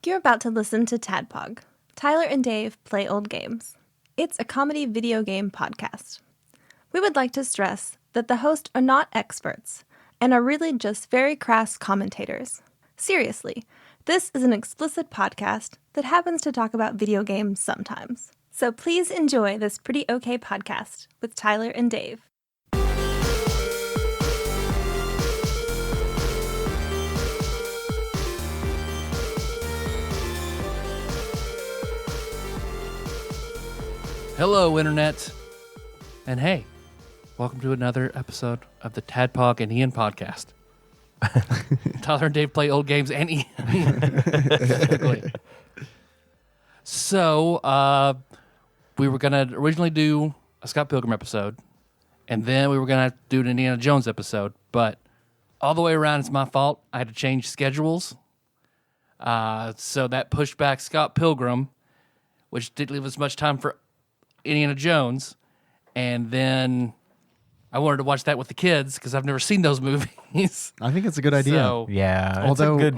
You're about to listen to TADPOG. Tyler and Dave play old games. It's a comedy video game podcast. We would like to stress that the hosts are not experts and are really just very crass commentators. Seriously, this is an explicit podcast that happens to talk about video games sometimes. So please enjoy this pretty okay podcast with Tyler and Dave. Hello, Internet. And hey, welcome to another episode of the TADPOG and Ian podcast. Tyler and Dave play old games and Ian. So, we were going to originally do a Scott Pilgrim episode, and then we were going to do an Indiana Jones episode, but all the way around, it's my fault. I had to change schedules. So that pushed back Scott Pilgrim, which didn't leave us much time for Indiana Jones, and then I wanted to watch that with the kids because I've never seen those movies. I think it's a good idea. So, yeah,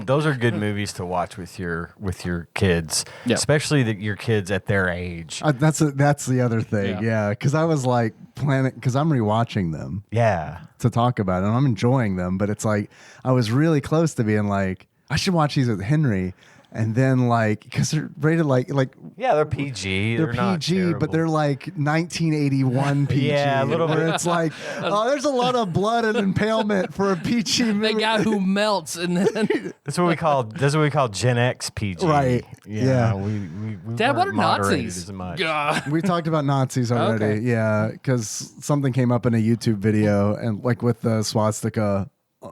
those are good movies to watch with your kids, especially your kids at their age. That's the other thing, yeah. Because I was like planning, because I'm rewatching them, to talk about it, and I'm enjoying them. But it's like I was really close to being like, I should watch these with Henry. And then, like, because they're rated like yeah, they're PG. They're PG, but they're like 1981 PG. Yeah, a little bit. Where it's like, oh, there's a lot of blood and impalement for a PG movie. the guy who melts, and then that's what we call Gen X PG. Right? Yeah. We Dad, what are Nazis? As much. We talked about Nazis already. Okay. Yeah, because something came up in a YouTube video, and like with the swastika,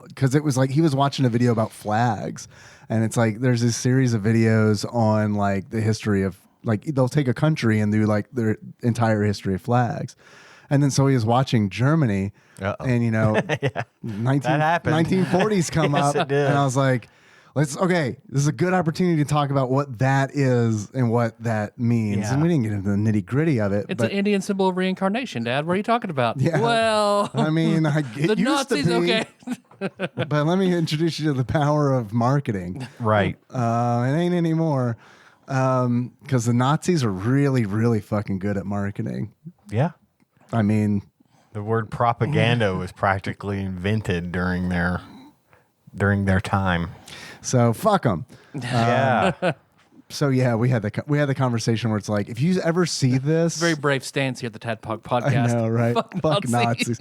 because it was like he was watching a video about flags. And it's like there's this series of videos on like the history of like they'll take a country and do like their entire history of flags. And then so he was watching Germany and you know 1940s come Yes, up it did. and I was like, this is a good opportunity to talk about what that is and what that means. Yeah. And we didn't get into the nitty-gritty of it. it's an Indian symbol of reincarnation, Dad. What are you talking about? Yeah. Well, I mean, it the used Nazis, to be, okay. but let me introduce you to the power of marketing. Right. It ain't anymore. Because the Nazis are really, really fucking good at marketing. Yeah. I mean, The word propaganda was practically invented during their time. so fuck them. Yeah. So yeah, we had the conversation where it's like, if you ever see this, Very brave stance here at the TADPOG podcast. I know, right? Fuck Nazis.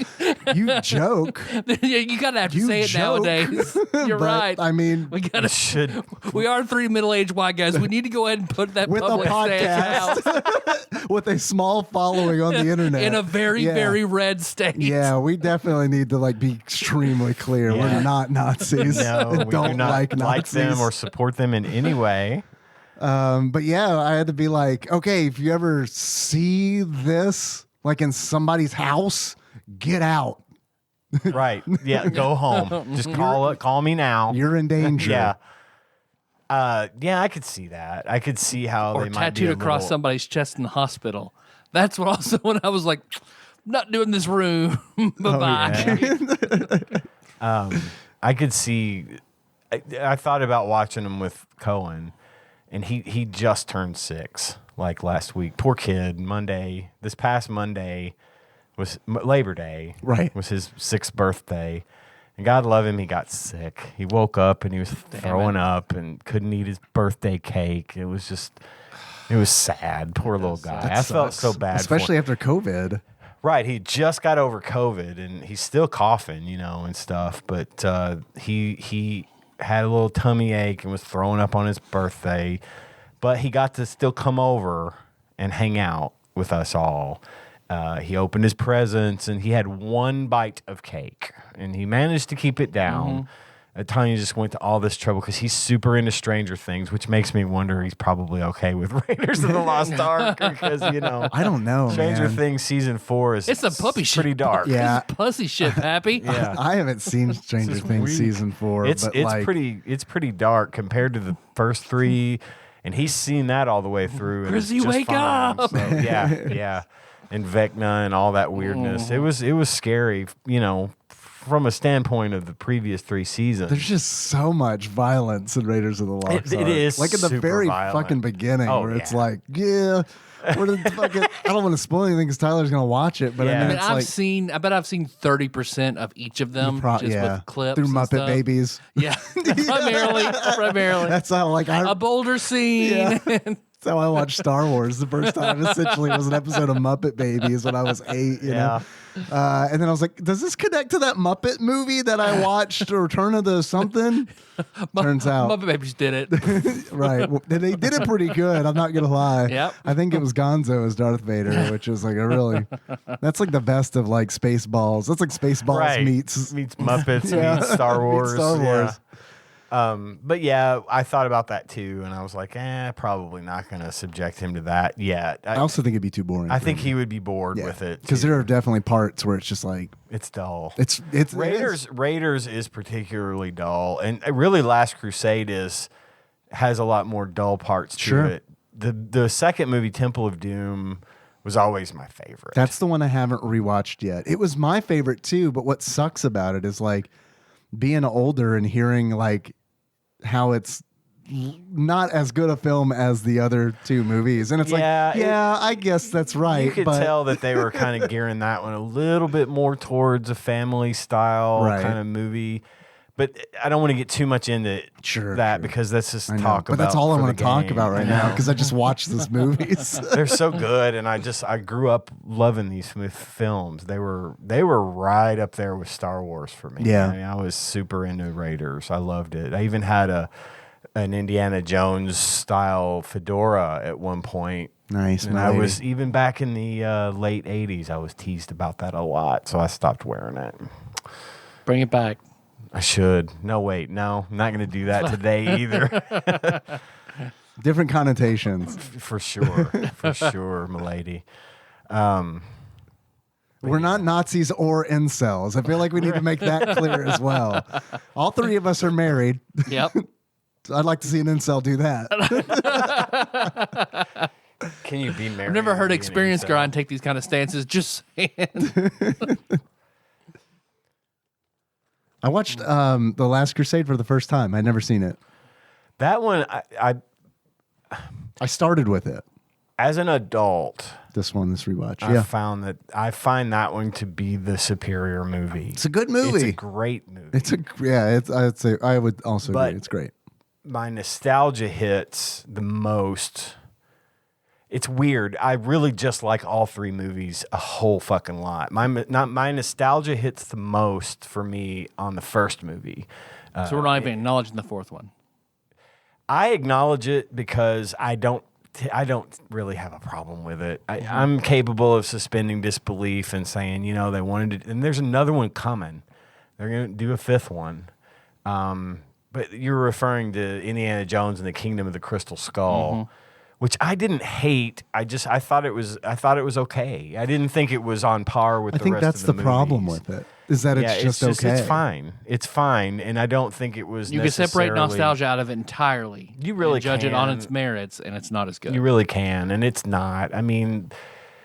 You joke. Yeah, you gotta have to You say it joke. nowadays. You're But, right. I mean, we gotta. Should We are three middle-aged white guys. We need to go ahead and put that with a public stance out podcast with a small following on the internet in a very, Yeah. very red state. Yeah, we definitely need to like be extremely clear. Yeah. We're not Nazis. no, we don't do not like Nazis. them or support them in any way. But yeah, I had to be like, okay, if you ever see this like in somebody's house, get out. Right. Yeah. Go home. Just call me now. You're in danger. Yeah. Yeah, I could see that. I could see how Or they might be tattooed across somebody's chest in the hospital. That's what also when I was like, not doing this room. Bye-bye. I could see. I thought about watching him with Cohen, and he just turned 6 like last week. Poor kid. This past Monday was Labor Day. Right. Was his 6th birthday. And God love him, he got sick. He woke up and he was throwing up and couldn't eat his birthday cake. It was sad. Poor little guy. I felt so bad. Especially after COVID. Right, he just got over COVID and he's still coughing, and stuff. But he had a little tummy ache and was throwing up on his birthday. But he got to still come over and hang out with us all. He opened his presents and he had one bite of cake and he managed to keep it down. Tanya just went to all this trouble because he's super into Stranger Things, which makes me wonder he's probably okay with Raiders of the Lost Ark because, I don't know, Stranger man. Things season 4 is It's a puppy shit. pretty dark. Yeah. It's pussy shit, Pappy. Yeah. I haven't seen Stranger Things weird. season 4. It's but pretty dark compared to the first 3, and he's seen that all the way through. And Grizzy, it's just wake fine. up! So, yeah, and Vecna and all that weirdness. It was scary, from a standpoint of the previous 3 seasons. There's just so much violence in Raiders of the Lost Ark. It is like in the super very violent. fucking beginning, where it's yeah. like, we're the fucking. I don't want to spoil anything because Tyler's gonna watch it, but Yeah. I mean, I it's like I bet I've seen 30% of each of them with clips through and Muppet stuff. Babies. Yeah, primarily. That's how A boulder scene. Yeah. That's how I watched Star Wars. The first time essentially was an episode of Muppet Babies when I was 8, you know? And then I was like, does this connect to that Muppet movie that I watched, Return of the something? Turns out. Muppet Babies did it. Right. Well, they did it pretty good. I'm not going to lie. Yep. I think it was Gonzo as Darth Vader, which was like that's like the best of like Spaceballs. That's like Spaceballs meets Muppets, Yeah. meets Star Wars. Meets Star Wars. But yeah, I thought about that too, and I was like, probably not going to subject him to that yet. I also think it'd be too boring. I think he would be bored with it because there are definitely parts where it's just like it's dull. It's Raiders is particularly dull, and really Last Crusade has a lot more dull parts to it. The second movie, Temple of Doom, was always my favorite. That's the one I haven't rewatched yet. It was my favorite too, but what sucks about it is like being older and hearing like how it's not as good a film as the other 2 movies. And it's I guess that's right. You could tell that they were kind of gearing that one a little bit more towards a family style kind of movie. But I don't want to get too much into that because that's just talk about. But that's all I want to talk game. about right now because I just watched those movies. They're so good, and I grew up loving these films. They were right up there with Star Wars for me. Yeah, I mean, I was super into Raiders. I loved it. I even had an Indiana Jones style fedora at one point. Nice, and I was even back in the late '80s. I was teased about that a lot, so I stopped wearing it. Bring it back. I should. No, wait. No, I'm not going to do that today either. Different connotations. For sure. For sure, milady. We're not Nazis or incels. I feel like we need to make that clear as well. All 3 of us are married. Yep. I'd like to see an incel do that. Can you be married? I've never heard experienced grind take these kind of stances. Just saying. I watched The Last Crusade for the first time. I'd never seen it. That one, I started with it. As an adult, this rewatch. I find that one to be the superior movie. It's a good movie. It's a great movie. I'd say I would also agree. It's great. My nostalgia hits the most. It's weird. I really just like all 3 movies a whole fucking lot. My nostalgia hits the most for me on the first movie. So we're not even acknowledging the 4th one. I acknowledge it because I don't really have a problem with it. I'm capable of suspending disbelief and saying, they wanted to, and there's another one coming. They're going to do a 5th one. But you're referring to Indiana Jones and the Kingdom of the Crystal Skull, which I didn't hate. I thought it was okay. I didn't think it was on par with the rest of the movies. I think that's the problem with it. Is that it's just okay. It's fine. It's fine, and I don't think it was. You can separate nostalgia out of it entirely. You really judge can. it on its merits, and it's not as good. You really can, and it's not. I mean,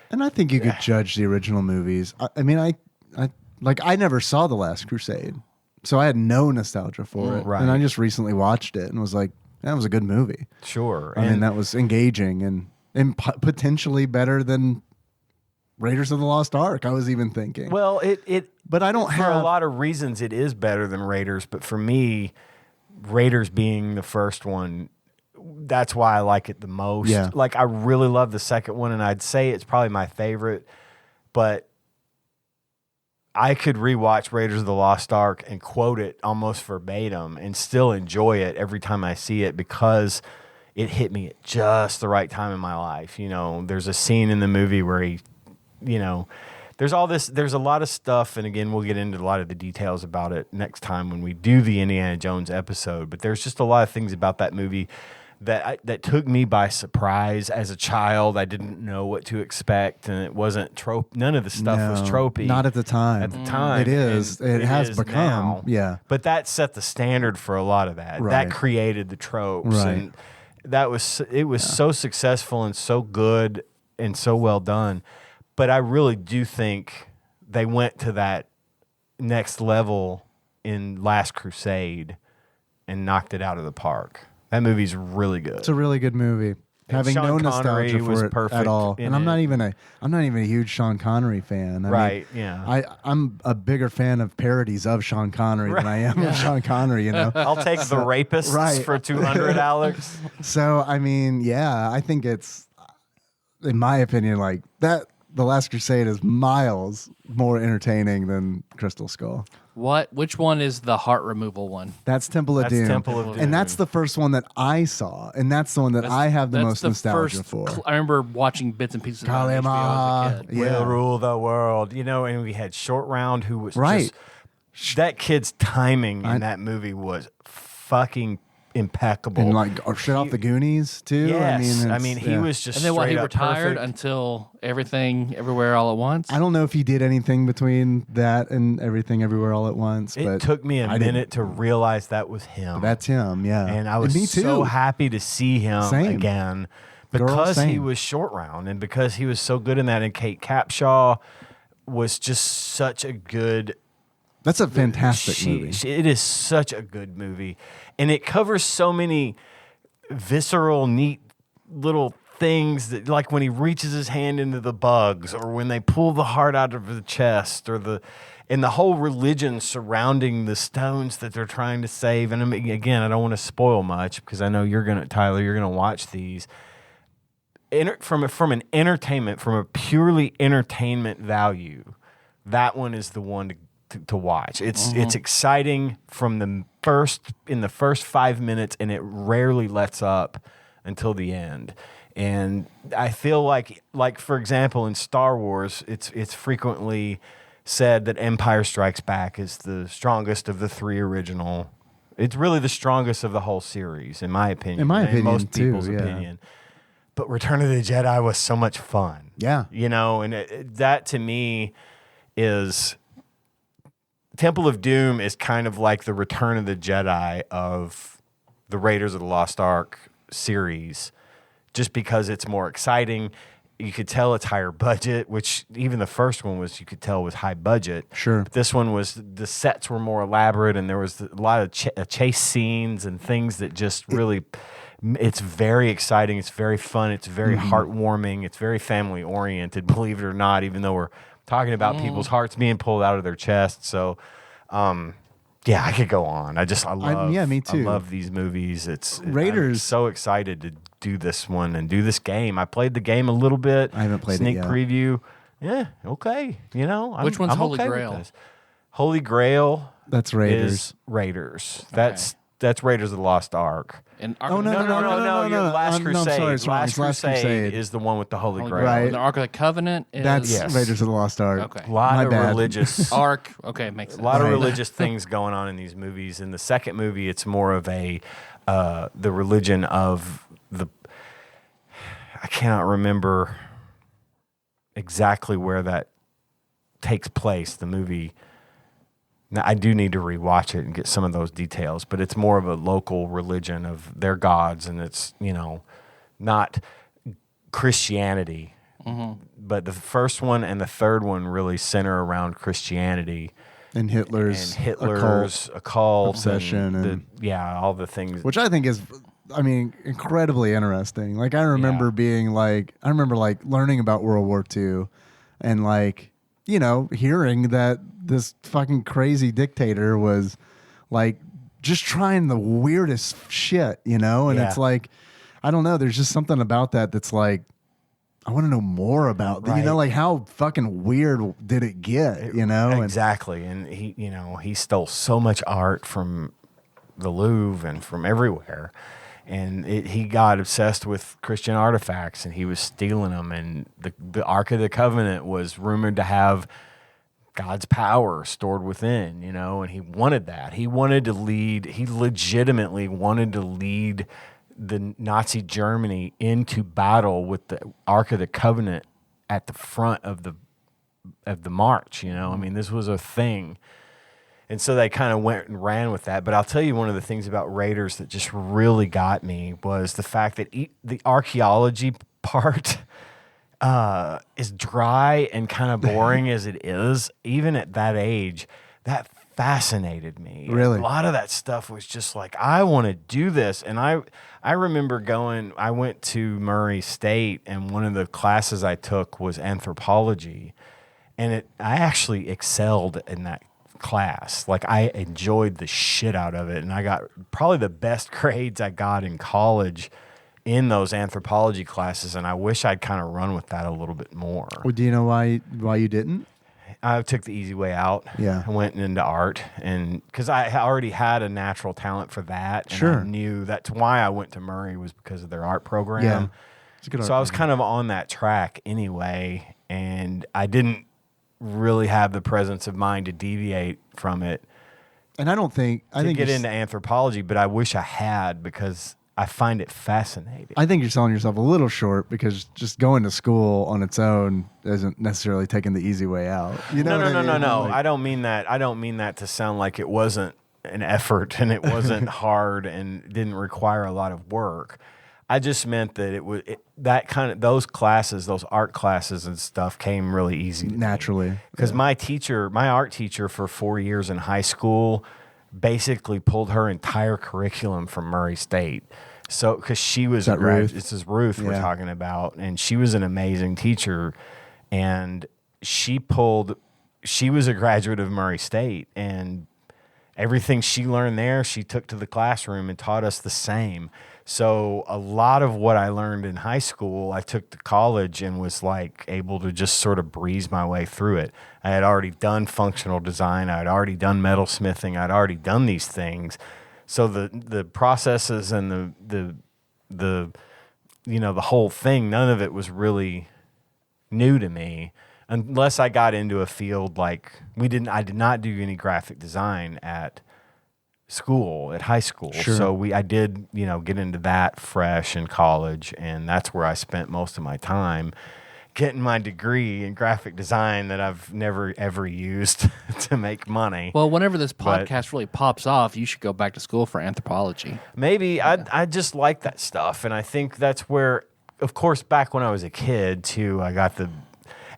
and I think you could judge the original movies. I mean, I never saw The Last Crusade, so I had no nostalgia for it. Right. And I just recently watched it and was like, that was a good movie. Sure. I mean, that was engaging and potentially better than Raiders of the Lost Ark. I was even thinking. Well, but I don't have for a lot of reasons it is better than Raiders, but for me, Raiders being the first one, that's why I like it the most. Yeah. Like I really love the second one, and I'd say it's probably my favorite, but I could rewatch Raiders of the Lost Ark and quote it almost verbatim and still enjoy it every time I see it because it hit me at just the right time in my life. There's a scene in the movie where he, there's a lot of stuff, and again, we'll get into a lot of the details about it next time when we do the Indiana Jones episode, but there's just a lot of things about that movie that took me by surprise as a child. I didn't know what to expect, and it wasn't trope. None of the stuff was tropey. Not at the time. At the time. It is. It has become. Now. Yeah. But that set the standard for a lot of that. Right. That created the tropes. Right. And it was so successful and so good and so well done. But I really do think they went to that next level in Last Crusade and knocked it out of the park. That movie's really good. It's a really good movie. Having Sean no Connery nostalgia was for it perfect at all, in and I'm not it. even a huge Sean Connery fan. I Right, mean, yeah. I'm a bigger fan of parodies of Sean Connery than I am of Sean Connery. You know. I'll take The Rapists Right. for 200, Alex. So I mean, yeah, I think it's, in my opinion, like that. The Last Crusade is miles more entertaining than Crystal Skull. Which one is the heart removal one? That's Temple of That's Doom. Temple of Doom. And that's the first one that I saw, and that's the one that I have the most nostalgia for. I remember watching bits and pieces of it on HBO as a Kalima. kid. Yeah. Will rule the world. You know, and we had Short Round, who was Right. just, that kid's timing in that movie was fucking impeccable. And like shit off the Goonies too. Yes. I mean, he yeah. was just And then straight he up retired perfect. until Everything Everywhere All at Once. I don't know if he did anything between that and Everything Everywhere All at Once. It but took me a I didn't- minute to realize that was him. That's him, yeah. And I was me too. so happy to see him Same. again Girl, because he same. was Short Round and because he was so good in that. And Kate Capshaw was just such a good. That's a fantastic movie. It is such a good movie, and it covers so many visceral, neat little things that, like when he reaches his hand into the bugs, or when they pull the heart out of the chest, or and the whole religion surrounding the stones that they're trying to save. And I mean, again, I don't want to spoil much because I know Tyler, you're gonna watch these. From a purely entertainment value, that one is the one to watch. It's exciting from in the first 5 minutes, and it rarely lets up until the end. And I feel like for example, in Star Wars, it's frequently said that Empire Strikes Back is the strongest of the three original. It's really the strongest of the whole series, in my opinion. In my and opinion, most too, people's yeah. opinion. But Return of the Jedi was so much fun. Yeah. You know, and that to me is Temple of Doom is kind of like the Return of the Jedi of the Raiders of the Lost Ark series, just because it's more exciting. You could tell it's higher budget, which even the first one you could tell was high budget. Sure. But this one the sets were more elaborate, and there was a lot of chase scenes and things that just really, it's very exciting. It's very fun. It's very heartwarming. It's very family oriented, believe it or not, even though we're talking about people's hearts being pulled out of their chests. So, yeah, I could go on. I love, me too. I love these movies. I'm Raiders- so excited to do this one and do this game. I played the game a little bit. I haven't played it Sneak yet. preview. Yeah, okay. You know, Which one's I'm Holy okay with Grail? this. Holy Grail That's Raiders. is Raiders. That's Raiders of the Lost Ark. And Oh, no, Your Last no, I'm Crusade. sorry, it's wrong. Last It's Last Crusade Crusade. is the one with the Holy Grail. Right. The Ark of the Covenant is That's Yes. Raiders of the Lost Ark. Okay. A lot My of bad. religious. Ark. Okay, makes sense. A lot of Right. religious things going on in these movies. In the second movie, it's more of the religion of I cannot remember exactly where that takes place. The movie. Now, I do need to rewatch it and get some of those details, but it's more of a local religion of their gods, and it's not Christianity. But the first one and the third one really center around Christianity. And Hitler's occult obsession and- all the things. which I think is, I mean, incredibly interesting. Like I remember learning about World War II, and like hearing that this fucking crazy dictator was like just trying the weirdest shit, and Yeah. it's like, I don't know. There's just something about that that's like, I want to know more about, Right. like how fucking weird did it get, And Exactly, and he stole so much art from the Louvre and from everywhere, and he got obsessed with Christian artifacts, and he was stealing them. And the Ark of the Covenant was rumored to have God's power stored within, and he wanted that. He legitimately wanted to lead the Nazi Germany into battle with the Ark of the Covenant at the front of the march. I mean, this was a thing. And so they kind of went and ran with that. But I'll tell you, one of the things about Raiders that just really got me was the fact that the archaeology part as dry and kind of boring as it is, even at that age, that fascinated me. Really? A lot of that stuff was just like, I want to do this. And I remember I went to Murray State, and one of the classes I took was anthropology. And I actually excelled in that class. Like, I enjoyed the shit out of it. And I got probably the best grades I got in college in those anthropology classes. And I wish I'd kind of run with that a little bit more. Well, do you know why you didn't? I took the easy way out. Yeah. I went into art, and because I already had a natural talent for that. And Sure. I knew that's why I went to Murray, was because of their art program. Yeah. It's a good art So I was program. kind of on that track anyway, and I didn't really have the presence of mind to deviate from it And I think to get you're into anthropology, but I wish I had, because I find it fascinating. I think you're selling yourself a little short, because just going to school on its own isn't necessarily taking the easy way out. You know what I mean? No. Like, I don't mean that. I don't mean that to sound like it wasn't an effort and it wasn't hard and didn't require a lot of work. I just meant that those classes, those art classes and stuff, came really easy to me. naturally. Because my art teacher for 4 years in high school basically pulled her entire curriculum from Murray State. So, because she was that Ruth? this is Ruth we're Yeah. talking about, and she was an amazing teacher, and she was a graduate of Murray State, and everything she learned there, she took to the classroom and taught us the same. So a lot of what I learned in high school, I took to college and was like able to just sort of breeze my way through it. I had already done functional design. I had already done metalsmithing. I'd already done these things. So the processes and the whole thing, none of it was really new to me, unless I got into a field like I did not do any graphic design at high school. Sure. So I did, get into that fresh in college, and that's where I spent most of my time getting my degree in graphic design that I've never ever used to make money. Well, whenever this But- podcast really pops off, you should go back to school for anthropology. Maybe I just like that stuff, and I think that's where, of course, back when I was a kid too,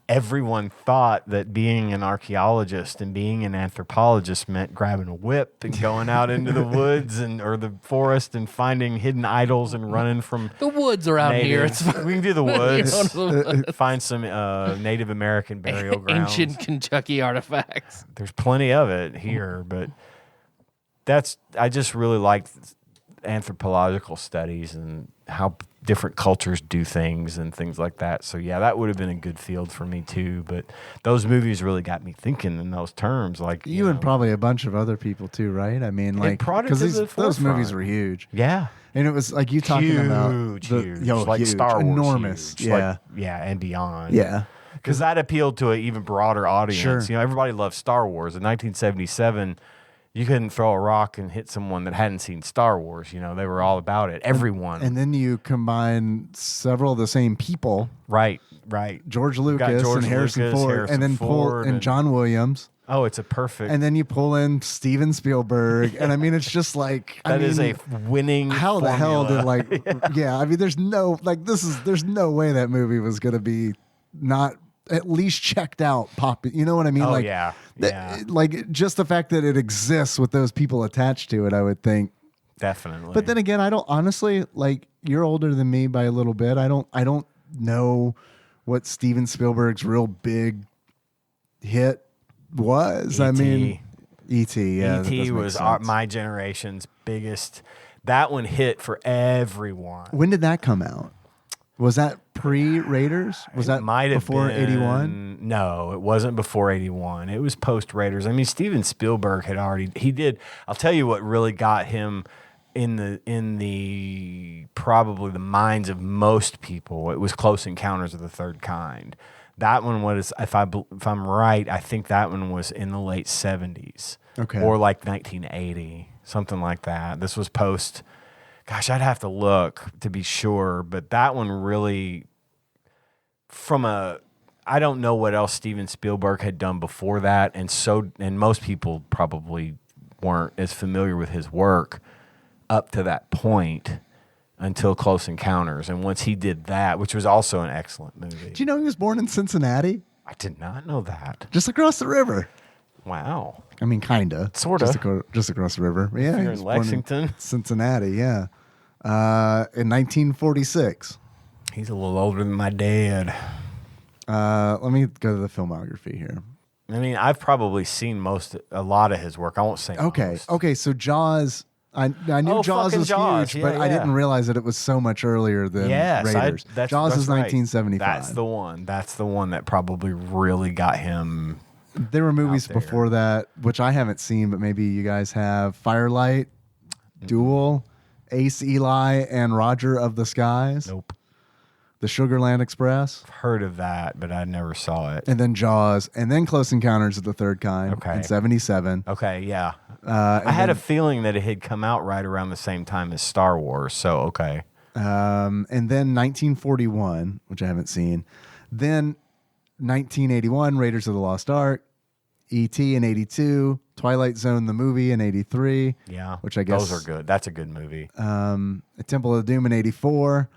everyone thought that being an archaeologist and being an anthropologist meant grabbing a whip and going out into the woods or the forest and finding hidden idols and running from The woods are out here. natives. It's We can do the You woods. know, the Find some Native American burial grounds. ancient Kentucky artifacts. There's plenty of it here, but I just really liked anthropological studies and how different cultures do things and things like that. So yeah, that would have been a good field for me too. But those movies really got me thinking in those terms. Like You and probably a bunch of other people too, right? I mean, like, brought it to the those forefront. movies were huge, yeah, and it was like you talking about huge, huge, Star Wars, enormous, huge, yeah, and beyond, yeah. because that appealed to an even broader audience. Sure. Everybody loved Star Wars. In 1977, you couldn't throw a rock and hit someone that hadn't seen Star Wars. They were all about it. Everyone. And then you combine several of the same people, Right. George got Lucas George and Harrison Lucas, Ford, Harrison and then Ford, and John Williams, Oh, it's a perfect. and then you pull in Steven Spielberg, and I mean, it's just like that is a winning. how the hell formula. did I mean, there's no there's no way that movie was gonna be not at least checked out you know what I mean? Oh, like yeah. like just the fact that it exists with those people attached to it, I would think. Definitely. But then again, I don't honestly, like, you're older than me by a little bit. I don't know what Steven Spielberg's real big hit was. I mean, E.T. Yeah, that does E.T. make was sense. my generation's biggest. That one hit for everyone. When did that come out? Was that pre-Raiders? Was that Might have before been- 81? No, it wasn't before 81. It was post Raiders. I mean, Steven Spielberg he did. I'll tell you what really got him in the probably the minds of most people. It was Close Encounters of the Third Kind. That one was, if I'm right, I think that one was in the late 70s. Okay. Or like 1980, something like that. This was post. Gosh, I'd have to look to be sure, but that one really, I don't know what else Steven Spielberg had done before that, and most people probably weren't as familiar with his work up to that point until Close Encounters. And once he did that, which was also an excellent movie. Do you know he was born in Cincinnati? I did not know that. Just across the river. Wow. I mean, kinda. Sorta. Just across the river. But yeah, You're he in was born Lexington. Cincinnati. Yeah. In 1946. He's a little older than my dad. Let me go to the filmography here. I mean, I've probably seen a lot of his work. I won't say most. Okay. So Jaws. I knew Jaws fucking was Jaws. huge, Yeah, but I didn't realize that it was so much earlier than Raiders. Jaws is right. 1975. That's the one. That's the one that probably really got him. There were movies there. before that, which I haven't seen, but maybe you guys have. Firelight, Duel, Ace Eli, and Roger of the Skies. Nope. The Sugarland Express. Heard of that, but I never saw it. And then Jaws, and then Close Encounters of the Third Kind Okay. in 77. Okay, yeah. I had a feeling that it had come out right around the same time as Star Wars, so okay. And then 1941, which I haven't seen. Then 1981, Raiders of the Lost Ark. E.T. in 82. Twilight Zone, the movie, in 83. Yeah, which I guess those are good. That's a good movie. A Temple of Doom in 84.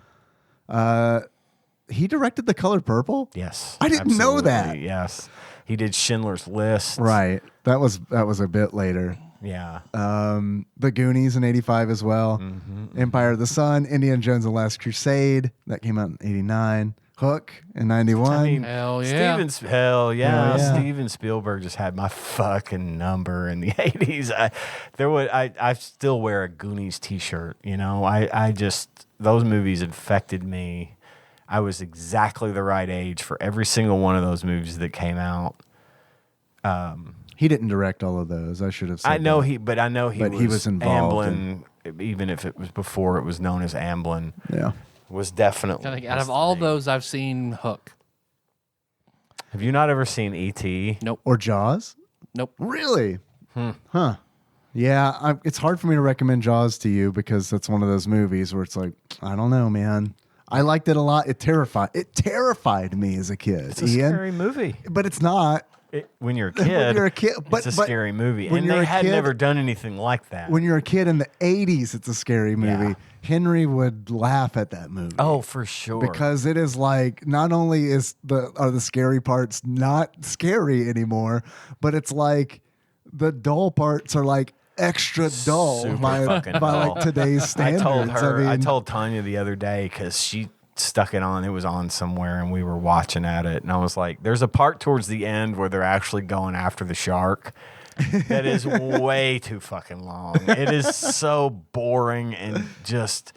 He directed The Color Purple? Yes. I didn't know that. absolutely, Yes. He did Schindler's List. Right. That was a bit later. Yeah. The Goonies in 85 as well. Mm-hmm. Empire of the Sun, Indiana Jones and the Last Crusade. That came out in 89. Hook in 91. I mean, Hell yeah. Hell yeah. Steven Spielberg just had my fucking number in the 80s. I still wear a Goonies t-shirt, you know. I just, those movies affected me. I was exactly the right age for every single one of those movies that came out. He didn't direct all of those. I should have said I know that. he was involved Amblin, even if it was before it was known as Amblin. Yeah. Was definitely. I think out of all those, I've seen Hook. Have you not ever seen E.T.? Nope. Or Jaws? Nope. Really? Huh. Yeah, it's hard for me to recommend Jaws to you because that's one of those movies where it's like, I don't know, man. I liked it a lot. It terrified me as a kid. It's a scary movie. But it's not. When you're a kid, it's a scary movie. And they had never done anything like that. When you're a kid in the 80s, it's a scary movie. Yeah. Henry would laugh at that movie. Oh, for sure. Because it is like, not only are the scary parts not scary anymore, but it's like the dull parts are like extra dull Super by fucking like dull. today's standards. I told Tanya the other day because she stuck it on. It was on somewhere and we were watching at it. And I was like, there's a part towards the end where they're actually going after the shark. That is way too fucking long. It is so boring and just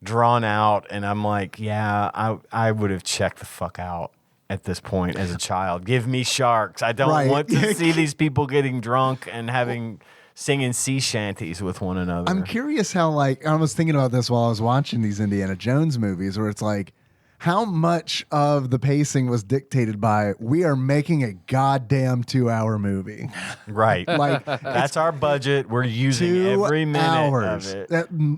drawn out. And I'm like, yeah, I would have checked the fuck out at this point as a child. Give me sharks. I don't want to see these people getting drunk and singing sea shanties with one another. I'm curious how, like, I was thinking about this while I was watching these Indiana Jones movies where it's like, how much of the pacing was dictated by we are making a goddamn 2-hour movie? Right. Like, that's our budget. We're using 2 every minute hours of it.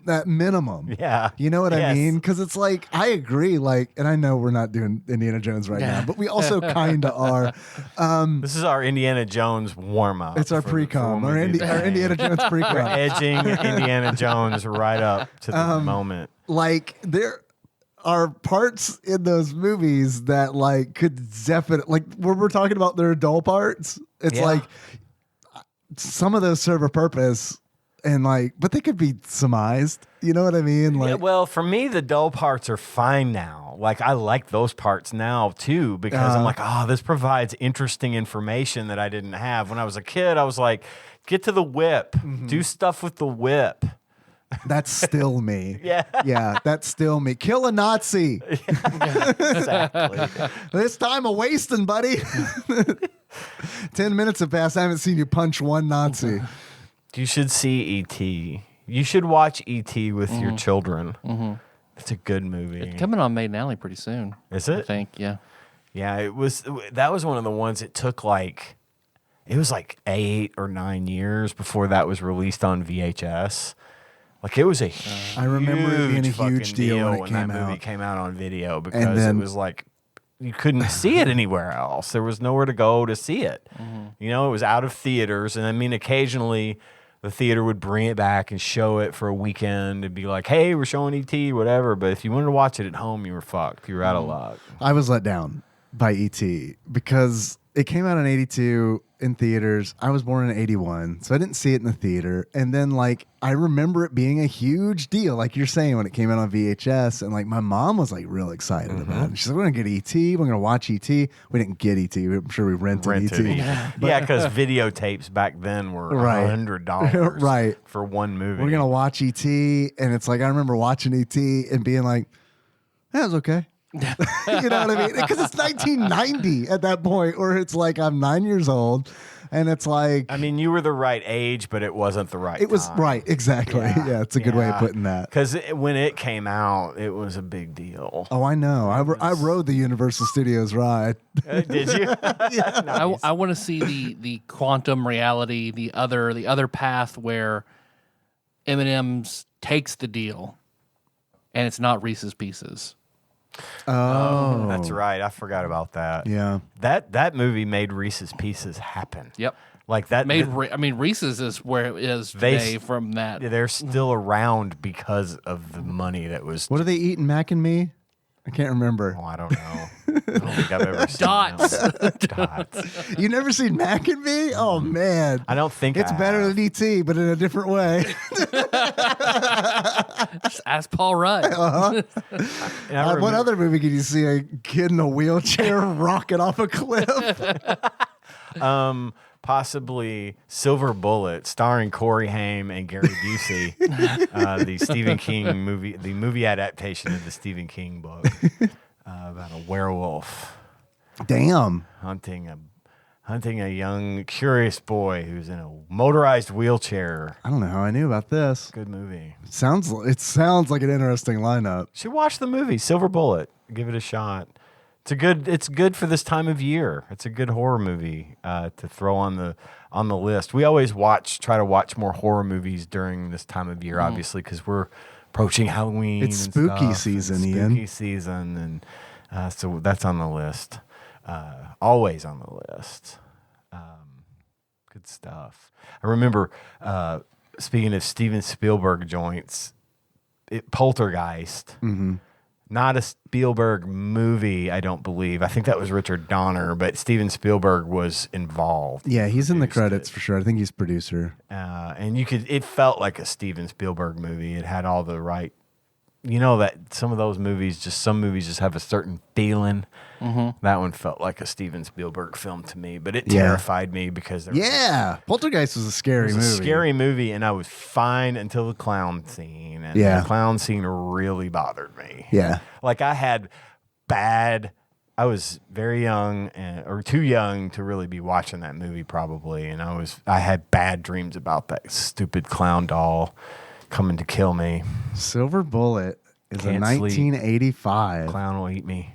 that minimum. Yeah. You know what I Yes. mean? Because it's like, I agree. Like, and I know we're not doing Indiana Jones right now, but we also kind of are. This is our Indiana Jones warm up. It's our pre-com, our Indiana Jones pre-com. We're edging Indiana Jones right up to the moment. Like, there are parts in those movies that like could definitely, like when we're talking about their dull parts, it's Yeah. like some of those serve a purpose and like, but they could be surmised. You know what I mean? Like, Yeah, well, for me, the dull parts are fine now. Like, I like those parts now, too, because I'm like, oh, this provides interesting information that I didn't have. When I was a kid, I was like, get to the whip. Do stuff with the whip. that's still me. Yeah. Yeah, that's still me. Kill a Nazi. Exactly. This time a wasting, buddy. 10 minutes have passed. I haven't seen you punch one Nazi. You should see E.T. You should watch E.T. with your children. It's a good movie. Coming on Maiden Alley pretty soon. Is I it? think, yeah. Yeah, that was one of the ones it took it was like 8 or 9 years before that was released on VHS. Like, it was a huge, I remember it being a fucking huge deal when it that came movie out. came out on video because then- it was like you couldn't see it anywhere else. There was nowhere to go to see it. You know, it was out of theaters, and I mean, occasionally the theater would bring it back and show it for a weekend and be like, "Hey, we're showing ET, whatever." But if you wanted to watch it at home, you were fucked. You were out of luck. I was let down by E.T. because it came out in 82. in theaters. I was born in 81, so I didn't see it in the theater. And then, like, I remember it being a huge deal, like you're saying, when it came out on VHS. And, like, my mom was, like, real excited about it. She's like, we're going to get E.T. We're going to watch E.T. We didn't get E.T. I'm sure we rented E.T. Yeah, because videotapes back then were Right. $100 Right. for one movie. We're going to watch E.T. And it's like, I remember watching E.T. and being like, that was okay. You know what I mean? Because it's 1990 at that point, where it's like I'm 9 years old, and it's like, I mean, you were the right age, but it wasn't the right it was time. right, exactly. Yeah, it's a good way of putting that. Because when it came out, it was a big deal. Oh, I know. I rode the Universal Studios ride. Did you? Nice. I want to see the quantum reality, the other path where M&M's takes the deal, and it's not Reese's Pieces. Oh, That's right. I forgot about that. yeah. That movie made Reese's Pieces happen. Yep. Like that Reese's is where it is today from that. They're still around because of the money that was. What are they eating, Mac and Me? I can't remember. Oh, I don't know. I don't think I've ever seen Dots. them. Dots. You never seen Mac and Me? Oh man, I don't think it's I better have. than ET, but in a different way. Just ask Paul Rudd. And I What remember- other movie can you see a kid in a wheelchair rocking off a cliff? Possibly Silver Bullet, starring Corey Haim and Gary Busey, the Stephen King movie, the movie adaptation of the Stephen King book about a werewolf Damn. hunting a young curious boy who's in a motorized wheelchair. I don't know how I knew about this. Good movie. It sounds like an interesting lineup. Should watch the movie Silver Bullet. Give it a shot. It's good for this time of year. It's a good horror movie to throw on the list. We always try to watch more horror movies during this time of year, obviously, because we're approaching Halloween. It's and spooky stuff, season, and Ian. Spooky season, and so that's on the list. Always on the list. Good stuff. I remember speaking of Steven Spielberg joints, Poltergeist. Mm-hmm. Not a Spielberg movie, I don't believe. I think that was Richard Donner, but Steven Spielberg was involved. Yeah, he's in the Produced credits it. for sure. I think he's producer. And it felt like a Steven Spielberg movie. It had all the right, that some movies just have a certain feeling. Mm-hmm. That one felt like a Steven Spielberg film to me, but it terrified me because there was Poltergeist was a scary movie. a scary movie, and I was fine until the clown scene. And the clown scene really bothered me. Yeah. Like I was very young or too young to really be watching that movie probably. And I had bad dreams about that stupid clown doll coming to kill me. Silver Bullet is Can't a sleep. 1985 Clown will eat me.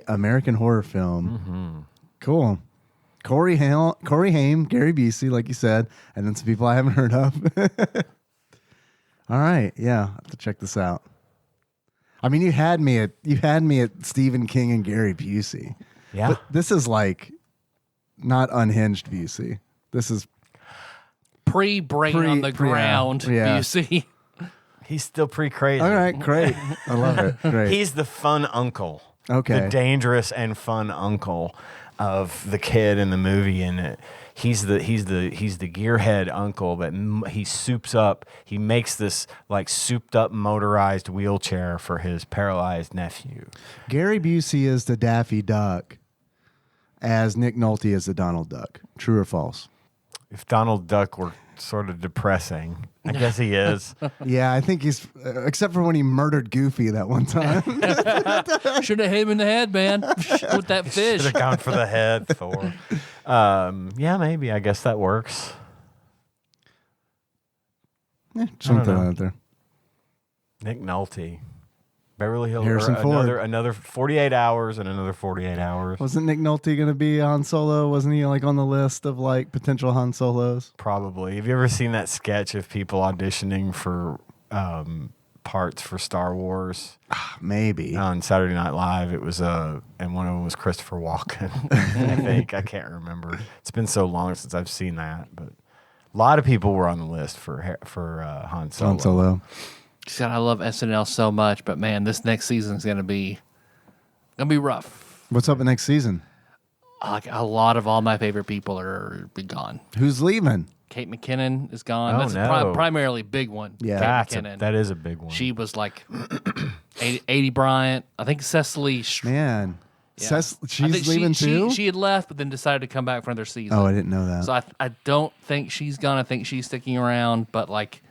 American horror film. Mm-hmm. Cool. Corey Haim, Gary Busey, like you said, and then some people I haven't heard of. All right. Yeah. I'll have to check this out. I mean, you had me at Stephen King and Gary Busey. Yeah. But this is like not unhinged Busey. This is Pre-brain on the ground, yeah. you see. He's still pretty crazy. all right. Great. I love it. Great. He's the fun uncle. Okay. The dangerous and fun uncle of the kid in the movie, and he's the gearhead uncle that he soups up. He makes this like souped up motorized wheelchair for his paralyzed nephew. Gary Busey is the Daffy Duck, as Nick Nolte is the Donald Duck. True or false? If Donald Duck were sort of depressing, I guess he is. Yeah, I think he's, except for when he murdered Goofy that one time. Should have hit him in the head, man, with that fish. Should have gone for the head, Thor. Yeah, maybe. I guess that works. Something know. out there. Nick Nolte. Beverly Hills. Harrison Ford. Another 48 hours and another 48 hours. Wasn't Nick Nolte going to be Han Solo? Wasn't he like on the list of like potential Han Solos? Probably. Have you ever seen that sketch of people auditioning for parts for Star Wars Maybe. on Saturday Night Live? It was and one of them was Christopher Walken. I think I can't remember. It's been so long since I've seen that, but a lot of people were on the list for Han Solo. Han Solo. God, I love SNL so much, but man, this next season is gonna be rough. What's up with next season? like a lot of all my favorite people are gone. Who's leaving? Kate McKinnon is gone. Oh, That's no. a primarily big one. Yeah. Kate McKinnon. That is a big one. She was like 80 Bryant. I think Cecily. Man. Yeah. I She's think leaving too? She had left, but then decided to come back for another season. Oh, I didn't know that. So I don't think she's gone. I think she's sticking around. But like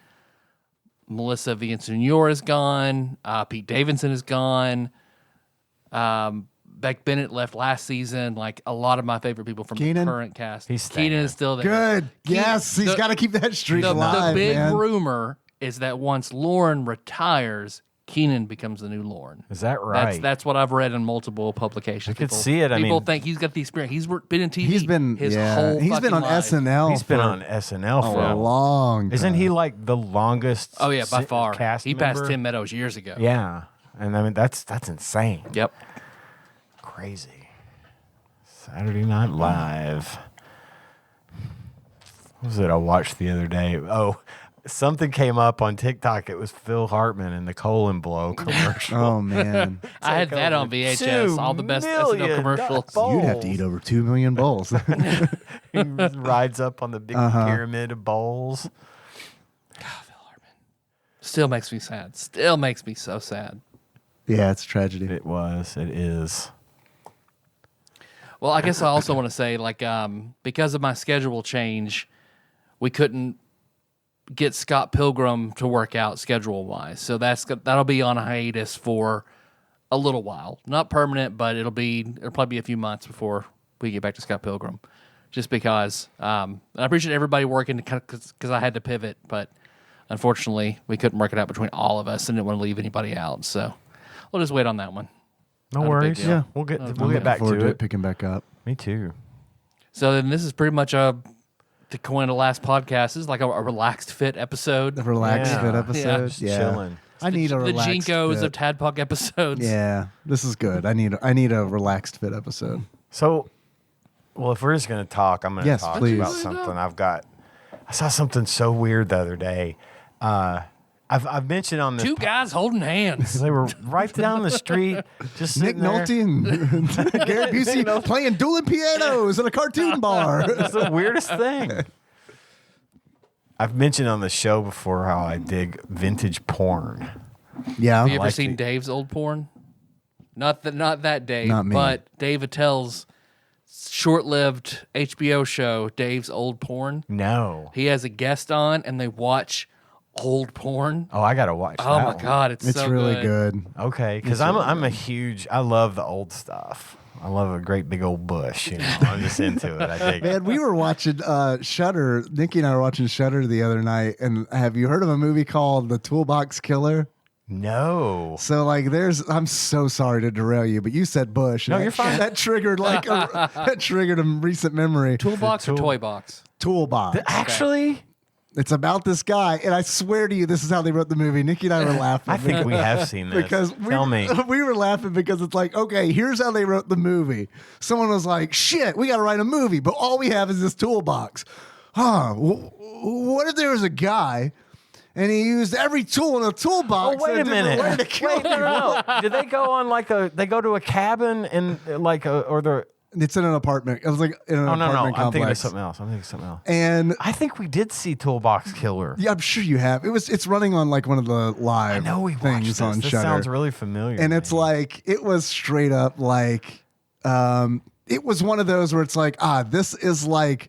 Melissa Villaseñor is gone. Pete Davidson is gone. Beck Bennett left last season. Like a lot of my favorite people from Keenan? the current cast. He's staying. Keenan is still there. Good. Yes, he's got to keep that streak alive, The big man. rumor is that once Lauren retires, Keenan becomes the new Lauren. Is that right? That's what I've read in multiple publications. I could see it. I People mean- think he's got the experience. He's been in TV. He's been his yeah. whole He's been fucking on life. SNL. He's been for on SNL for a long time. Isn't he like the longest? Oh yeah, by far. Cast He passed member? Tim Meadows years ago. Yeah, and I mean that's insane. Yep. Crazy. Saturday Night Live. What was it I watched the other day? Oh, something came up on TikTok. It was Phil Hartman in the colon blow commercial. Oh man, I had that on VHS. All the best SNL commercials. you'd have to eat over 2 million bowls. He rides up on the big pyramid of bowls. Still makes me sad. Still makes me so sad. Yeah, it's a tragedy. It is. Well, I guess I also want to say, like, because of my schedule change, we couldn't get Scott Pilgrim to work out schedule-wise. So that'll be on hiatus for a little while. Not permanent, but it'll probably be a few months before we get back to Scott Pilgrim. Just because, and I appreciate everybody working because I had to pivot, but unfortunately, we couldn't work it out between all of us and didn't want to leave anybody out. So we'll just wait on that one. No Not a big worries. deal. Yeah, we'll get back Forward to it. picking back up. Me too. So then this is pretty much to coin the last podcast. This is like a relaxed fit episode. The relaxed Yeah. fit Yeah. episode. Just Yeah, chilling. I need a the relaxed Jinkos fit. of TADPOG episodes. Yeah, this is good. I need a relaxed fit episode. So, well, if we're just going to talk, I'm going to Yes, talk please. about something I saw something so weird the other day. I've mentioned on this. Two guys holding hands. They were right down the street, just Nick sitting there. Nolte and Gary Busey playing dueling pianos at a cartoon bar. It's the weirdest thing. I've mentioned on the show before how I dig vintage porn. Yeah, Have you ever like seen the- Dave's old porn? Not that Dave, Not me. but Dave Attell's short-lived HBO show, Dave's Old Porn. No. He has a guest on, and they watch old porn. Oh, I gotta watch. Oh that my one. god, it's it's so really good. Okay, because I love the old stuff. I love a great big old bush. You know, I'm just into it. I dig it. Man, we were watching Shudder. Nikki and I were watching Shudder the other night, and have you heard of a movie called The Toolbox Killer? No. So like, I'm so sorry to derail you, but you said Bush. No, and you're fine. That triggered that triggered a recent memory. Toolbox or toy box? Toolbox. Actually, It's about this guy, and I swear to you, this is how they wrote the movie. Nikki and I were laughing. I think we have seen this. because Tell me. we were laughing because it's like, okay, here's how they wrote the movie. Someone was like, shit, we got to write a movie, but all we have is this toolbox. What if there was a guy and he used every tool in a toolbox? Oh, wait a in different minute. way to kill Wait, no. Did they go on they go to a cabin and or they're. It's in an apartment. It was like in an Oh, apartment no. I'm thinking of complex. something else. And I think we did see Toolbox Killer. yeah, I'm sure you have. It's running on like one of the live I know we watched things this. on This Shudder. sounds really familiar. And to it's me. like, it was straight up like, it was one of those where it's like, this is like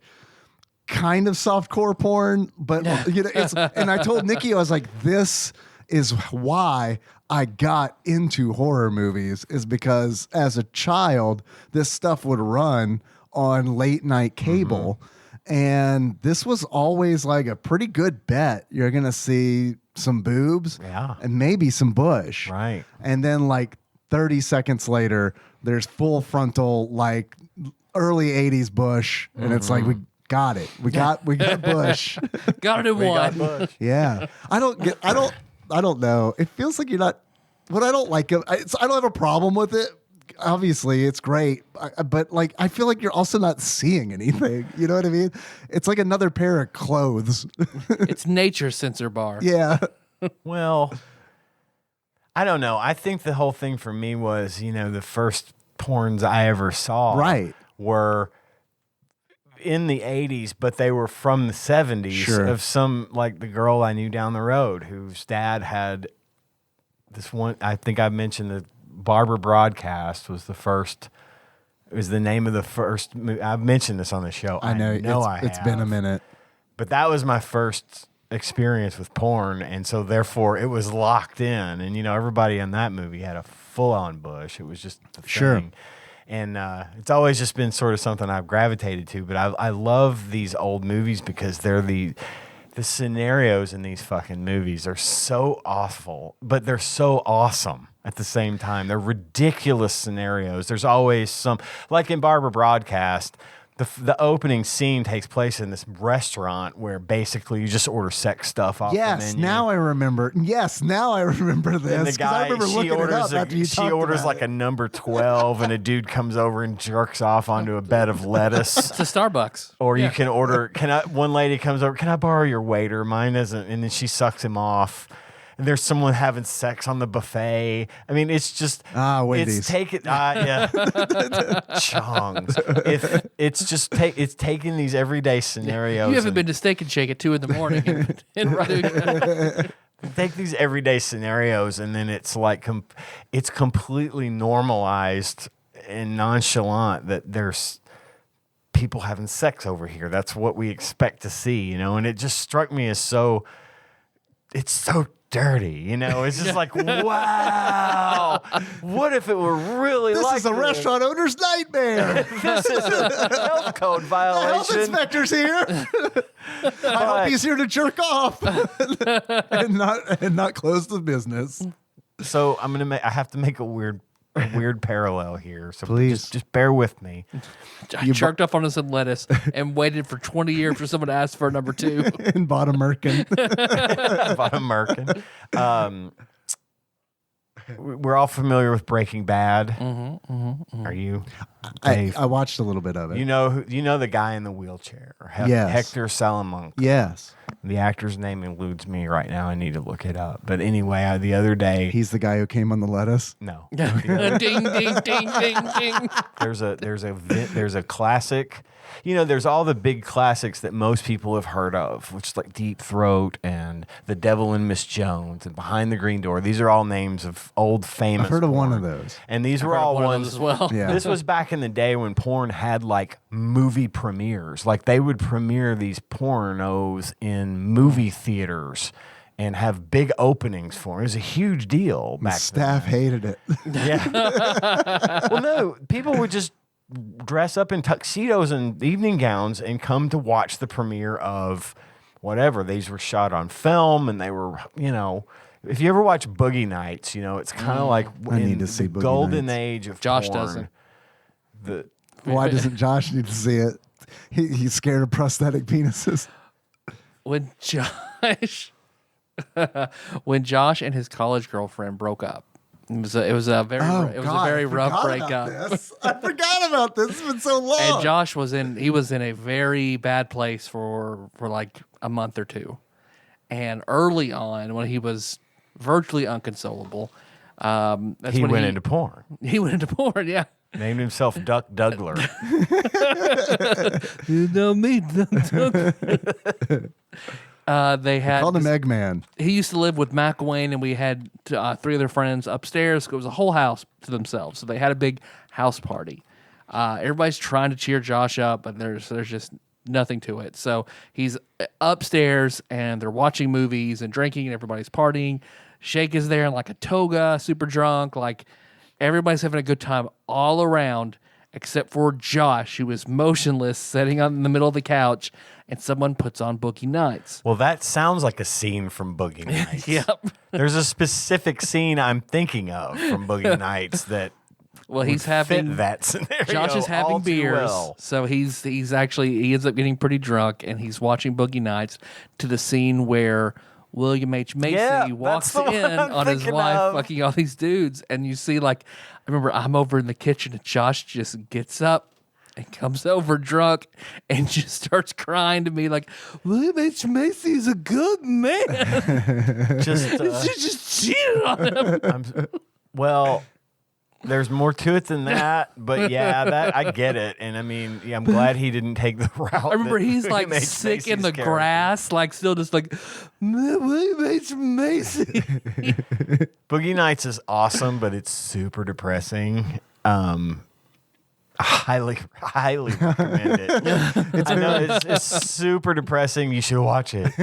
kind of softcore porn, but you know, and I told Nikki, I was like, this is why I got into horror movies, is because as a child, this stuff would run on late night cable. And this was always like a pretty good bet. You're going to see some boobs Yeah. and maybe some bush. Right. And then like 30 seconds later, there's full frontal, like early 80s bush. And it's like, we got it. We got bush. Got it in one. Yeah. I don't know. It feels like you're not, what I don't like, I don't have a problem with it. Obviously, it's great, but like, I feel like you're also not seeing anything. You know what I mean? It's like another pair of clothes. It's nature censor bar. Yeah. Well, I don't know. I think the whole thing for me was, the first porns I ever saw. Right. were in the 80s, but they were from the 70s Sure. of some, like the girl I knew down the road whose dad had this one. I think I mentioned that Barber Broadcast was the first. It was the name of the first movie. I've mentioned this on the show. I know it's been a minute. But that was my first experience with porn, and so therefore it was locked in. And everybody in that movie had a full-on bush. It was just the thing. And it's always just been sort of something I've gravitated to. But I love these old movies because they're the scenarios in these fucking movies are so awful, but they're so awesome at the same time. They're ridiculous scenarios. There's always some, like in Barber Broadcast, the opening scene takes place in this restaurant where basically you just order sex stuff off the menu. Now I remember. Yes, now I remember this. And the 'cause guy, I remember looking it up after you she talked orders about like it. a number 12 and a dude comes over and jerks off onto a bed of lettuce. It's a Starbucks. Or you can order, one lady comes over, can I borrow your waiter? Mine isn't. And then she sucks him off. And there's someone having sex on the buffet. I mean, it's just, Wendy's. it's taking, chongs. It's taking these everyday scenarios. You haven't been to Steak and Shake at 2 a.m. and Take these everyday scenarios and then it's like, it's completely normalized and nonchalant that there's people having sex over here. That's what we expect to see, and it just struck me as it's so dirty, It's just like, wow. What if it were really This like is a restaurant owner's nightmare. This is a health code The health violation. inspector's here. I hope he's here to jerk off and not close the business. So I have to make a weird parallel here. So Please. just bear with me. I jerked off on some lettuce and waited for 20 years for someone to ask for a number 2. And bought a Merkin. About American. We're all familiar with Breaking Bad. Are you? Dave? I watched a little bit of it. You know the guy in the wheelchair, Yes. Hector Salamanca. Yes. The actor's name eludes me right now. I need to look it up. But anyway, the other day, He's the guy who came on the lettuce. no, ding, ding, ding, ding, ding. there's a classic. There's all the big classics that most people have heard of, which is like Deep Throat and The Devil and Miss Jones and Behind the Green Door. These are all names of old famous. I've heard of one porn. of those. And these were Heard of all one of ones those as well. Yeah. This was back in the day when porn had like movie premieres. Like they would premiere these pornos in movie theaters and have big openings for them. It was a huge deal back Staff then. hated it. Yeah. Well, no, people would just dress up in tuxedos and evening gowns and come to watch the premiere of whatever. These were shot on film and they were, if you ever watch Boogie Nights, it's kind of like I in need to see the Boogie golden Nights. age of Josh porn. doesn't. Why doesn't Josh need to see it? He's scared of prosthetic penises. When Josh and his college girlfriend broke up, it was a very rough breakup. I forgot about this. It's been so long. And Josh was in a very bad place for like a month or two. And early on, when he was virtually inconsolable, that's He when went into porn. He went into porn, yeah. Named himself Duck Dougler. You know me. They had Called him Eggman. He used to live with McWayne, and we had 3 other friends upstairs. It was a whole house to themselves, so they had a big house party. Everybody's trying to cheer Josh up, but there's just nothing to it. So he's upstairs, and they're watching movies and drinking, and everybody's partying. Shake is there in like a toga, super drunk. Like everybody's having a good time all around, except for Josh, who is motionless, sitting in the middle of the couch, and someone puts on Boogie Nights. Well, that sounds like a scene from Boogie Nights. Yep. There's a specific scene I'm thinking of from Boogie Nights that Well, he's would having fit that scenario. Josh is all having too beers, well. so he ends up getting pretty drunk, and he's watching Boogie Nights to the scene where William H. Macy Yeah, walks that's the one in I'm on his thinking wife of. fucking all these dudes, and you see I remember I'm over in the kitchen, and Josh just gets up and comes over drunk and just starts crying to me like, William H. Macy is a good man. Just You just cheated on him. well, There's more to it than that, but yeah, that I get it, and I mean, yeah, I'm glad he didn't take the route. I remember that he's like made sick in Macy's the character. grass, like still just like, Macy. Boogie Nights is awesome, but it's super depressing. Highly recommend it. I know it's super depressing. You should watch it.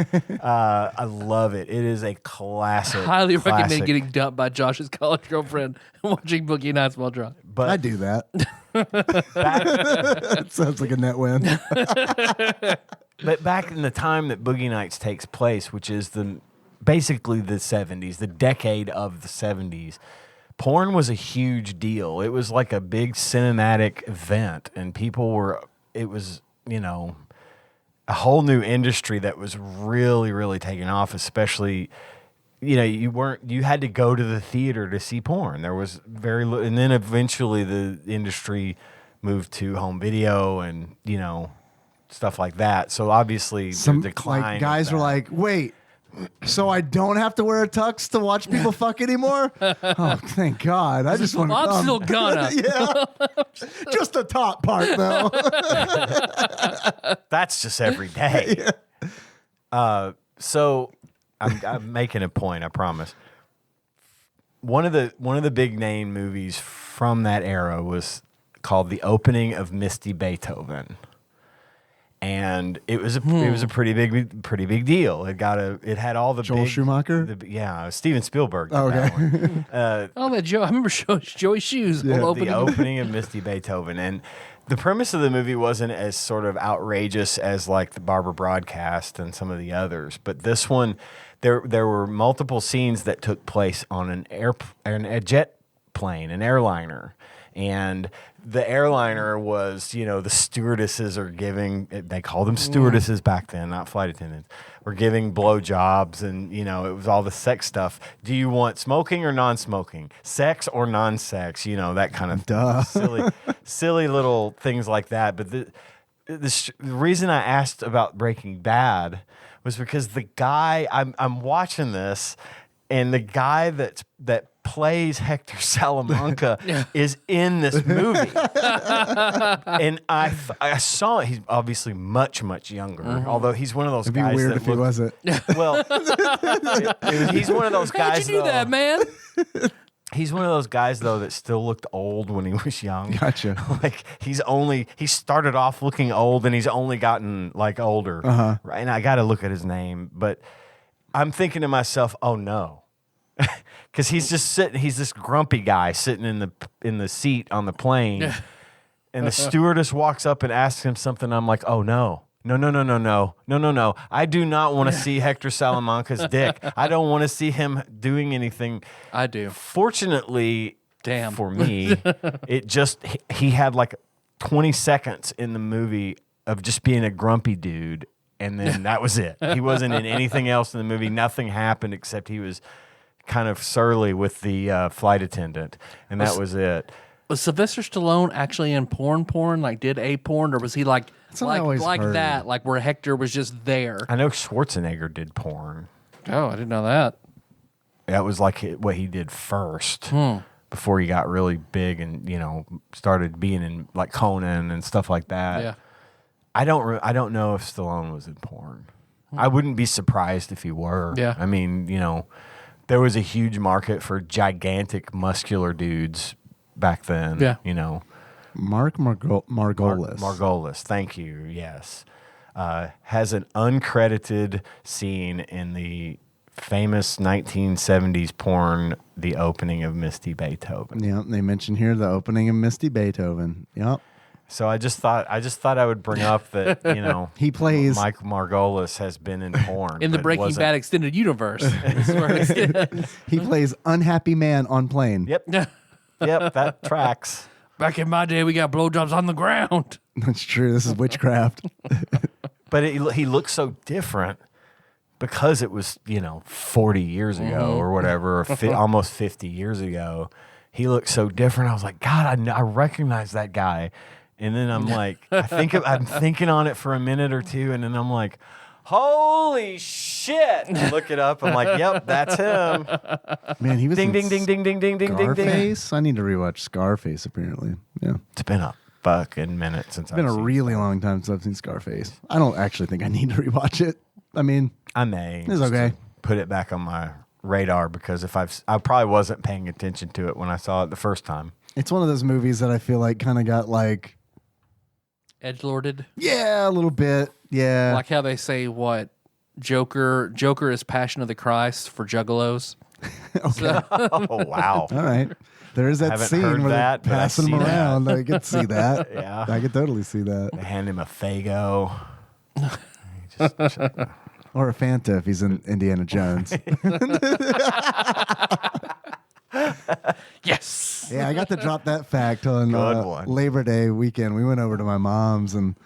I love it. It is a classic. Highly classic. recommend getting dumped by Josh's college girlfriend and watching Boogie Nights while drunk. But I do that. back, That sounds like a net win. but back in the time that Boogie Nights takes place, which is basically the 70s, the decade of the 70s, porn was a huge deal. It was like a big cinematic event, and it was, a whole new industry that was really, really taking off, especially, you had to go to the theater to see porn. There was very little, and then eventually the industry moved to home video and, stuff like that. So obviously Some the decline. like of guys were that. like, wait, so I don't have to wear a tux to watch people fuck anymore? Oh, thank God. I just want to I'm still gonna. Yeah. Just the top part, though. That's just every day. So I'm making a point, I promise. One of the big name movies from that era was called The Opening of Misty Beethoven. And it was a pretty big deal. It had all the Joel Schumacher? Steven Spielberg. Did Okay. that one. Oh, that Joe. I remember Joey Shoes. Yeah. The opening of Misty Beethoven, and the premise of the movie wasn't as sort of outrageous as like the Barber Broadcast and some of the others, but this one, there were multiple scenes that took place on a jet plane, an airliner. And the airliner was, the stewardesses are giving, they called them stewardesses back then, not flight attendants, were giving blowjobs, and, it was all the sex stuff. Do you want smoking or non-smoking? Sex or non-sex? That kind of silly little things like that. But the reason I asked about Breaking Bad was because the guy, I'm watching this, and the guy that plays Hector Salamanca is in this movie. And I saw it. He's obviously much, much younger, although he's one of those It'd be guys weird that if he wasn't. Well, he's one of those guys, How'd you do that, man? He's one of those guys, though, that still looked old when he was young. Gotcha. Like, he started off looking old, and he's only gotten, like, older. Right? And I got to look at his name. But I'm thinking to myself, oh, no. Because he's just sitting, he's this grumpy guy sitting in the seat on the plane. And the stewardess walks up and asks him something. I'm like, oh, no. No. I do not want to see Hector Salamanca's dick. I don't want to see him doing anything. I do. Fortunately, Damn. for me, he had like 20 seconds in the movie of just being a grumpy dude, and then that was it. He wasn't in anything else in the movie. Nothing happened except he was kind of surly with the flight attendant, and that was it. Was Sylvester Stallone actually in porn? Like, did a porn, or was he like what I always heard. that, like where Hector was just there? I know Schwarzenegger did porn. Oh, I didn't know that. That was like what he did first before he got really big and started being in like Conan and stuff like that. Yeah. I don't know if Stallone was in porn. I wouldn't be surprised if he were. Yeah. I mean, there was a huge market for gigantic muscular dudes back then. Yeah. Mark Margolis. Margolis, thank you. Yes. Has an uncredited scene in the famous 1970s porn, The Opening of Misty Beethoven. Yeah, they mentioned here the opening of Misty Beethoven. Yep. So I just thought I would bring up that, He plays Mike Margolis has been in porn. In the but Breaking wasn't- Bad extended universe. This is where it's- he plays unhappy man on plane. Yep. Yep, that tracks. Back in my day, we got blowjobs on the ground. That's true. This is witchcraft. But he looks so different because it was, 40 years ago or whatever, or almost 50 years ago. He looked so different. I was like, God, I recognize that guy. And then I'm like, I'm thinking on it for a minute or two, and then I'm like, holy shit. Look it up. I'm like, yep, that's him. Man, he was Ding, in ding, ding, ding, ding, ding, ding, ding, ding. Scarface. I need to rewatch Scarface. Apparently, yeah. It's been a fucking minute since It's been a really long time since I've seen Scarface. I don't actually think I need to rewatch it. I mean, I may. It's okay. Put it back on my radar because I probably wasn't paying attention to it when I saw it the first time. it's one of those movies that I feel like kind of got like, Edgelorded. yeah, a little bit. Yeah. Like how they say what Joker is Passion of the Christ for juggalos. Oh, wow. All right. There is that Haven't scene heard where that, they're but I passing see them that. around. I could see that. Yeah. I could totally see that. They hand him a Faygo. Or a Fanta if he's in Indiana Jones. Yes. Yeah, I got to drop that fact on Good one. Labor Day weekend. We went over to my mom's and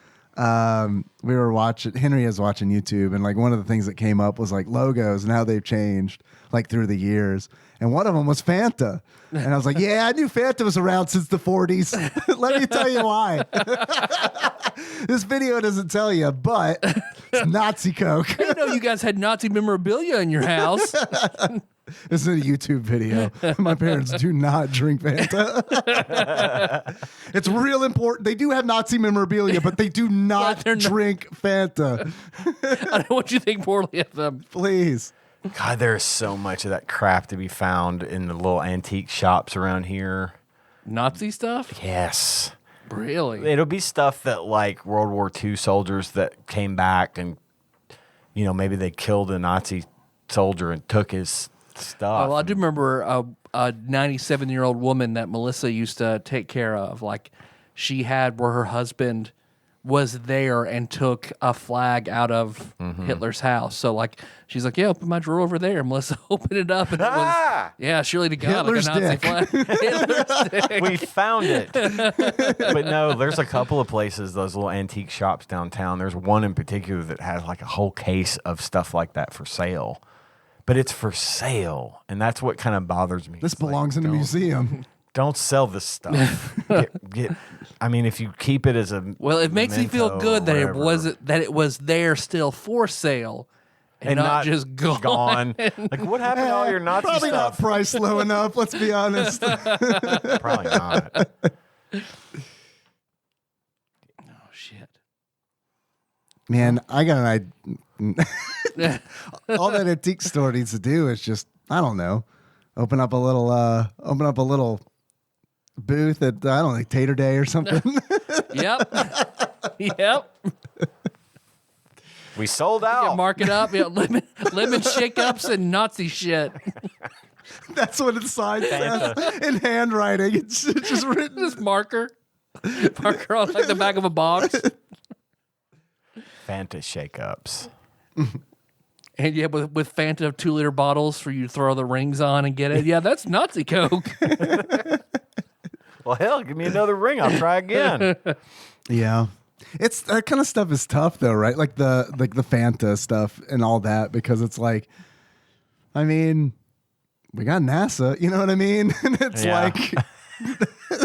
we were watching. Henry is watching YouTube, and like one of the things that came up was like logos and how they've changed like through the years. And one of them was Fanta, and I was like, "Yeah, I knew Fanta was around since the '40s." Let me tell you why. This video doesn't tell you, but it's Nazi Coke. I didn't know you guys had Nazi memorabilia in your house. This is a YouTube video. My parents do not drink Fanta. It's real important. They do have Nazi memorabilia, but they do not they're not. drink Fanta. I don't want you to think poorly of them. Please. God, there is so much of that crap to be found in the little antique shops around here. Nazi stuff? Yes. Really? It'll be stuff that like World War II soldiers that came back and, you know, maybe they killed a Nazi soldier and took his stuff. Well, I do remember a 97-year-old woman that Melissa used to take care of. Like, she had where her husband was there and took a flag out of Hitler's house. So, like, she's like, yeah, open my drawer over there. And Melissa opened it up, and it was, yeah, surely to God, Hitler's like a Nazi dick. flag. Hitler's dick. We found it. But no, there's a couple of places, those little antique shops downtown. There's one in particular that has like a whole case of stuff like that for sale. But it's for sale, and that's what kind of bothers me. This It's like, belongs in a museum. Don't sell this stuff. I mean, if you keep it as a Well, it makes me feel memento good that or it whatever, wasn't that it was there still for sale and not just gone. Like, what happened to all your Nazi Probably not stuff? priced low enough, let's be honest. Probably not. Oh shit. Man, I got an idea. All that antique store needs to do is just, I don't know, open up a little booth at, I don't know, Tater Day or something. Yep. Yep. We sold Yeah, out. mark it up. Yeah, lemon shake-ups and Nazi shit. That's what it signs says in handwriting. It's just written. Just marker on like the back of a box. Fanta shake-ups. And yeah, with Fanta 2-liter bottles for you to throw the rings on and get it. Yeah, that's Nazi Coke. Well, hell, give me another ring. I'll try again. Yeah. It's that kind of stuff is tough though, right? Like the Fanta stuff and all that, because it's like, I mean, we got NASA, you know what I mean? And it's Yeah. like,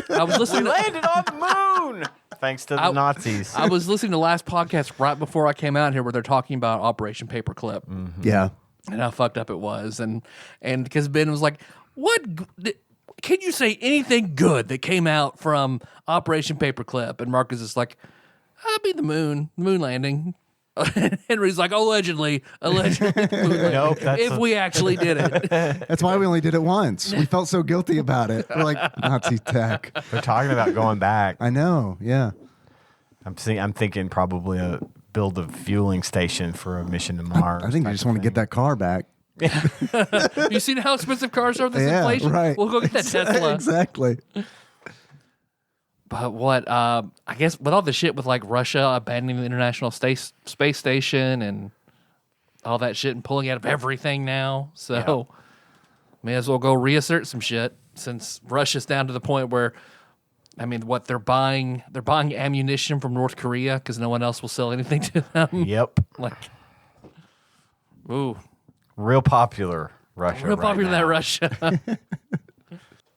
I was We listening. landed on the moon. Thanks to the Nazis. I was listening to the last podcast right before I came out here, where they're talking about Operation Paperclip yeah. and how fucked up it was, and because Ben was like, "What? Can you say anything good that came out from Operation Paperclip?" And Marcus is like, "I'd be the moon landing." And Henry's like, allegedly, the moon landing, Nope, that's if we actually did it. That's why we only did it once. We felt so guilty about it. We're like, Nazi tech. They're talking about going back. I know. Yeah. I'm thinking probably build a fueling station for a mission to Mars. I think I just want to get that car back. You seen how expensive cars are with this Yeah, inflation? right. We'll go get that Tesla. Exactly. But what, I guess with all the shit with like Russia abandoning the International Space Station and all that shit and pulling out of everything now. So may as well go reassert some shit, since Russia's down to the point where, I mean, what they're buying ammunition from North Korea because no one else will sell anything to them. Yep. Like, ooh, Real popular Russia. real right popular now. that Russia.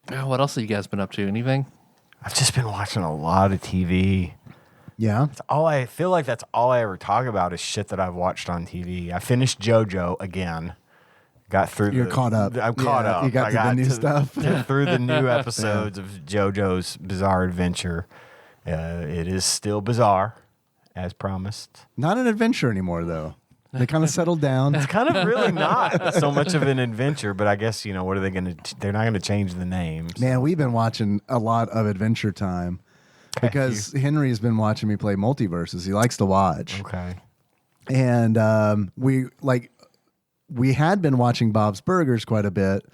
What else have you guys been up to? Anything? I've just been watching a lot of TV. Yeah. That's all I feel like. That's all I ever talk about is shit that I've watched on TV. I finished JoJo again. Got through. You're caught up. I'm caught Yeah, up. you got I to the new to- stuff. through the new episodes of JoJo's Bizarre Adventure. It is still bizarre, as promised. Not an adventure anymore, though. They kind of settled down. It's kind of really not so much of an adventure, but I guess, what are they going to, they're not going to change the names. Man, we've been watching a lot of Adventure Time because Henry's been watching me play Multiverses. He likes to watch. Okay. And we had been watching Bob's Burgers quite a bit,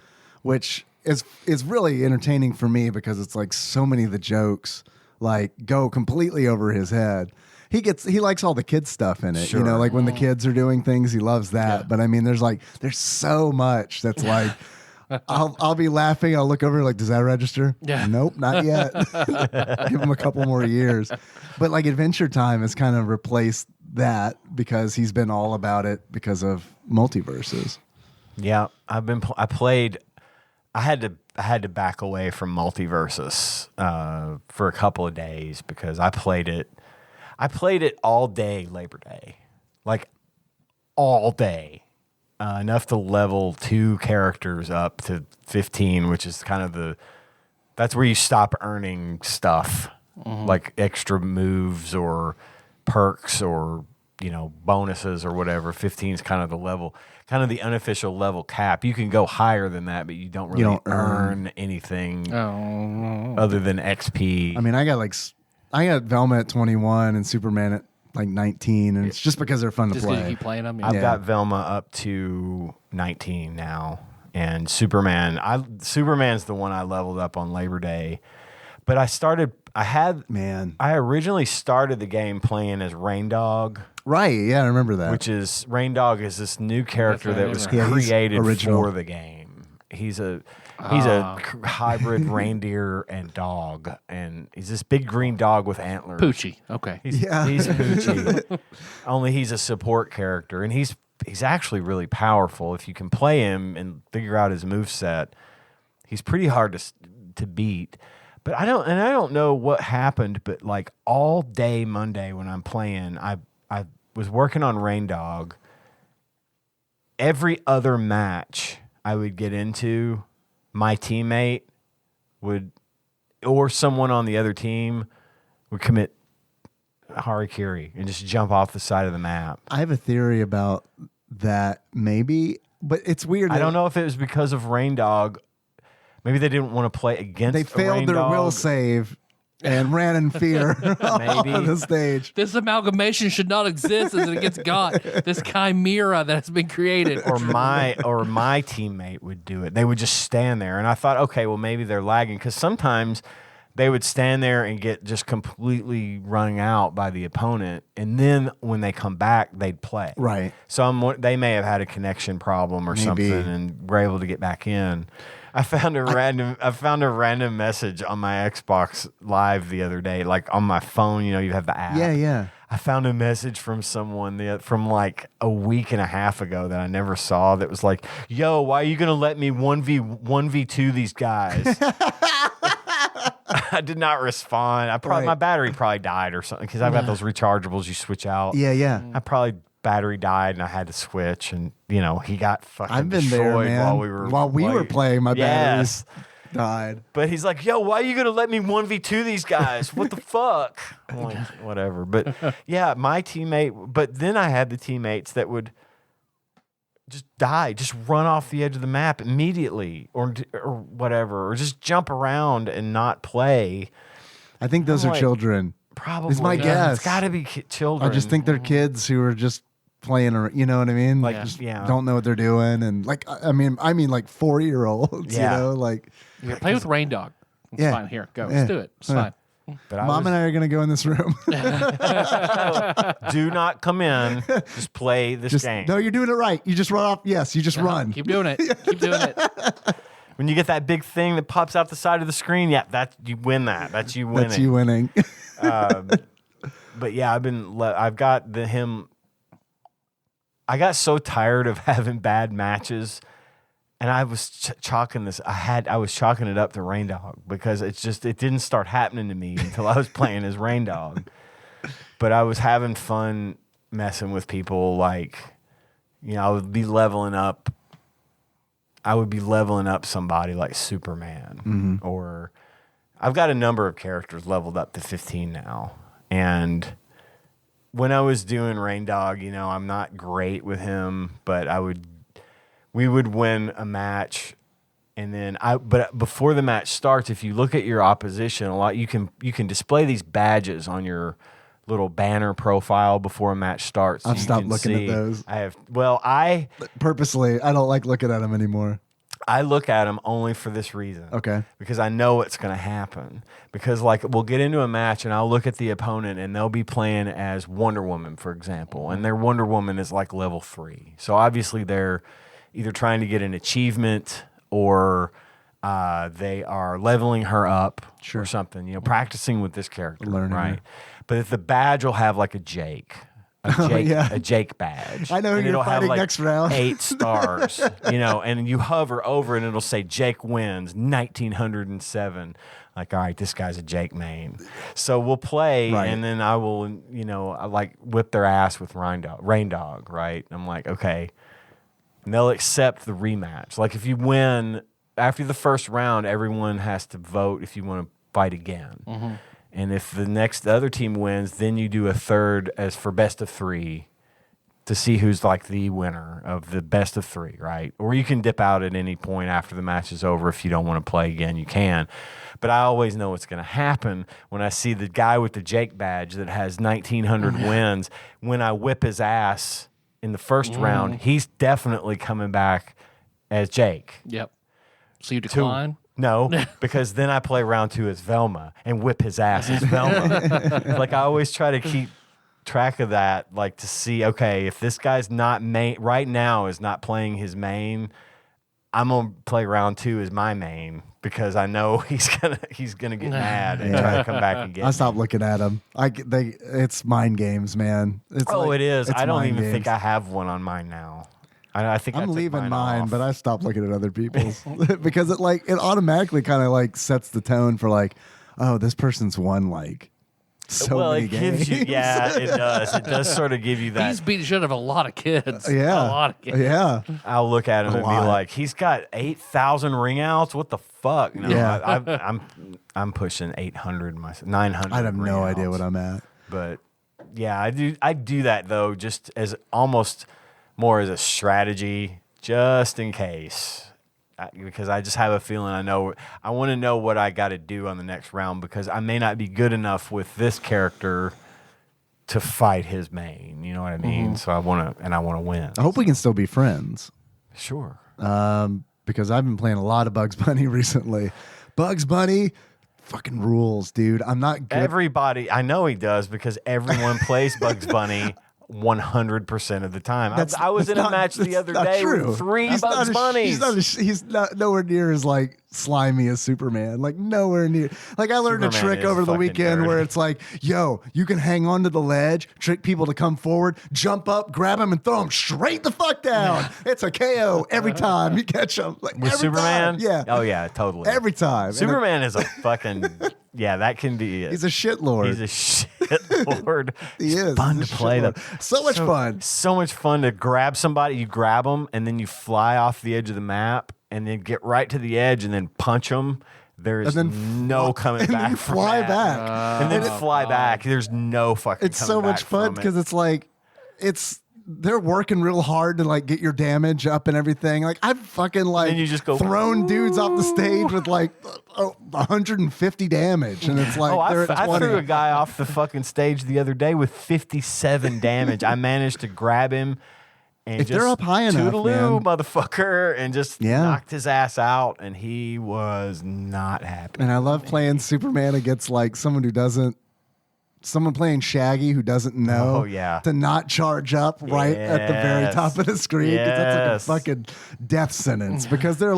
which is really entertaining for me because it's like so many of the jokes like go completely over his head. He likes all the kids stuff in it. Sure. Like when the kids are doing things, he loves that. Yeah. But I mean, there's so much that's like I'll be laughing. I'll look over like, does that register? Yeah. Nope, not yet. Give him a couple more years. But like Adventure Time has kind of replaced that because he's been all about it because of Multiverses. Yeah, I had to back away from Multiverses for a couple of days because I played it all day Labor Day, like all day, enough to level 2 characters up to 15, which is kind of that's where you stop earning stuff, like extra moves or perks or bonuses or whatever. 15 is kind of the level, kind of the unofficial level cap. You can go higher than that, but you don't really earn anything other than XP. I mean, I got Velma at 21 and Superman at like 19, and it's just because they're fun to Just play. gonna keep playing them. I've got Velma up to 19 now, and Superman's the one I leveled up on Labor Day. But I originally started the game playing as Rain Dog. Right, yeah, I remember that. Which is, Rain Dog is this new character that was created for the game. He's a hybrid reindeer and dog, and he's this big green dog with antlers. Poochie. Okay. He's Poochie. Only he's a support character, and he's actually really powerful. If you can play him and figure out his moveset, he's pretty hard to beat. But I don't know what happened, but like all day Monday when I'm playing, I was working on Rain Dog. Every other match I would get into, my teammate or someone on the other team would commit harikiri and just jump off the side of the map. I have a theory about that, maybe, but it's weird. I don't know if it was because of Rain Dog. Maybe they didn't want to play against. They failed their will save and ran in fear off of the stage. This amalgamation should not exist as it gets got. This chimera that has been created. Or my teammate would do it. They would just stand there, and I thought, okay, well maybe they're lagging, because sometimes they would stand there and get just completely run out by the opponent, and then when they come back, they'd play. Right. So they may have had a connection problem or something, and were able to get back in. I found a random message on my Xbox Live the other day, like on my phone. You have the app. Yeah. I found a message from someone from like a week and a half ago that I never saw. That was like, "Yo, why are you gonna let me 1v2 these guys?" I did not respond. My battery probably died or something, because I've got those rechargeables you switch out. Yeah. Battery died and I had to switch, and he got fucking I've been destroyed there, man. While we were playing, my batteries died. But he's like, "Yo, why are you gonna let me 1v2 these guys? What the fuck?" I'm like, whatever. But yeah, my teammate. But then I had the teammates that would just die, just run off the edge of the map immediately, or whatever, or just jump around and not play. I think those are children. Probably. Is my guess. It's got to be children. I just think they're kids who are just playing, or you know what I mean? Like, don't know what they're doing, and like, I mean, like 4-year-olds. Like play with Rain Dog. It's fine. Here, go. Let's do it. It's fine. But Mom and I are going to go in this room. Do not come in. Just play this game. No, you're doing it right. You just run off. Yes, you just run. Keep doing it. Keep doing it. When you get that big thing that pops out the side of the screen, you win that. That's you winning. That's you winning. But yeah, I got so tired of having bad matches, and I was chalking it up to Rain Dog, because it didn't start happening to me until I was playing as Rain Dog. but I was having fun messing with people. Like, I would be leveling up. I would be leveling up somebody like Superman, or I've got a number of characters leveled up to 15 now. And when I was doing Rain Dog, I'm not great with him, but we would win a match. And then but before the match starts, if you look at your opposition a lot, you can display these badges on your little banner profile before a match starts. I've stopped looking at those. Purposely, I don't like looking at them anymore. I look at them only for this reason. Okay. Because I know what's going to happen. Because we'll get into a match and I'll look at the opponent and they'll be playing as Wonder Woman, for example, and their Wonder Woman is like level 3. So obviously they're either trying to get an achievement or they are leveling her up or something, practicing with this character, learning right? her. But if the badge will have like a Jake badge. I know who you're fighting next round. 8 stars, and you hover over and it'll say Jake wins 1907. Like, all right, this guy's a Jake main. So we'll play, and then I will, I whip their ass with Rain Dog, right? I'm like, okay. And they'll accept the rematch. Like, if you win, after the first round, everyone has to vote if you want to fight again. Mm-hmm. And if the other team wins, then you do a third as for best of 3 to see who's like the winner of the best of 3, right? Or you can dip out at any point after the match is over. If you don't want to play again, you can. But I always know what's going to happen when I see the guy with the Jake badge that has 1,900 wins. When I whip his ass in the first round, he's definitely coming back as Jake. Yep. So you decline? No, because then I play round 2 as Velma and whip his ass as Velma. Like, I always try to keep track of that, like to see, okay, if this guy's not main right now is not playing his main, I'm gonna play round 2 as my main because I know he's gonna get mad and try to come back and get I stopped looking at them. It's mind games, man. It is. I don't even think I have one on mine now. I think I'm leaving mine, off. but I stopped looking at other people's because it automatically kind of sets the tone for oh, this person's won so many games. Gives you, it does. It does sort of give you that. He's beat the shit out of a lot of kids. Yeah, a lot of kids. Yeah, I'll look at him and be like, he's got 8,000 ring outs. What the fuck? No, yeah. I'm pushing 800, 900. I have no idea outs. what I'm at. But yeah, I do that though, just as almost more as a strategy, just in case. Because I just have a feeling I want to know what I got to do on the next round because I may not be good enough with this character to fight his main. You know what I mean? Mm-hmm. So I want to win. I hope we can still be friends. Sure. Because I've been playing a lot of Bugs Bunny recently. Bugs Bunny fucking rules, dude. I'm not good. Everybody, I know he does because everyone plays Bugs Bunny 100% of the time. I was in a match the other day with 3 Bugs Bunnies. He's not nowhere near as slimy as Superman. Nowhere near. I learned Superman a trick over the weekend dirty. where it's yo, you can hang on to the ledge, trick people to come forward, jump up, grab him, and throw him straight the fuck down. It's a KO every time you catch him. With Superman? Time. Yeah. Oh yeah, totally. Every time. Superman is a fucking that can be it. He's a shit lord. He's a shit lord. He is. Fun to play though. So much fun. So much fun to grab somebody. You grab them and then you fly off the edge of the map and then get right to the edge and then punch them. There's no coming back. And then fly back. And then fly back. There's no fucking. It's so much fun because it's they're working real hard to get your damage up and everything. I've fucking and you just go thrown dudes off the stage with 150 damage, and it's I threw a guy off the fucking stage the other day with 57 damage. I managed to grab him and if just they're up high enough, toodaloo, motherfucker, and just knocked his ass out, and he was not happy. And I love playing Superman against someone playing Shaggy who doesn't know to not charge up right at the very top of the screen. That's a fucking death sentence because they're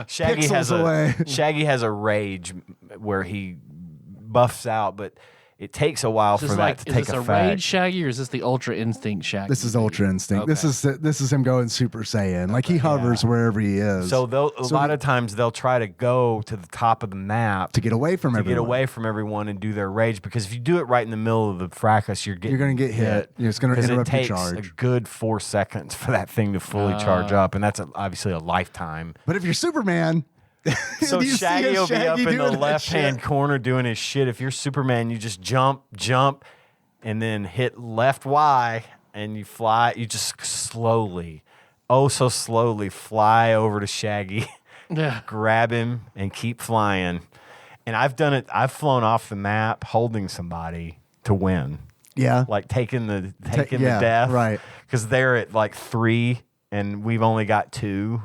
Shaggy pixels away. Shaggy has a rage where he buffs out, but it takes a while Is for this that like, to is take this a effect. rage Shaggy or is this the Ultra Instinct Shaggy? This is Ultra Instinct. Okay. This is him going Super Saiyan. Like he hovers wherever he is. So a lot of times they'll try to go to the top of the map to get away from everyone. get away from everyone and do their rage, because if you do it right in the middle of the fracas, you're going to get hit. It's going to 'cause interrupt it your takes charge. a good 4 seconds for that thing to fully charge up, and that's obviously a lifetime. But if you're Superman, So you see Shaggy a will be up Shaggy in the doing that left-hand shit. corner doing his shit. If you're Superman, you just jump, and then hit left Y, and you fly. You just slowly, so slowly fly over to Shaggy, Yeah. grab him, and keep flying. And I've done it. I've flown off the map holding somebody to win. Yeah. Like taking the yeah, death. right. Because they're at like 3 and we've only got 2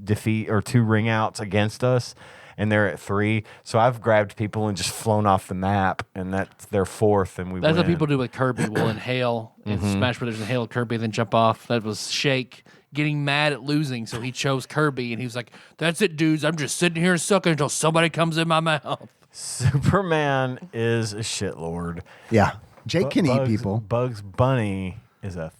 defeat or 2 ring outs against us, and they're at 3. So I've grabbed people and just flown off the map, and that's their 4th, and we That's win. what people do with Kirby. Will inhale in Smash Brothers, inhale Kirby, then jump off. That was Shake getting mad at losing, so he chose Kirby, and he was like, "That's it, dudes. I'm just sitting here sucking until somebody comes in my mouth." Superman is a shitlord. Yeah. Jake can eat people. Bugs Bunny is a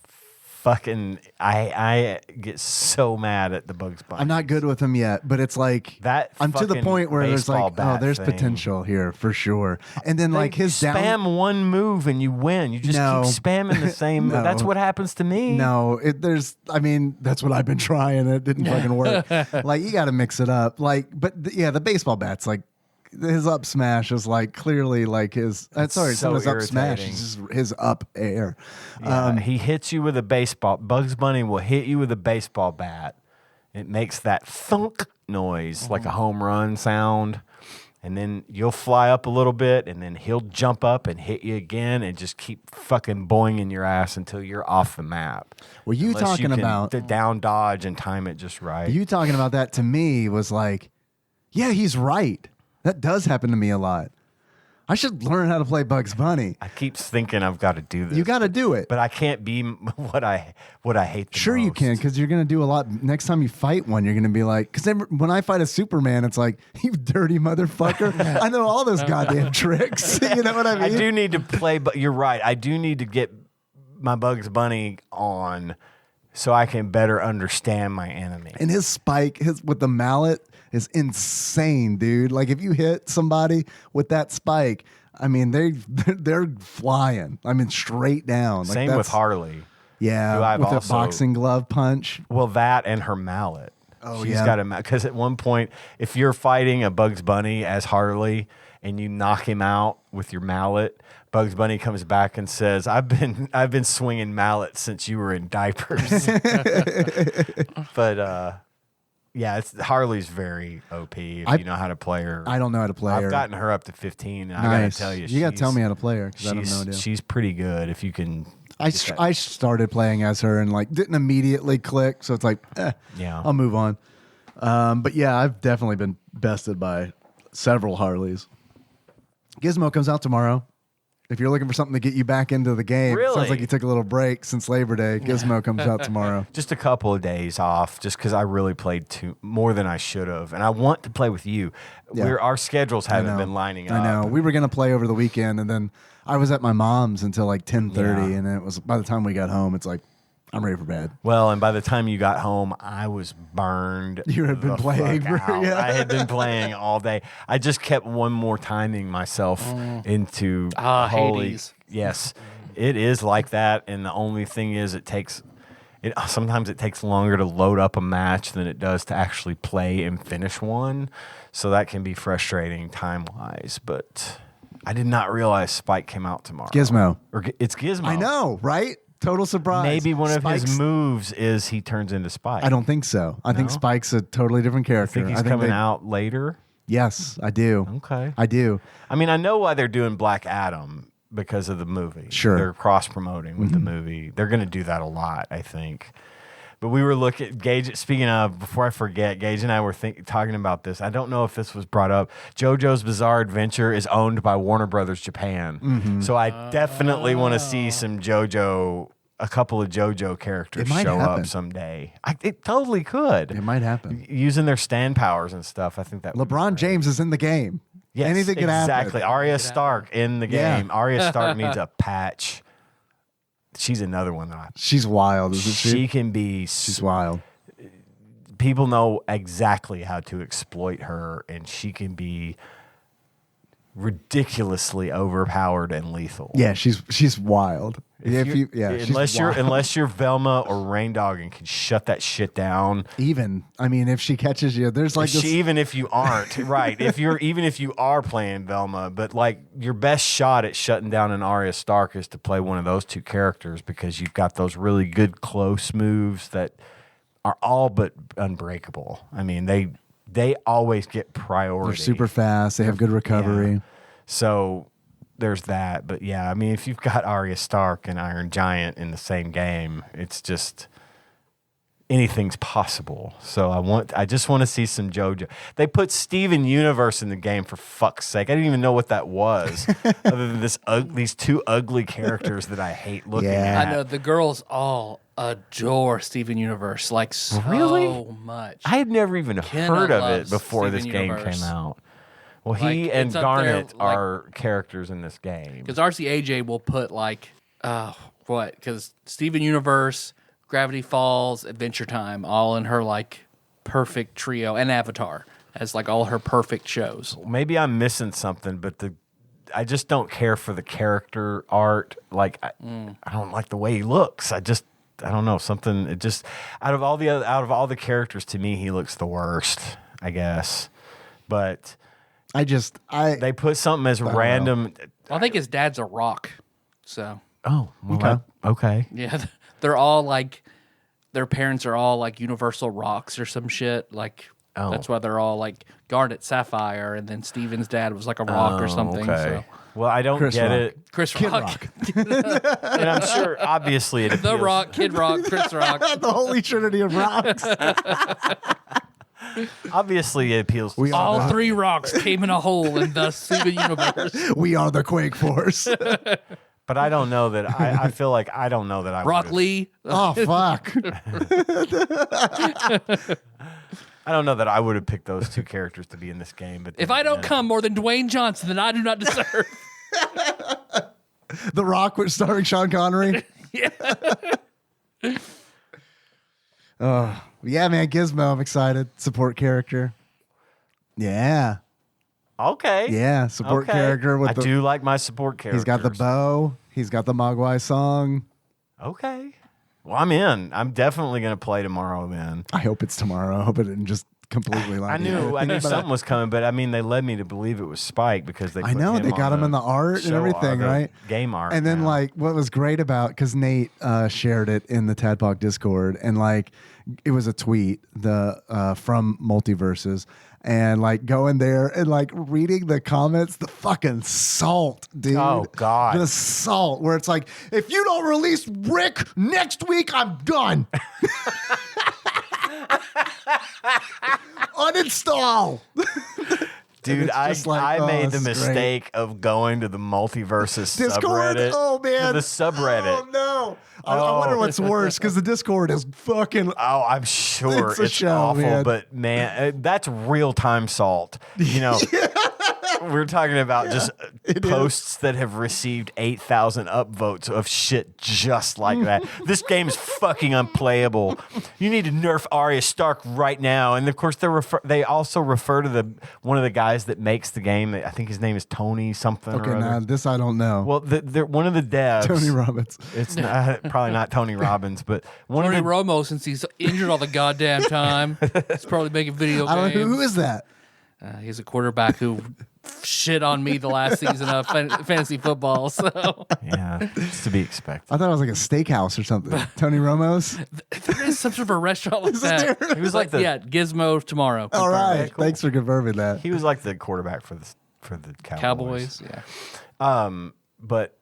fucking. I get so mad at the Bugs Bunny. I'm not good with him yet, but it's like That I'm to the fucking point where there's baseball like, bat there's thing. potential here for sure. And then like his you down. spam one move and you win. You just No. keep spamming the same. No. That's what happens to me. No, I mean, that's what I've been trying. It didn't fucking work. Like, you got to mix it up. Like, but the baseball bat's like, his up smash is like clearly like his. Sorry, so his up smash irritating. is just his up air. Yeah, he hits you with a baseball. Bugs Bunny will hit you with a baseball bat. It makes that thunk noise like a home run sound. And then you'll fly up a little bit, and then he'll jump up and hit you again and just keep fucking boinging your ass until you're off the map. Well, you Unless talking can about down dodge and time it just right. you talking about that to me was like, yeah, he's right. That does happen to me a lot. I should learn how to play Bugs Bunny. I keep thinking I've got to do this. You got to do it. But I can't be what I hate the Sure, you most. can, because you're going to do a lot. Next time you fight one, you're going to be like, because when I fight a Superman, it's like, you dirty motherfucker. I know all those goddamn tricks. You know what I mean? I do need to play, but you're right. I do need to get my Bugs Bunny on so I can better understand my enemy. And his spike, with the mallet, is insane, dude. Like, if you hit somebody with that spike, I mean, they're flying. I mean, straight down. Like, Same with Harley. Yeah, who I've with a also- boxing glove punch. Well, that and her mallet. Oh, She's yeah. got a mallet. Because at one point, if you're fighting a Bugs Bunny as Harley and you knock him out with your mallet, Bugs Bunny comes back and says, I've been swinging mallets since you were in diapers. But yeah, Harley's very OP if you know how to play her. I don't know how to play her. I've gotten her up to 15, and I Nice. gotta tell you, You got to tell me how to play her, because I have no idea. she's pretty good if you can. I get that- I started playing as her and like didn't immediately click, so it's like, Yeah. I'll move on. But yeah, I've definitely been bested by several Harleys. Gizmo comes out tomorrow. If you're looking for something to get you back into the game, Really? sounds like you took a little break since Labor Day. Gizmo comes out tomorrow. Just a couple of days off, just because I really played more than I should have, and I want to play with you. Yeah. Our schedules I haven't know. been lining up. I know. We were gonna play over the weekend, and then I was at my mom's until like 10:30, Yeah. and then it was by the time we got home, it's like I'm ready for bed. Well, and by the time you got home, I was burned. You had been the playing fuck for- out. yeah. I had been playing all day. I just kept one more timing myself into Hades. Yes, it is like that, and the only thing is, sometimes it takes longer to load up a match than it does to actually play and finish one. So that can be frustrating time wise. But I did not realize Spike came out tomorrow. Gizmo. It's Gizmo. I know, right? Total surprise. Maybe one of his Spike's- moves is he turns into Spike. I don't think so. I think No? Spike's a totally different I character. think he's coming out later. Yes, I do. Okay. I do. I mean, I know why they're doing Black Adam because of the movie. Sure. They're cross promoting with the movie. They're going to do that a lot, I think. But we were looking, Gage, speaking of, before I forget, Gage and I were talking about this. I don't know if this was brought up. JoJo's Bizarre Adventure is owned by Warner Brothers Japan. So I definitely want to see some a couple of JoJo characters It might show happen. up someday. It totally could. It might happen. Using their stand powers and stuff. I think that would be LeBron great. James is in the game. Yes, Anything could happen. exactly. Arya Stark in the Yeah. game. Arya Stark needs a patch. She's another one that She's wild, isn't she? she can be. She's wild. People know exactly how to exploit her, and she can be ridiculously overpowered and lethal. Yeah, she's wild. Unless you're Velma or Raindog and can shut that shit down. Even, I mean, if she catches you, there's like this. Even if you aren't right, even if you are playing Velma, but like your best shot at shutting down an Arya Stark is to play one of those two characters because you've got those really good close moves that are all but unbreakable. I mean, they always get priority. They're super fast. They have good recovery. Yeah. So there's that. But yeah, I mean, if you've got Arya Stark and Iron Giant in the same game, it's just anything's possible. So I just want to see some JoJo. They put Steven Universe in the game, for fuck's sake. I didn't even know what that was, other than these two ugly characters that I hate looking at. I know the girls all adore Steven Universe like so much. I had never even heard of it loves before Steven this game Universe. came out. Well, Like, he and it's up Garnet there, like- are characters in this game. Because RCAJ will put like, because Steven Universe, Gravity Falls, Adventure Time, all in her like perfect trio, and Avatar as like all her perfect shows. Maybe I'm missing something, but I just don't care for the character art. Like I don't like the way he looks. I don't know, something. It just out of all the characters, to me, he looks the worst, I guess. But they put something as random. I think his dad's a rock, so Okay. yeah, they're all like their parents are all like universal rocks or some shit. Like that's why they're all like Garnet Sapphire, and then Steven's dad was like a rock or something. Okay. So Well, I don't Chris get Rock. it, Chris Kid Rock, and I'm sure obviously it The appeals. Rock, Kid Rock, Chris Rock. the holy trinity of rocks. Obviously, it appeals. To All three rocks came in a hole in the Steven Universe. We are the Quake Force. but I don't know that. I feel like I don't know that I Rock would've- Lee. Oh fuck! I don't know that I would have picked those two characters to be in this game. But If I don't come more than Dwayne Johnson, then I do not deserve. The Rock, which starring Sean Connery. Yeah, man, Gizmo. I'm excited. Support character. Yeah, okay, yeah, support Okay. character with I do like my support characters. He's got the bow. He's got the Mogwai song. Okay. Well, I'm in. I'm definitely going to play tomorrow then. I hope it's tomorrow. I hope it didn't just completely lie. I knew something was coming, but I mean, they led me to believe it was Spike because they. I know they got him in the art and show everything, the right? Game art, And then now. like what was great about, because Nate shared it in the TADPOG Discord, and like it was a tweet from Multiverses, and like going there and like reading the comments, the fucking salt, dude. Oh, God. The salt, where it's like, if you don't release Rick next week, I'm done. Uninstall. Dude, it's I just like, I oh, made the it's great. mistake of going to the Multiverses Discord. subreddit. Oh man, To the subreddit. Oh no. I wonder what's worse, because the Discord is fucking. Oh, I'm sure It's a it's show, awful, man. but man, that's real time salt. You know, we're talking about just posts that have received 8,000 upvotes of shit just like that. This game's fucking unplayable. You need to nerf Arya Stark right now. And of course, they also refer to one of the guys that makes the game. I think his name is Tony something. Okay, or other. now this I don't know. Well, they're one of the devs. Tony Robbins. It's probably not Tony Robbins, but one Tony of the Romo, since he's injured all the goddamn time, he's probably making video I don't know who games. is that. He's a quarterback who shit on me the last season of fantasy football. So yeah, it's to be expected. I thought it was like a steakhouse or something. Tony Romo's. there is some sort of a restaurant like that. He was like the Gizmo tomorrow. All right, cool. thanks for confirming that. He was like the quarterback for the Cowboys. Yeah. But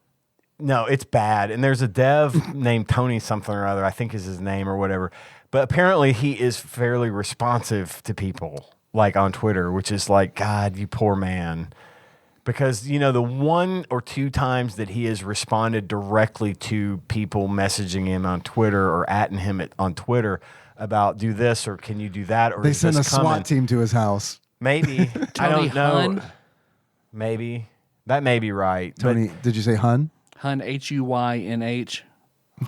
no, it's bad. And there's a dev named Tony something or other, I think is his name or whatever. But apparently he is fairly responsive to people, like on Twitter, which is like, God, you poor man. Because, you know, the one or two times that he has responded directly to people messaging him on Twitter or atting him on Twitter about do this or can you do that? Or They is sent a this coming? SWAT team to his house. Maybe. I Tony don't know. Hunn? Maybe. That may be right. Tony, did you say Hun? Hun, Huynh.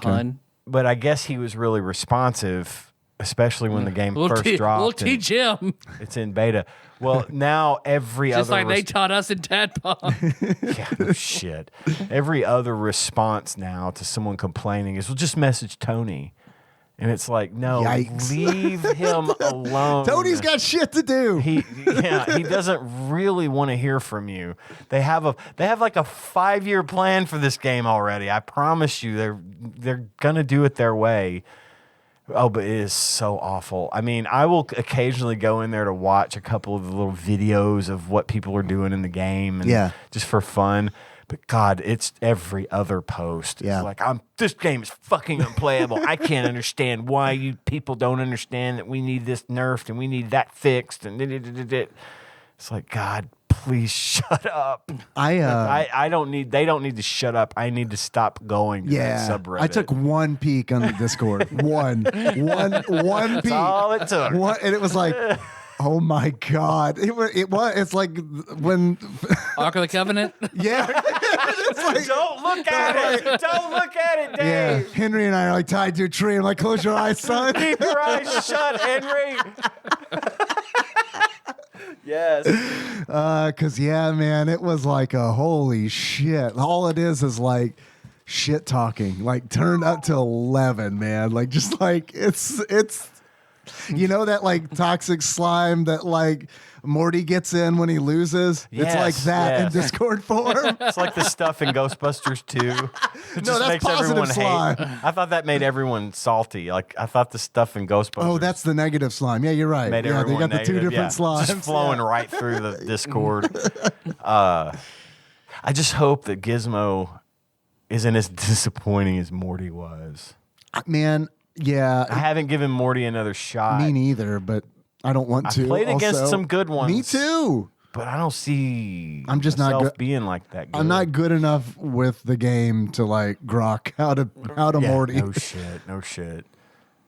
Hun. But I guess he was really responsive, especially when the game first dropped. We'll teach him. It's in beta. Well, now every Just other... like they taught us in TADPOG. Yeah, no shit. Every other response now to someone complaining is, well, just message Tony. And it's like, no, Yikes. leave him alone. Tony's got shit to do. He doesn't really want to hear from you. They have like a 5-year plan for this game already. I promise you, they're gonna do it their way. Oh, but it is so awful. I mean, I will occasionally go in there to watch a couple of the little videos of what people are doing in the game, and just for fun. But God, it's every other post. Yeah. It's like, this game is fucking unplayable. I can't understand why you people don't understand that we need this nerfed and we need that fixed. And it's like, God, please shut up. I don't need. They don't need to shut up. I need to stop going. To that subreddit. I took one peek on the Discord. one peek. That's all it took. And it was like, oh my God! It's like when Ark of the Covenant. Yeah. It's like, don't look at it. Don't look at it, Dave. Yeah. Henry and I are like tied to a tree. I'm like, close your eyes, son. Keep your eyes shut, Henry. Yes. Cause man, it was like a holy shit. All it is like shit talking, like turned up to 11, man. Like just like it's you know that like toxic slime that like Morty gets in when he loses? Yes, it's like that in yes. Discord form. It's like the stuff in Ghostbusters 2. It No, just that's makes positive everyone slime. hate. I thought that made everyone salty. Like I thought the stuff in Ghostbusters. Oh, that's the negative slime. Yeah, you're right. made Yeah, they everyone got the two negative. different Yeah, slimes. just flowing right through the Discord. I just hope that Gizmo isn't as disappointing as Morty was. Man, yeah. I haven't given Morty another shot. Me neither, but I don't want to. I played against also. some good ones. Me too. But I don't see I'm just not myself good- being like that good. I'm not good enough with the game to like grok how to Morty. No shit.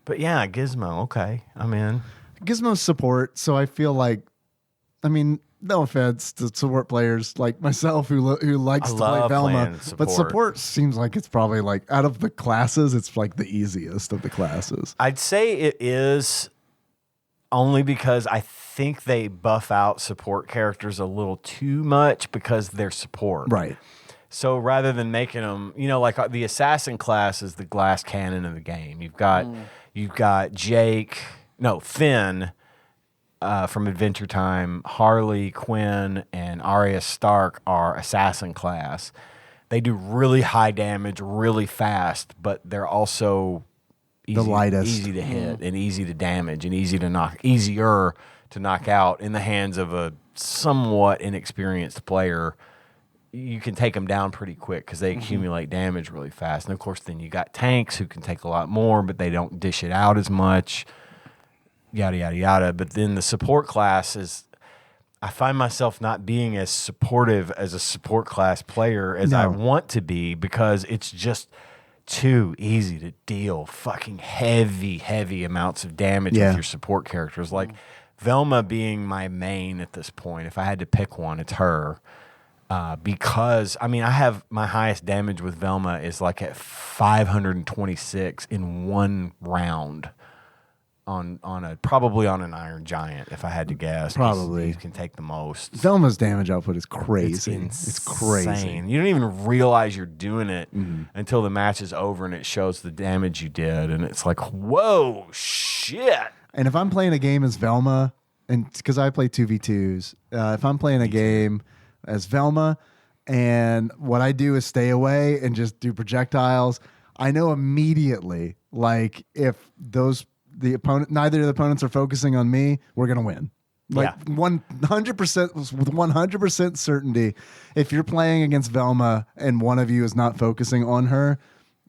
But yeah, Gizmo, okay. I'm in. Gizmo's support, so I feel like, I mean, no offense to support players like myself who likes to play love Velma, playing but support seems like it's probably like out of the classes, it's like the easiest of the classes. I'd say it is only because I think they buff out support characters a little too much because they're support. Right. So rather than making them, like the assassin class is the glass cannon of the game. You've got Finn from Adventure Time, Harley Quinn, and Arya Stark are assassin class. They do really high damage really fast, but they're also easy to hit and easy to damage and easier to knock out in the hands of a somewhat inexperienced player. You can take them down pretty quick because they accumulate damage really fast. And of course, then you got tanks who can take a lot more, but they don't dish it out as much. Yada yada yada. But then the support class is, I find myself not being as supportive as a support class player as I want to be because it's just too easy to deal fucking heavy amounts of damage with your support characters. Like Velma being my main at this point. If I had to pick one, it's her. Because I have my highest damage with Velma is like at 526 in one round probably on an Iron Giant, if I had to guess. Probably. He can take the most. Velma's damage output is crazy. It's crazy. You don't even realize you're doing it until the match is over and it shows the damage you did. And it's like, whoa, shit. And if I'm playing a game as Velma, and because I play 2v2s, if I'm playing a game as Velma and what I do is stay away and just do projectiles, I know immediately, like if neither of the opponents are focusing on me, we're going to win. Like 100% with 100% certainty, if you're playing against Velma and one of you is not focusing on her,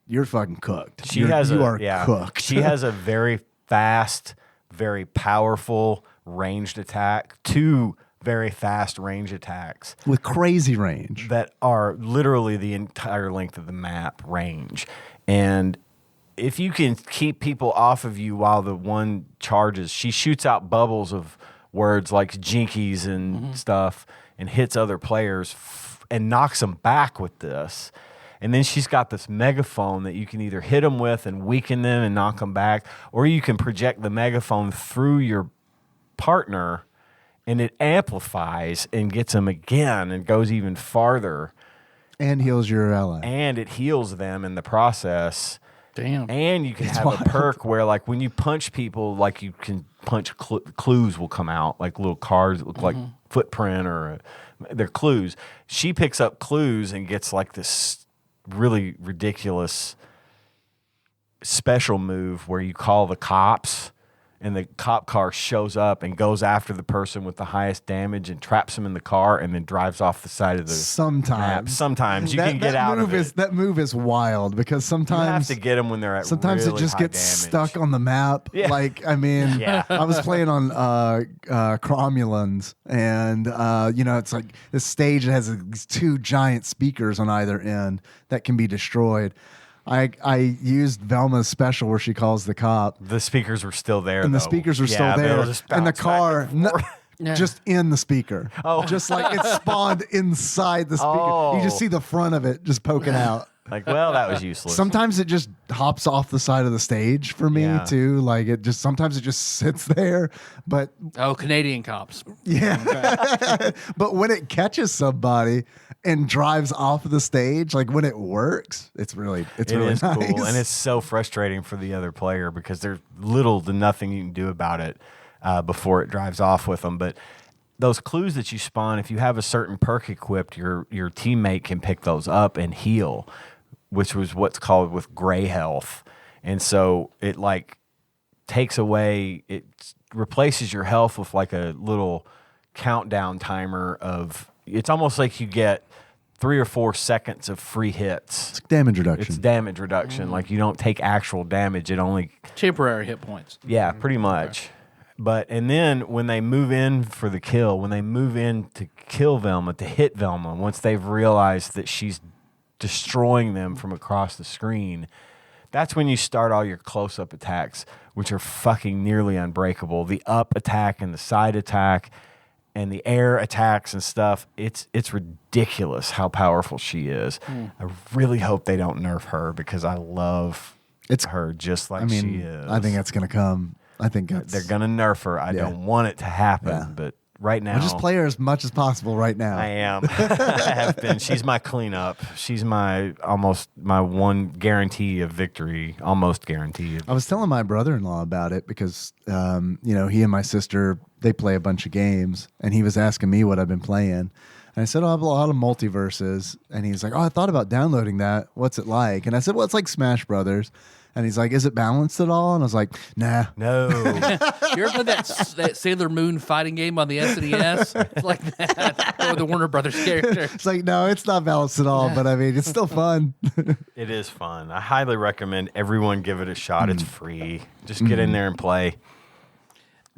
you're fucking cooked. You are cooked. She has a very fast, very powerful ranged attack. 2 very fast range attacks with crazy range that are literally the entire length of the map range. And if you can keep people off of you while the one charges, she shoots out bubbles of words like jinkies and stuff. and hits other players and knocks them back with this. And then she's got this megaphone that you can either hit them with and weaken them and knock them back, or you can project the megaphone through your partner and it amplifies and gets them again and goes even farther. And heals your ally. And it heals them in the process. Damn. And you can have a perk where, like, when you punch people, like, you can punch clues will come out, like little cards that look like footprint or they're clues. She picks up clues and gets like this really ridiculous special move where you call the cops and the cop car shows up and goes after the person with the highest damage and traps him in the car and then drives off the side of the map. Sometimes you can get out of it. That move is wild because sometimes you have to get them when they're at sometimes really it just high gets damage. stuck on the map. Yeah. Like, I mean, I was playing on Cromulans, and it's like this stage that has these two giant speakers on either end that can be destroyed. I used Velma's special where she calls the cop. The speakers were still there, and though. the speakers were still Yeah, there, they'll just and the bounce back car and forth. just in the speaker. Oh. Just like it spawned inside the speaker. Oh. You just see the front of it just poking out. Like, well, that was useless. Sometimes it just hops off the side of the stage for me too. Like sometimes it just sits there. But Canadian cops. yeah. But when it catches somebody and drives off of the stage, like when it works, it's really It really is nice. cool, and it's so frustrating for the other player because there's little to nothing you can do about it before it drives off with them. But those clues that you spawn, if you have a certain perk equipped, your teammate can pick those up and heal, which was what's called with gray health. And so it like takes away, it replaces your health with like a little countdown timer of, it's almost like you get 3 or 4 seconds of free hits. It's damage reduction. It's damage reduction. Like you don't take actual damage. It only Temporary hit points. yeah, pretty much. But and then when they move in for the kill, when they move in to kill Velma, to hit Velma, once they've realized that she's destroying them from across the screen, that's when you start all your close-up attacks, which are fucking nearly unbreakable. The up attack and the side attack and the air attacks and stuff, it's ridiculous how powerful she is. I really hope they don't nerf her because I love her just like she is. I think that's going to come. I think they're going to nerf her. I don't want it to happen, but right now. I'll just play her as much as possible right now. I am. I have been. She's my cleanup. She's my one guarantee of victory, almost guarantee. I was telling my brother-in-law about it because, he and my sister, they play a bunch of games, and he was asking me what I've been playing. And I said, I have a lot of multiverses. And he's like, I thought about downloading that. What's it like? And I said, well, it's like Smash Brothers. And he's like, is it balanced at all? And I was like, nah. No. You ever played that Sailor Moon fighting game on the SNES? It's like that. Or the Warner Brothers character. It's like, no, it's not balanced at all. But I mean, it's still fun. It is fun. I highly recommend everyone give it a shot. It's free. Just get in there and play.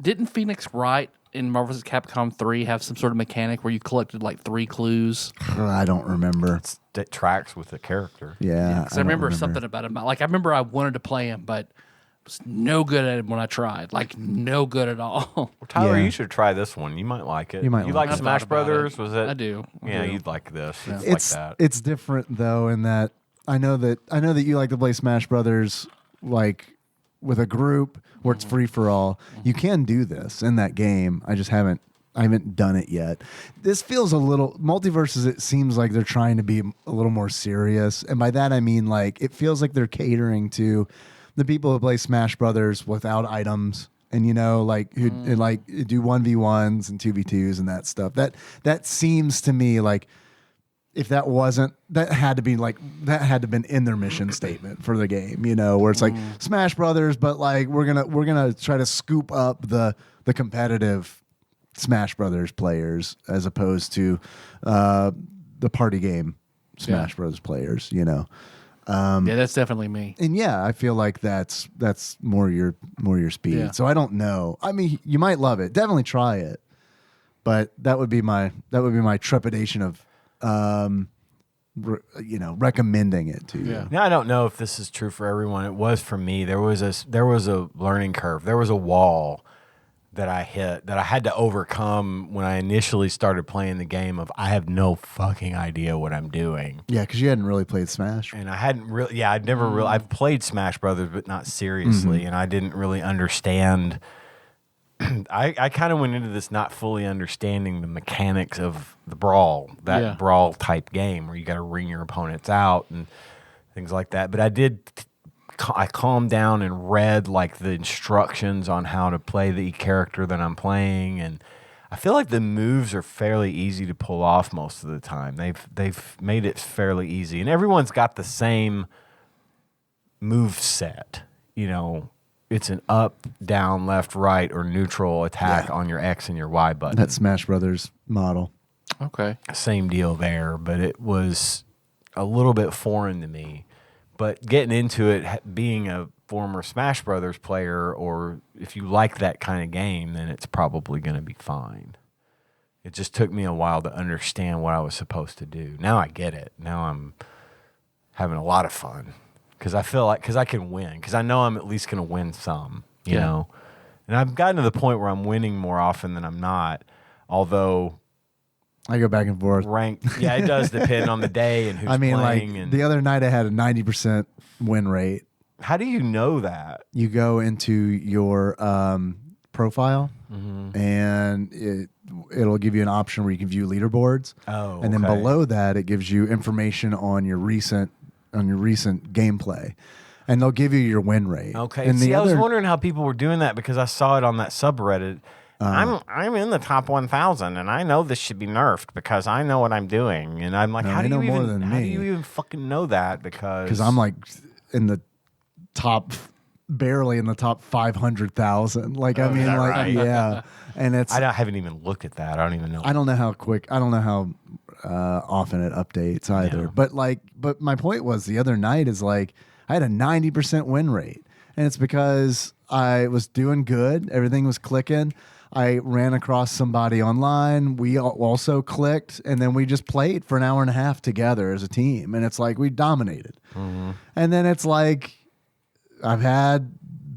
Didn't Phoenix Wright in Marvel vs. Capcom 3 have some sort of mechanic where you collected like 3 clues? I don't remember. It tracks with the character. Yeah. Because I remember something about him. Like, I remember I wanted to play him, but was no good at him when I tried. Like, no good at all. Well, Tyler, Yeah. you should try this one. You might like it. You might You like like it. Smash I thought about Brothers? it. Was it? I do. Yeah, do. you'd like this. It's It's like that. it's different though in that I know that you like to play Smash Brothers like with a group where it's free for all. You can do this in that game. I haven't done it yet. This feels a little multiverses. It seems like they're trying to be a little more serious, and by that I mean like it feels like they're catering to the people who play Smash Brothers without items, and like who like do 1v1s and 2v2s and that stuff. That seems to me like if that wasn't, that had to been in their mission statement for the game. Where it's like Smash Brothers, but like we're gonna try to scoop up the competitive Smash Brothers players as opposed to the party game Smash Brothers players, Yeah, that's definitely me. and yeah, I feel like that's more your speed. Yeah. So I don't know. I mean, you might love it. Definitely try it, but that would be my trepidation of recommending it to you. Yeah. Now I don't know if this is true for everyone. It was for me. There was a learning curve. There was a wall that I hit that I had to overcome when I initially started playing the game of I have no fucking idea what I'm doing. Yeah, because you hadn't really played Smash. And I hadn't really, yeah, I'd never really, I've played Smash Brothers, but not seriously. And I didn't really understand. I kind of went into this not fully understanding the mechanics of the brawl, that brawl type game where you got to ring your opponents out and things like that. But I calmed down and read like the instructions on how to play the character that I'm playing, and I feel like the moves are fairly easy to pull off most of the time. They've made it fairly easy, and everyone's got the same move set. You know, it's an up, down, left, right, or neutral attack on your X and your Y button. That Smash Brothers model. Okay. Same deal there, but it was a little bit foreign to me. But getting into it, being a former Smash Brothers player, or if you like that kind of game, then it's probably going to be fine. It just took me a while to understand what I was supposed to do. Now I get it. Now I'm having a lot of fun because I feel like, because I can win, because I know I'm at least going to win some, you know. And I've gotten to the point where I'm winning more often than I'm not, although I go back and forth. Ranked, yeah, it does depend on the day and who's playing. Like the other night I had a 90% win rate. How do you know that? You go into your profile, and it'll give you an option where you can view leaderboards. Oh, and then below that, it gives you information on your recent gameplay, and they'll give you your win rate. Okay. And See, I was wondering how people were doing that because I saw it on that subreddit. I'm in the top 1,000, and I know this should be nerfed because I know what I'm doing. And I'm like, how do you even fucking know that? Because I'm like in the top, barely in the top 500,000. Like, I mean, like, right? yeah. And it's I haven't even looked at that. I don't even know. I don't know how quick. I don't know how often it updates either. Yeah. But my point was the other night is like I had a 90% win rate, and it's because I was doing good. Everything was clicking. I ran across somebody online. We also clicked, and then we just played for an hour and a half together as a team. And it's like we dominated. And then it's like I've had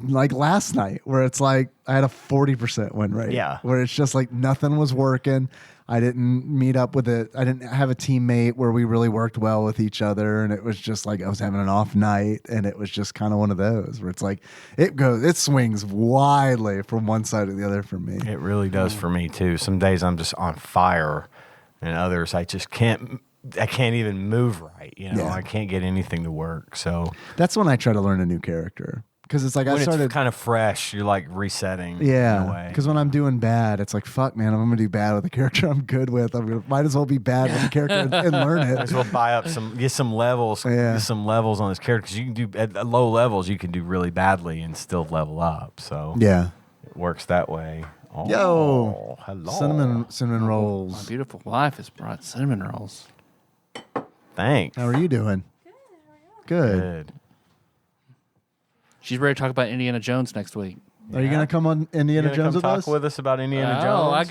like last night where it's like I had a 40% win rate. Yeah. Where it's just like nothing was working. I didn't meet up with it. I didn't have a teammate where we really worked well with each other. And it was just like I was having an off night. And it was just kind of one of those where it's like it swings widely from one side to the other for me. It really does for me too. Some days I'm just on fire, and others I just can't even move right. You know, I can't get anything to work. So that's when I try to learn a new character. Because it's like when I started it's kind of fresh, you're like resetting. Yeah, because when I'm doing bad, it's like fuck, man. I'm gonna do bad with the character I'm good with. Might as well be bad with the character and learn it. Might as well buy up get some levels on this character. Because you can do at low levels, you can do really badly and still level up. So yeah, it works that way. Oh, yo, hello, cinnamon rolls. My beautiful wife has brought cinnamon rolls. Thanks. How are you doing? Good. She's ready to talk about Indiana Jones next week. Are you gonna come on Indiana Jones with us? Talk with us about Indiana Jones. Oh, I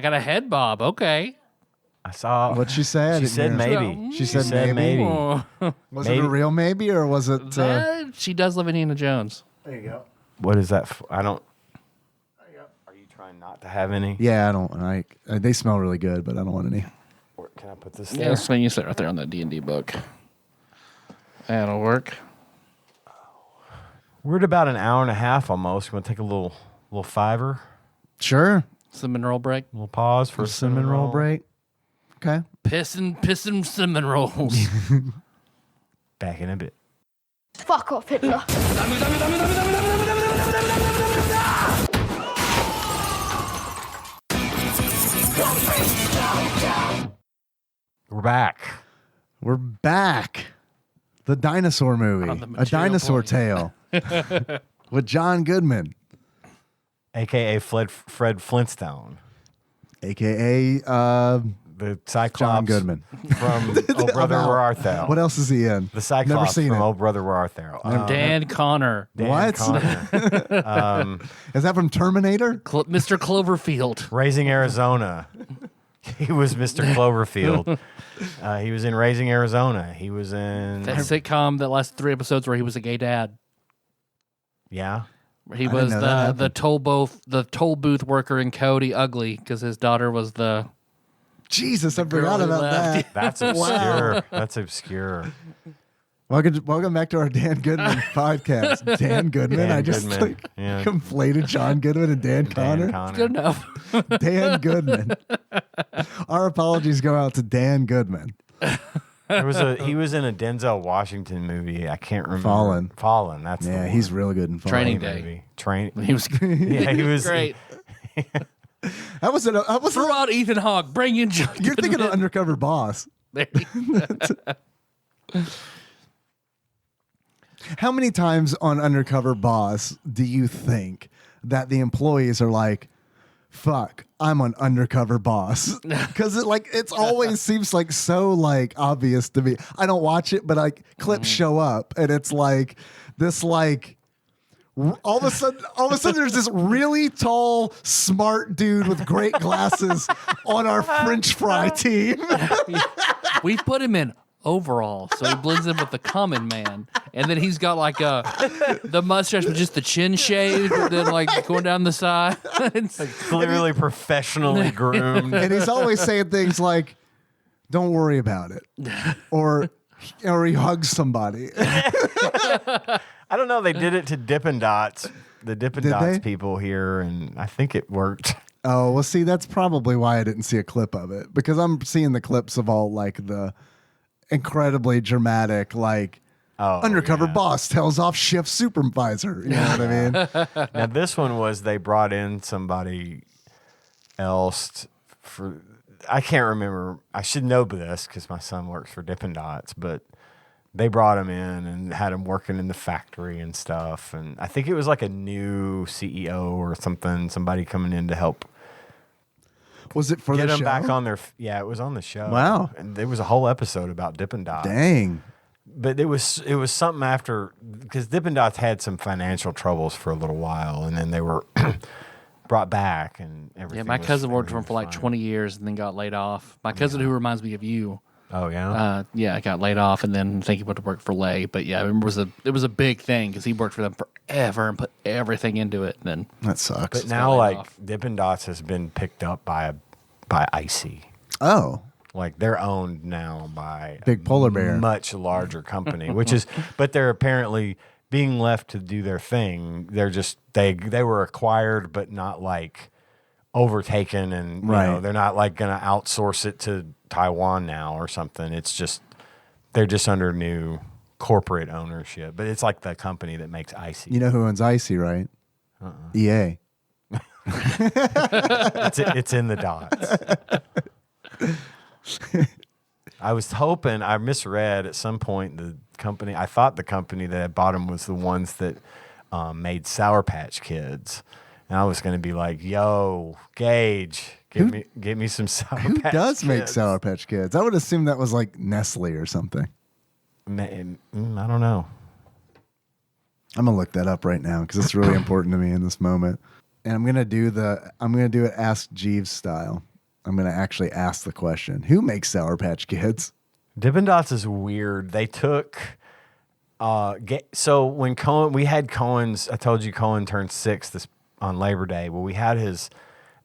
got a head bob. Okay. I saw. What'd she say? She said maybe. She said maybe. Was it a real maybe or was it? She does love Indiana Jones. There you go. What is that? I don't. Are you trying not to have any? Yeah, I don't. They smell really good, but I don't want any. Or can I put this Yeah, there? so you sit right there on that D&D book. That'll work. We're at about an hour and a half almost. You want to take a little fiver? Sure. Cinnamon roll break. A little pause for a Cinnamon roll break. Okay. Pissin' cinnamon rolls. Back in a bit. Fuck off, Hitler. We're back. We're back. The dinosaur movie. A Dinosaur Tale. With John Goodman. A.K.A. Fred Flintstone. A.K.A. The Cyclops. John Goodman. From Oh Brother, Where Art Thou? What else is he in? The Cyclops Never seen from it. Oh Brother, Where Art Thou? Dan Connor. Dan What? Connor. Is that from Terminator? Mr. Cloverfield. Raising Arizona. He was Mr. Cloverfield. He was in Raising Arizona. He was in... That sitcom that lasted 3 episodes where he was a gay dad. Yeah. He I was didn't know that the toll booth worker in Cody Ugly because his daughter was the Jesus, I girl forgot who about left. that. That's obscure. That's obscure. Welcome back to our Dan Goodman podcast. Dan Goodman. Dan I just Goodman. Yeah. conflated John Goodman and Dan Connor. Good enough. Dan Goodman. Our apologies go out to Dan Goodman. He was in a Denzel Washington movie. I can't remember. Fallen. That's the Yeah, one. he's really good in Fallen. Training movie. Day. He was Yeah, he was great. That was Throw out Ethan Hawke. Bring in John. You're thinking Goodman. of Undercover Boss. There you go. How many times on Undercover Boss do you think that the employees are like, fuck, I'm an undercover boss? Because it's always seems like so like obvious to me. I don't watch it, but like clips show up and it's like this like all of a sudden there's this really tall, smart dude with great glasses on our French fry team. We put him in overall, so he blends in with the common man. And then he's got like the mustache with just the chin shaved, and then like going down the side. clearly professionally groomed. And he's always saying things like, don't worry about it. Or he hugs somebody. I don't know. They did it to Dippin' Dots, the Dippin' Did Dots they? people here, and I think it worked. Oh, well, see, that's probably why I didn't see a clip of it. Because I'm seeing the clips of all like the incredibly dramatic, like, undercover boss tells off shift supervisor. You know what I mean? Now, this one was they brought in somebody else for, I can't remember. I should know this because my son works for Dippin' Dots, but they brought him in and had him working in the factory and stuff. And I think it was like a new CEO or something, somebody coming in to help Was it for get the them show? back on their, yeah, it was on the show. Wow. And there was a whole episode about Dippin' Dots. Dang. But it was something after, because Dippin' Dots had some financial troubles for a little while, and then they were brought back and everything. Yeah, my cousin worked for him for like fine. 20 years and then got laid off. My cousin, who reminds me of you, Oh yeah. got laid off and then I think he went to work for Lay. But yeah, I remember it was a big thing because he worked for them forever and put everything into it. And then That sucks. But now, laid like off. Dippin' Dots has been picked up by Icy. Oh. Like they're owned now by Big polar bear. much larger company, which is, but they're apparently being left to do their thing. They're just they were acquired, but not like overtaken, and you know, they're not like going to outsource it to Taiwan now or something. It's just they're just under new corporate ownership, but it's like the company that makes Icy. You know who owns Icy, right? EA. It's in the dots. I was hoping, I misread at some point the company. I thought the company that had bought them was the ones that made Sour Patch Kids, and I was going to be like, "Yo, Gage, give me some Sour Who Patch does make Kids." Sour Patch Kids? I would assume that was like Nestle or something. I don't know. I'm gonna look that up right now because it's really important to me in this moment. And I'm gonna do it Ask Jeeves style. I'm gonna actually ask the question: who makes Sour Patch Kids? Dippin' Dots is weird. They took so when we had Cohen's, I told you Cohen turned 6 on Labor Day. Well, we had his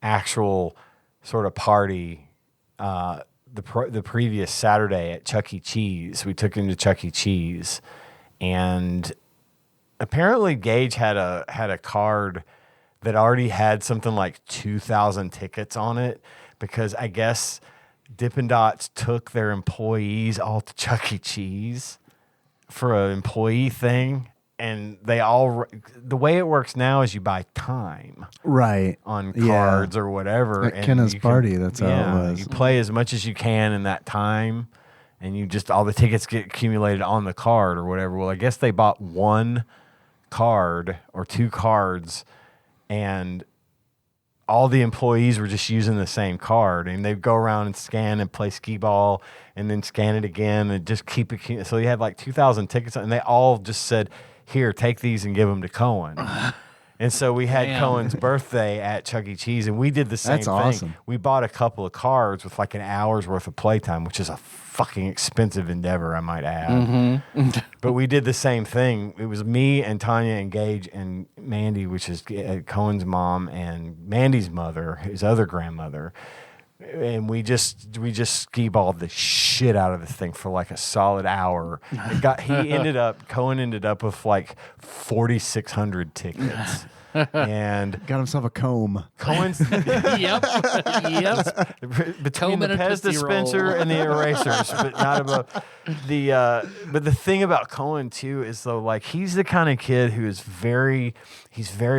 actual sort of party the previous Saturday at Chuck E. Cheese. We took him to Chuck E. Cheese, and apparently Gage had a card that already had something like 2,000 tickets on it, because I guess Dippin' Dots took their employees all to Chuck E. Cheese for an employee thing, and the way it works now is you buy time Right. on cards or whatever. At and Kenna's you can- party, that's how it was. You play as much as you can in that time, and you just all the tickets get accumulated on the card or whatever. Well, I guess they bought one card or two cards, and all the employees were just using the same card, and they'd go around and scan and play skee ball and then scan it again and just keep it. So you had like 2,000 tickets, and they all just said, "Here, take these and give them to Cohen." And so we had Damn. Cohen's birthday at Chuck E. Cheese, and we did the same That's thing. awesome. We bought a couple of cards with like an hour's worth of playtime, which is a fucking expensive endeavor, I might add. But we did the same thing. It was me and Tanya and Gage and Mandy, which is Cohen's mom, and Mandy's mother, his other grandmother. And we just skee-balled the shit out of this thing for like a solid hour. Cohen ended up with like 4,600 tickets. And got himself a comb. Cohen's Yep. between Comb the and a Pez Tootsie dispenser Roll. and the erasers, but not above the. But the thing about Cohen too is though, like he's the kind of kid who is very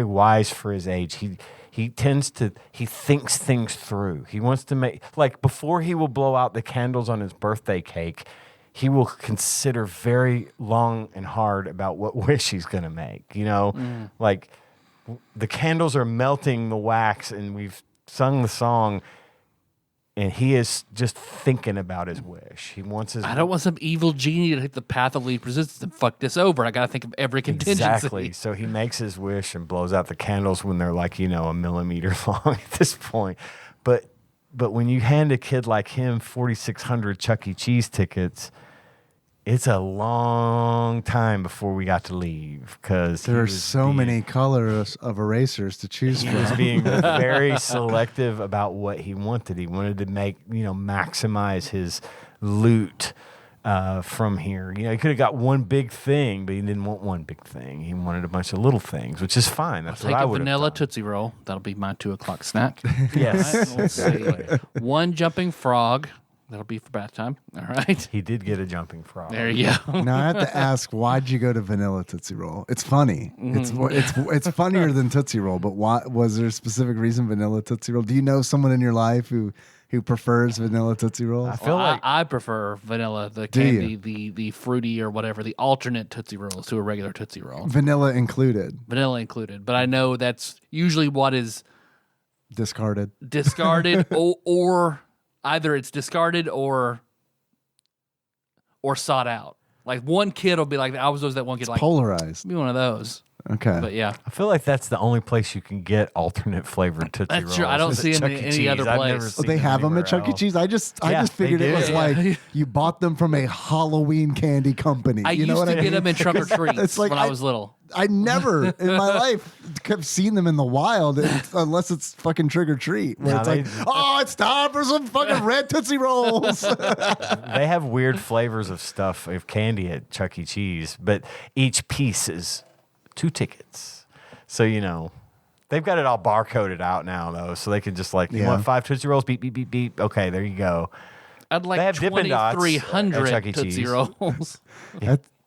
wise for his age. He thinks things through. He wants to make, like, before he will blow out the candles on his birthday cake, he will consider very long and hard about what wish he's going to make. You know, like the candles are melting the wax and we've sung the song and he is just thinking about his wish. He wants his... I don't want some evil genie to hit the path of least resistance and fuck this over. I got to think of every contingency. Exactly. So he makes his wish and blows out the candles when they're like, a millimeter long at this point. But when you hand a kid like him 4,600 Chuck E. Cheese tickets, it's a long time before we got to leave because There are so many colors of erasers to choose he was from. being very selective about what he wanted. He wanted to maximize his loot from here. He could have got one big thing, but he didn't want one big thing. He wanted a bunch of little things, which is fine. That's Take what I a would vanilla have done. Tootsie Roll. That'll be my 2:00 snack. Yes. All right, let's see. One jumping frog. That'll be for bath time. All right. He did get a jumping frog. There you go. Now I have to ask, why'd you go to vanilla Tootsie Roll? It's funny. It's funnier than Tootsie Roll, but why was there a specific reason vanilla Tootsie Roll? Do you know someone in your life who prefers vanilla Tootsie Rolls? I feel like I prefer vanilla, the Do candy, the fruity or whatever, the alternate Tootsie Rolls to a regular Tootsie Roll. Vanilla included, Vanilla included. But I know that's usually what is discarded. discarded or either it's discarded or sought out. Like one kid will be like, I was always that one kid like, Polarized. be one of those. Okay. But yeah. I feel like that's the only place you can get alternate flavored Tootsie That's Rolls. true. I don't is at see 'em Chuck in E. any Cheese. other I've place. never Oh, seen They have them anywhere at Chuck E. else. Cheese. I just Yeah, figured they it was do. like you bought them from a Halloween candy company. I you know used what to I get mean? them in Trunk or Treats It's like when I was little. I never in my life have seen them in the wild unless it's fucking trick or treat. Where No, it's they- like, oh, it's time for some fucking red Tootsie Rolls. They have weird flavors of stuff, of candy at Chuck E. Cheese, but each piece is 2 tickets. So, they've got it all barcoded out now, though, so they can just you Yeah. want 5 Tootsie Rolls? Beep, beep, beep, beep. Okay, there you go. I'd They like have Dippin' Dots at 2,300 Chuck E. Tootsie Cheese. Rolls.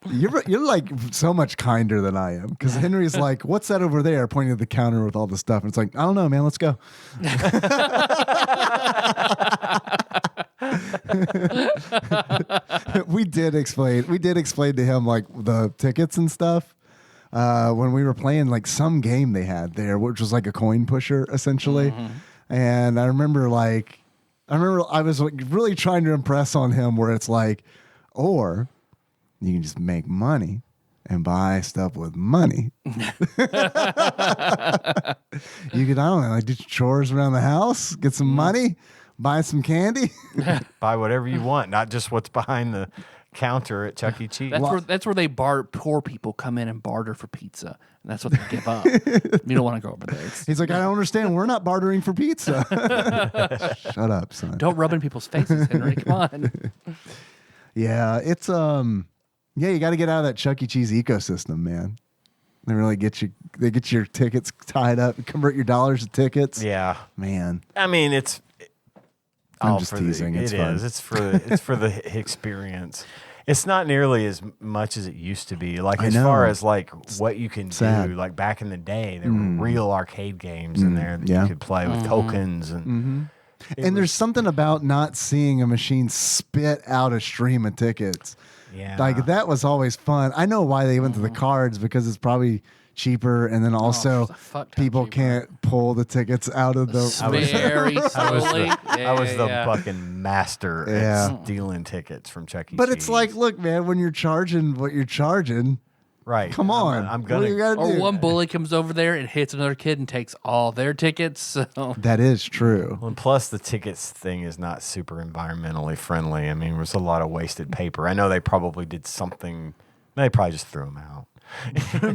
You're like so much kinder than I am because Henry's like, what's that over there? Pointing at the counter with all the stuff. And it's like, I don't know, man. Let's go. We did explain to him like the tickets and stuff when we were playing like some game they had there, which was like a coin pusher essentially. And I remember I was like really trying to impress on him where it's like, or you can just make money and buy stuff with money. You could, I don't know, like do chores around the house, get some money, buy some candy. Buy whatever you want, not just what's behind the counter at Chuck E. Cheese. That's where poor people come in and barter for pizza. And that's what they give up. You don't want to go over there. He's like, I don't understand. We're not bartering for pizza. Shut up, son. Don't rub in people's faces, Henry. Come on. Yeah, it's you got to get out of that Chuck E. Cheese ecosystem, man. They really get you. They get your tickets tied up, convert your dollars to tickets. Yeah. Man. I mean, it's... I'm just teasing. It's fun. It's for the experience. It's not nearly as much as it used to be. Like I as know. far as like what you can Sad. do. Like back in the day, there were real arcade games in there that yeah. you could play with tokens and. And there's something about not seeing a machine spit out a stream of tickets. Yeah. Like that was always fun. I know why they went to the cards because it's probably cheaper, and then also it's a fuck ton people cheaper. can't pull the tickets out of the. Very slowly. I was the Yeah. fucking master Yeah. at stealing tickets from Chuck E. But Cheese. it's like, look, man, when you're charging what you're charging, Right. Come on. I'm What gonna. do you gotta Or do? one bully comes over there and hits another kid and takes all their tickets. So That is true. And plus, the tickets thing is not super environmentally friendly. I mean, there's a lot of wasted paper. I know they probably did something. They probably just threw them out.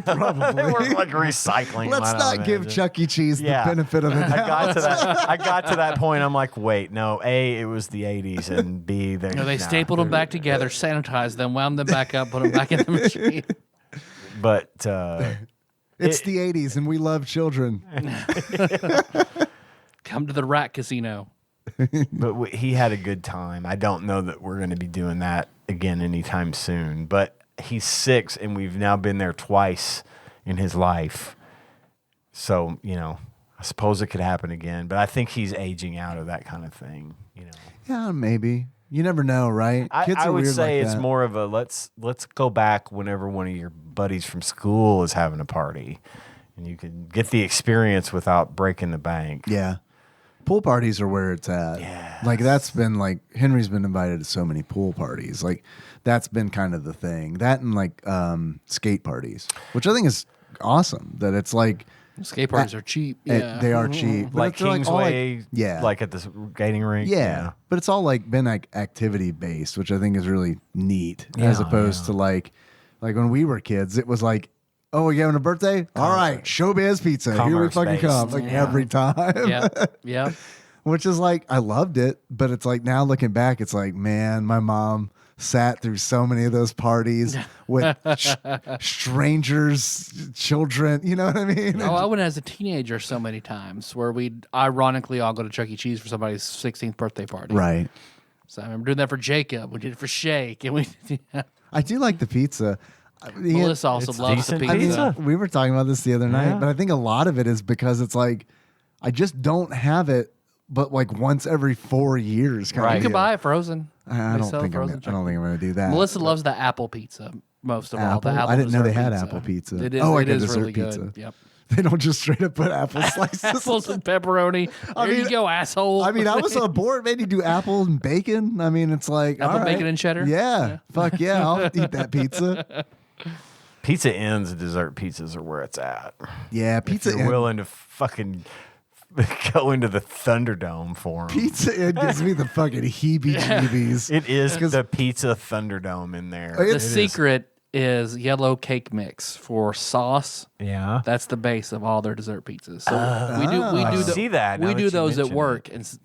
Probably. They were like recycling. Let's them, I not don't give imagine. Chuck E. Cheese Yeah. the benefit of the I doubt. got to that. I got to that point. I'm like, wait, no. A, it was the '80s, and B, they stapled them back together, sanitized them, wound them back up, put them back in the machine. But It's the 80s, and we love children. Come to the rat casino. he had a good time. I don't know that we're going to be doing that again anytime soon. But he's 6, and we've now been there twice in his life. So, I suppose it could happen again. But I think he's aging out of that kind of thing, Yeah, maybe. You never know, right? Kids I are would weird say like it's that. more of a let's go back whenever one of your buddies from school is having a party. And you can get the experience without breaking the bank. Yeah. Pool parties are where it's at. Yes. Like that's been like Henry's been invited to so many pool parties. Like that's been kind of the thing. That and like skate parties, which I think is awesome. That it's like Skate parties are cheap. Yeah. they are cheap. But Like it's all Kingsway, yeah. like at the skating rink. yeah. But it's all like been like activity based, which I think is really neat. As Yeah, opposed to like when we were kids, it was like, oh, you having a birthday? All right, Showbiz Pizza. Here we Commerce fucking based. come. Like every time. yeah. Yeah. Which is like, I loved it, but it's like now looking back, it's like, man, my mom sat through so many of those parties with strangers, children. You know what I mean? Oh, I went as a teenager so many times where we'd ironically all go to Chuck E. Cheese for somebody's 16th birthday party. Right. So I remember doing that for Jacob. We did it for Shake. And we I do like the pizza. Melissa also It's loves the decent pizza. I mean, we were talking about this the other night, but I think a lot of it is because it's like, I just don't have it, but like once every 4 years. Kind Right. You of can deal. buy it frozen. I They don't sell think I'm frozen gonna do that. Melissa loves the apple pizza most of all. The Apple? apple I didn't know they dessert had pizza. apple pizza. It is, Oh, like it a is dessert really pizza. good. Yep. They don't just straight up put apple slices. Apples and pepperoni. There you mean- go, asshole. I mean, I was on board. Maybe do apple and bacon. I mean, it's like Apple, all right. bacon, and cheddar? Yeah, fuck yeah, I'll eat that pizza. Pizza Inn's dessert pizzas are where it's at. Yeah, Pizza If you're Inn. willing to fucking go into the Thunderdome for them. Pizza Inn gives me the fucking heebie-jeebies. It is the Pizza Thunderdome in there. Oh, the it is. secret is yellow cake mix for sauce. Yeah. That's the base of all their dessert pizzas. So we I do see that now We that do you those at mention work and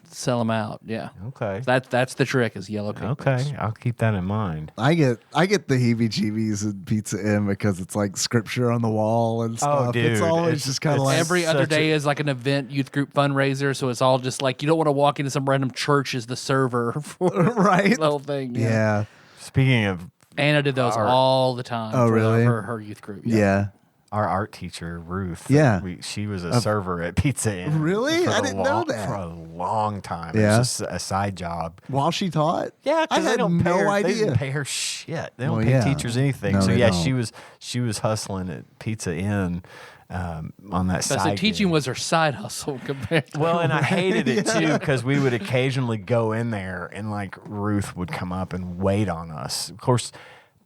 sell them out. Yeah. Okay. That's the trick is yellow cake mix. Okay. I'll keep that in mind. I get the heebie-jeebies in Pizza Inn because it's like scripture on the wall and stuff. dude, it's always it's- just kind of it's like Every other such day is like an event youth group fundraiser, so it's all just like you don't want to walk into some random church as the server for right. the whole thing. Yeah, Speaking of Anna did those Art. all the time. Oh, for really? her youth group. yeah. our art teacher, Ruth. Yeah. She was a server at Pizza Inn. Really? for I a didn't know long- that. For a long time. It Yeah. was just a side job. While she taught, Yeah, I because they had don't pay no her, idea. They didn't pay her shit. They don't Well, pay yeah. teachers anything. No, so they yeah, don't. she was hustling at Pizza Inn on that So side. teaching gig. was her side hustle compared to Well, and I hated it too because we would occasionally go in there and like Ruth would come up and wait on us. Of course,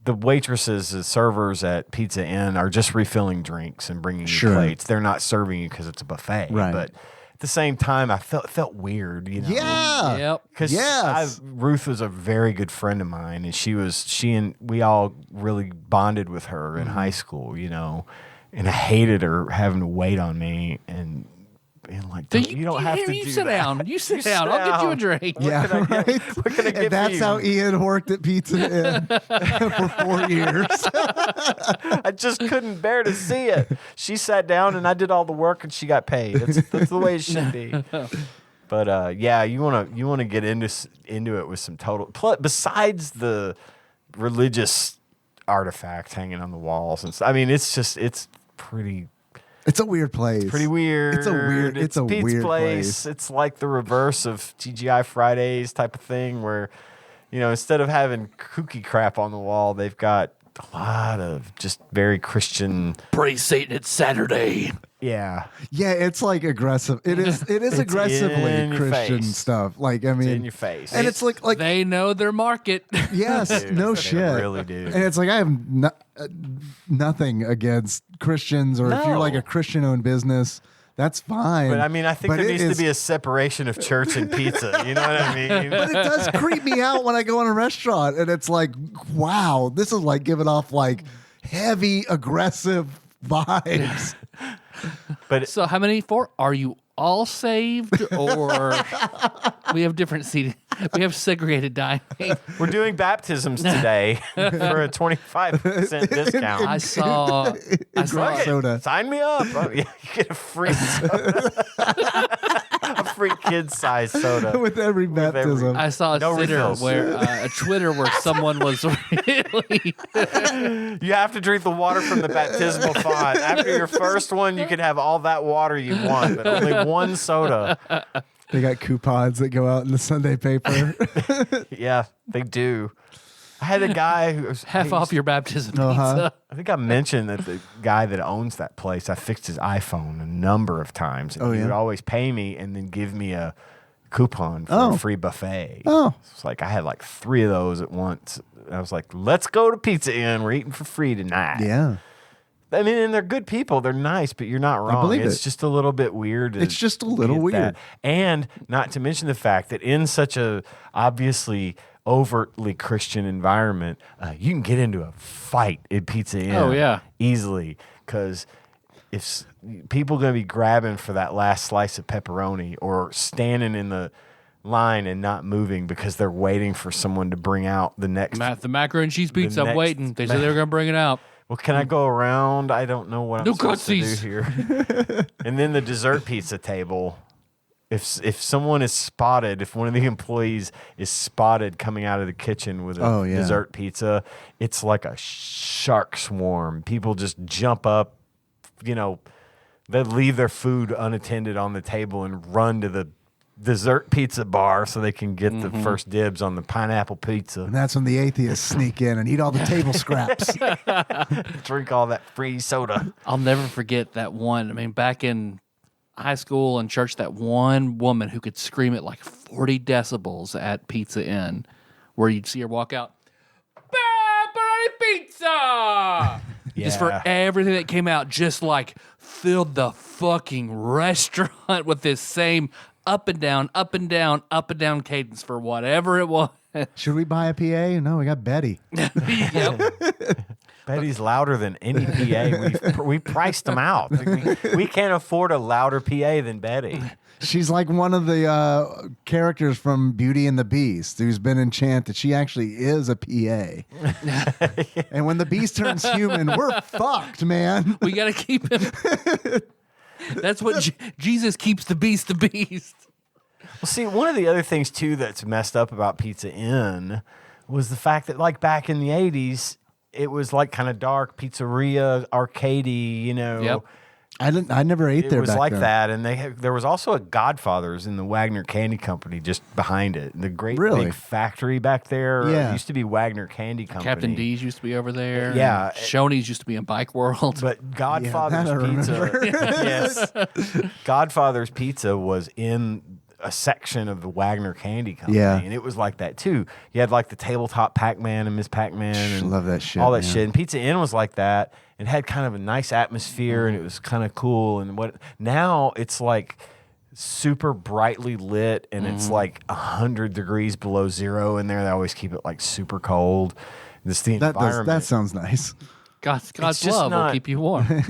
the waitresses, the servers at Pizza Inn are just refilling drinks and bringing Sure. you plates. They're not serving you because it's a buffet. Right. But at the same time, I felt weird. You know. yeah, Yep. Because Yes. Ruth was a very good friend of mine, and we all really bonded with her in high school, you know, and I hated her having to wait on me and like, you don't have to you do sit that. down. You sit down. I'll get you a drink. yeah, can I get- right. what can I get for and that's you? how Ian worked at Pizza Inn for 4 years. I just couldn't bear to see it. She sat down and I did all the work and she got paid. That's the way it should be. But yeah, you wanna get into it with some total. Besides the religious artifacts hanging on the walls and stuff. I mean, it's pretty. It's a weird place. Pretty weird. It's a Pete's weird place. place. It's like the reverse of TGI Fridays type of thing, where instead of having kooky crap on the wall, they've got a lot of just very Christian. Praise Satan, it's Saturday. Yeah. Yeah, it's like aggressive. It is aggressively in your Christian face. stuff. Like, I mean, in your face. and it's like They know their market. yes, Dude, no they shit, really do. And it's like I have nothing against Christians, or if you're like No. a Christian-owned business, that's fine. But I mean, I think there needs to be a separation of church and pizza. You know what I mean? But it does creep me out when I go in a restaurant, and it's like, wow, this is like giving off like heavy, aggressive vibes. But So how many for? Are you all saved, or we have different seating? We have segregated dining. we're doing baptisms today for a 25% discount. I saw Look it, soda. sign me up. Oh, yeah, you get a free soda. A free kid-sized soda. With every baptism. I saw a No Twitter refills. where a Twitter where someone was really You have to drink the water from the baptismal font. After your first one, you can have all that water you want, but only one soda. They got coupons that go out in the Sunday paper. Yeah, they do. I had a guy who was half off your baptism Uh-huh. pizza. I think I mentioned that the guy that owns that place, I fixed his iPhone a number of times. And Oh, he yeah? would always pay me and then give me a coupon for a free buffet. Oh. It's like I had like 3 of those at once. I was like, let's go to Pizza Inn. We're eating for free tonight. Yeah. I mean, and they're good people. They're nice, but you're not wrong. believe It's it. just a little bit weird. to It's just a little get weird. that. And not to mention the fact that in such a obviously overtly Christian environment, you can get into a fight at Pizza Inn. Oh, yeah. Easily. Because if people going to be grabbing for that last slice of pepperoni or standing in the line and not moving because they're waiting for someone to bring out the next. The macaroni and cheese pizza. I'm next- waiting. They said they were going to bring it out. Well, can I go around? I don't know what I'm No supposed to do cutsies. here. And then the dessert pizza table. If someone is spotted, if one of the employees is spotted coming out of the kitchen with a Oh, yeah. dessert pizza, it's like a shark swarm. People just jump up, they leave their food unattended on the table and run to the dessert pizza bar so they can get the first dibs on the pineapple pizza. And that's when the atheists sneak in and eat all the table scraps. Drink all that free soda. I'll never forget that one. I mean, back in high school and church, that one woman who could scream at like 40 decibels at Pizza Inn, where you'd see her walk out, pepperoni pizza! Just for Yeah. everything that came out, just like filled the fucking restaurant with this same up and down, up and down, up and down cadence for whatever it was. Should we buy a PA? No, we got Betty. Yep. Betty's louder than any PA. We priced them out. We can't afford a louder PA than Betty. She's like one of the characters from Beauty and the Beast who's been enchanted. She actually is a PA. And when the beast turns human, we're fucked, man. We got to keep him. That's what Jesus keeps the beast the beast. Well, see, one of the other things, too, that's messed up about Pizza Inn was the fact that, like, back in the 80s, it was, like, kind of dark, pizzeria, arcadey, Yep. I never ate It there was back like then. that, and there was also a Godfather's in the Wagner Candy Company just behind it. The great Really? big factory back there. Yeah. It used to be Wagner Candy Company. Captain D's used to be over there. Yeah. Shoney's used to be in Bike World. But Godfather's that I Pizza, yes, Godfather's Pizza was in a section of the Wagner Candy Company, Yeah. and it was like that too. You had like the tabletop Pac-Man and Miss Pac-Man, and Love that shit, all that man. shit. And Pizza Inn was like that. It had kind of a nice atmosphere, and it was kind of cool. And what now it's like super brightly lit, and it's like 100 degrees below zero in there. They always keep it like super cold. This the environment. That sounds nice. God's just love will not- keep you warm.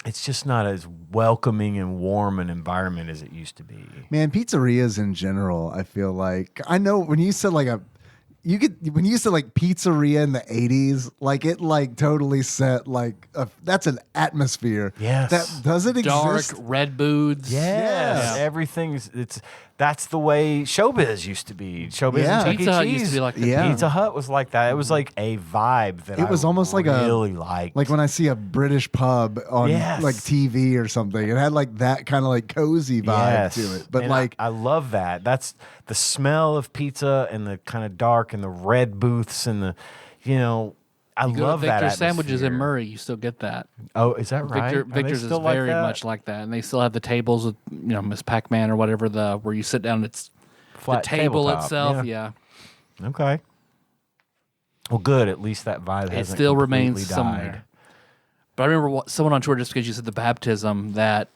It's just not as welcoming and warm an environment as it used to be. Man, pizzerias in general, I feel like I know when you said like when you said like pizzeria in the 80s, like it like totally set like that's an atmosphere. Yes. That doesn't Dark exist. red booths. Yes. Everything's that's the way showbiz used to be. Showbiz Yeah. and Chuck Pizza E. Hut Cheese. used to be like that. Yeah. Pizza Hut was like that. It was like a vibe that It was I almost like really liked. like when I see a British pub on Yes. like TV or something. It had like that kind of like cozy vibe to it. But And like I love that. That's the smell of pizza and the kind of dark and the red booths and the I You go love to that Victor's Sandwiches in atmosphere. Murray, you still get that. Oh, is that right? Victor's is very much like that, and they still have the tables with Miss Pac-Man or whatever where you sit down. It's Flat the table tabletop, itself. yeah. Yeah, Okay. Well, good. At least that vibe it hasn't still completely remains died. somewhere. But I remember someone on Twitter, just because you said the baptism, that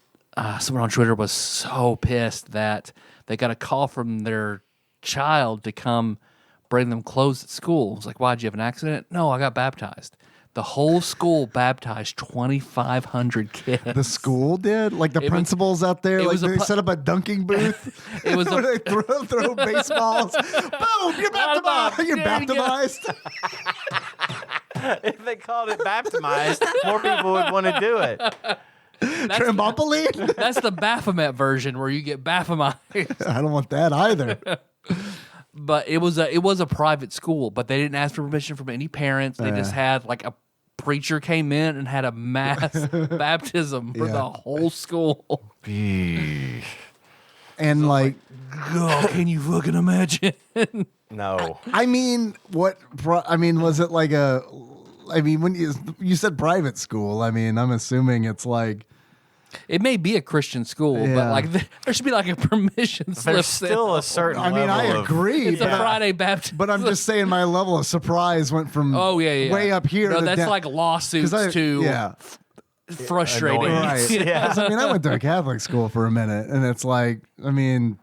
someone on Twitter was so pissed that they got a call from their child to come bring them clothes at school. It was like, why, did you have an accident? No, I got baptized. The whole school baptized 2,500 kids. The school did? Like the principals out there, like they set up a dunking booth. It was where they throw baseballs. Boom! You're baptized. You're baptized. If they called it baptized, more people would want to do it. Trampoline? That's the Baphomet version where you get Baphomized. I don't want that either. But it was a private school, but they didn't ask for permission from any parents. They just had like a preacher came in and had a mass baptism for the whole school. Eesh. And like, God, can you fucking imagine? No. I mean, was it like a? I mean, when you said private school, I mean, I'm assuming it's like. It may be a Christian school, but like there should be like a permission slip. There's still a certain I mean, level I agree. It's a Friday baptism. But I'm just saying my level of surprise went from way up here. No, to that's down. like lawsuits to frustrating. Annoying. Right. Yeah. 'Cause, I mean, I went to a Catholic school for a minute, and it's like, I mean,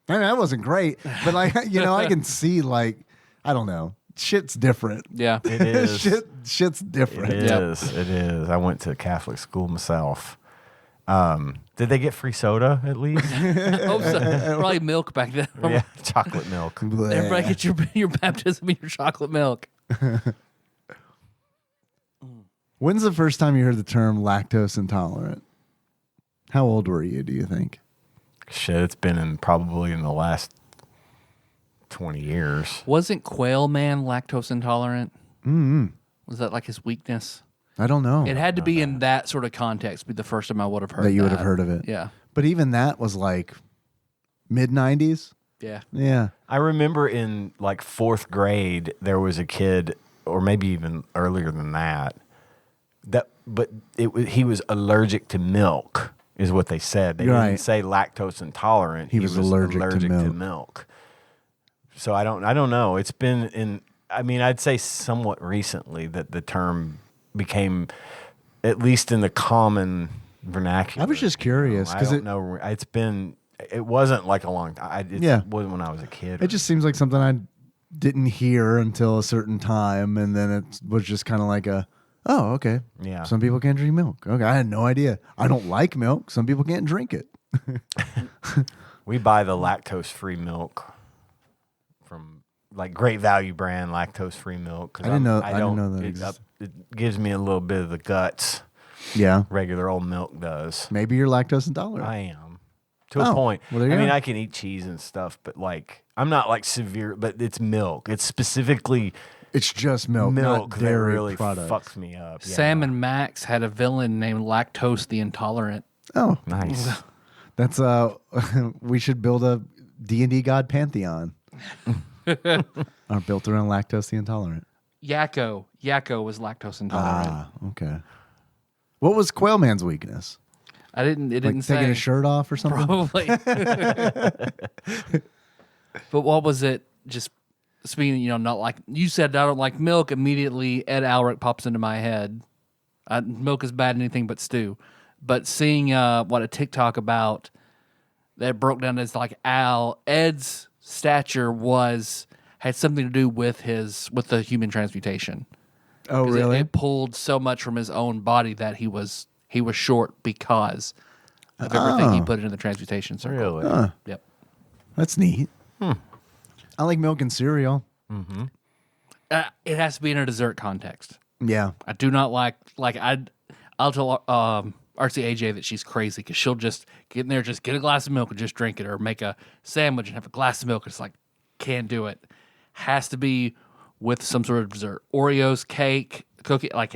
that wasn't great, but like, I can see, like, I don't know, shit's different. Yeah. It is. Shit's different. It is. It is. I went to Catholic school myself. Did they get free soda at least? Hope so. Probably milk back then. Yeah, chocolate milk. Bleh. Everybody get your baptism and your chocolate milk. When's the first time you heard the term lactose intolerant? How old were you, do you think? Shit, it's been probably in the last 20 years. Wasn't Quail Man lactose intolerant? Mm-hmm. Was that like his weakness? I don't know. It had to be in that sort of context. Be the first time I would have heard that you would have heard of it. Yeah. But even that was like mid-90s. Yeah. Yeah. I remember in like fourth grade, there was a kid, or maybe even earlier than that, he was allergic to milk, is what they said. They didn't say lactose intolerant. He was allergic to milk. So I don't know. It's been I'd say somewhat recently that the term became, at least in the common vernacular. I was just curious because it wasn't like a long time. It wasn't when I was a kid. It just seems like something I didn't hear until a certain time, and then it was just kind of like oh, okay. Yeah. Some people can't drink milk. Okay, I had no idea. I don't like milk. Some people can't drink it. We buy the lactose-free milk from like Great Value brand lactose-free milk. I didn't know that existed. It gives me a little bit of the guts. Yeah. Regular old milk does. Maybe you're lactose intolerant. I am. To a point. Well, there you go. I can eat cheese and stuff, but like I'm not like severe, but it's milk. It's specifically it's just milk not that dairy really products. fucks me up. Yeah. Sam and Max had a villain named Lactose the Intolerant. Oh, Nice. That's we should build a D&D god pantheon. Built around lactose the intolerant. Yakko was lactose intolerant. Ah, okay. What was Quailman's weakness? It didn't Like say. taking his shirt off or something? Probably. But what was it? Just speaking, not like you said, I don't like milk. Immediately, Ed Alric pops into my head. Milk is bad, anything but stew. But seeing what a TikTok about that broke down as like Ed's stature had something to do with the human transmutation. Oh, really? It pulled so much from his own body that he was short because of everything he put into the transmutation circle. Really? Yep. That's neat. I like milk and cereal. Mm-hmm. It has to be in a dessert context. Yeah. I do not I'll tell RCAJ that she's crazy because she'll just get in there, just get a glass of milk and just drink it, or make a sandwich and have a glass of milk. It's like, can't do it. Has to be with some sort of dessert. Oreos, cake, cookie, like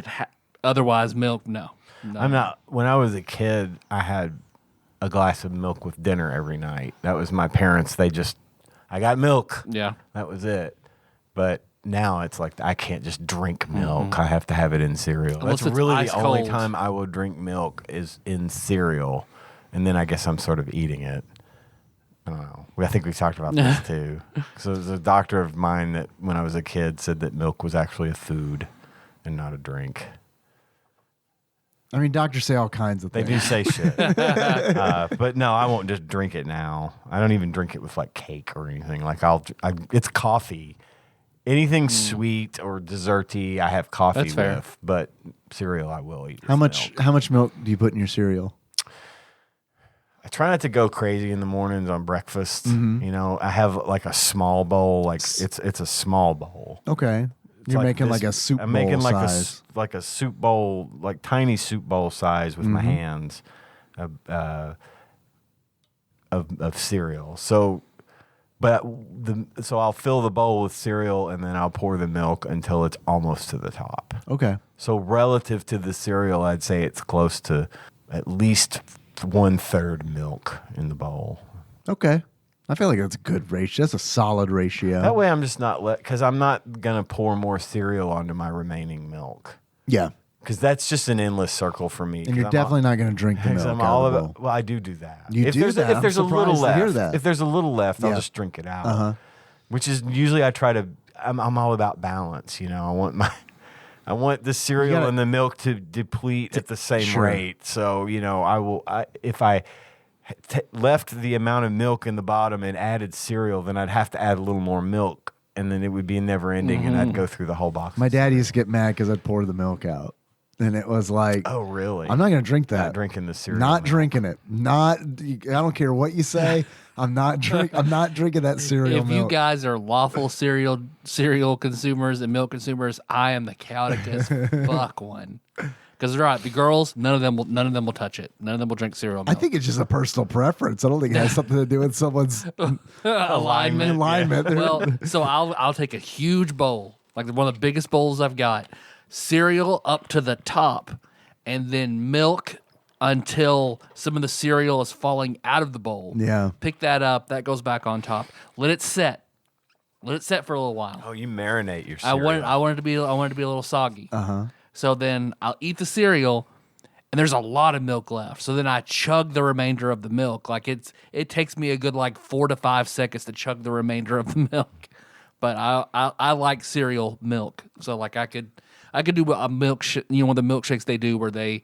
otherwise milk, no. I'm not. When I was a kid, I had a glass of milk with dinner every night. That was my parents. I got milk. Yeah. That was it. But now it's like I can't just drink milk. I have to have it in cereal. Unless That's it's really ice the only cold. time I will drink milk is in cereal, and then I guess I'm sort of eating it. I don't know. I think we talked about this too. So there's a doctor of mine that when I was a kid said that milk was actually a food and not a drink. I mean, doctors say all kinds of They things. do say shit. But no, I won't just drink it now. I don't even drink it with like cake or anything. Like it's coffee. Anything sweet or desserty, I have coffee That's fair. with. But cereal, I will eat. How with much? milk. How much milk do you put in your cereal? I try not to go crazy in the mornings on breakfast. Mm-hmm. You know, I have like a small bowl. Like it's a small bowl. Okay, It's you're like making this- like a soup I'm bowl making like size. a soup bowl, like tiny soup bowl size with my Mm-hmm. hands of cereal. So, so I'll fill the bowl with cereal and then I'll pour the milk until it's almost to the top. Okay, So relative to the cereal, I'd say it's close to at least 1/3 milk in the bowl. okay. I feel like that's a good ratio. That's a solid ratio. That way, I'm just not because I'm not gonna pour more cereal onto my remaining milk Yeah, because that's just an endless circle for me. and you're definitely not going to drink the milk. I'm out all of the about. bowl. Well, I do that. You if do there's that? if there's a I'm little surprised to hear left, that. if there's a little left, I'll Yeah. just drink it out. Uh-huh. Which is usually I try to. I'm all about balance. You know, I want the cereal gotta- and the milk to deplete at the same Sure. rate. So you know, if I left the amount of milk in the bottom and added cereal, then I'd have to add a little more milk, and then it would be never ending, and I'd go through the whole box. My dad used to get mad because I'd pour the milk out, and it was like, Oh, really? I'm not going to drink that. Not drinking the cereal. Not milk. drinking it. Not. I don't care what you say. I'm not drinking that cereal If you milk. guys are lawful cereal consumers and milk consumers, I am the chaotic as fuck one. Because right, the girls, none of them will touch it. None of them will drink cereal I milk. think it's just a personal preference. I don't think it has something to do with someone's alignment. alignment. Well, so I'll take a huge bowl, like one of the biggest bowls I've got, cereal up to the top, and then milk until some of the cereal is falling out of the bowl. Yeah. Pick that up. That goes back on top. Let it set. Let it set for a little while. Oh, you marinate your I cereal. want it to be a little soggy. Uh-huh. So then I'll eat the cereal, and there's a lot of milk left. So then I chug the remainder of the milk. Like it takes me a good like 4 to 5 seconds to chug the remainder of the milk. But I like cereal milk. So like I could do a one of the milkshakes they do where they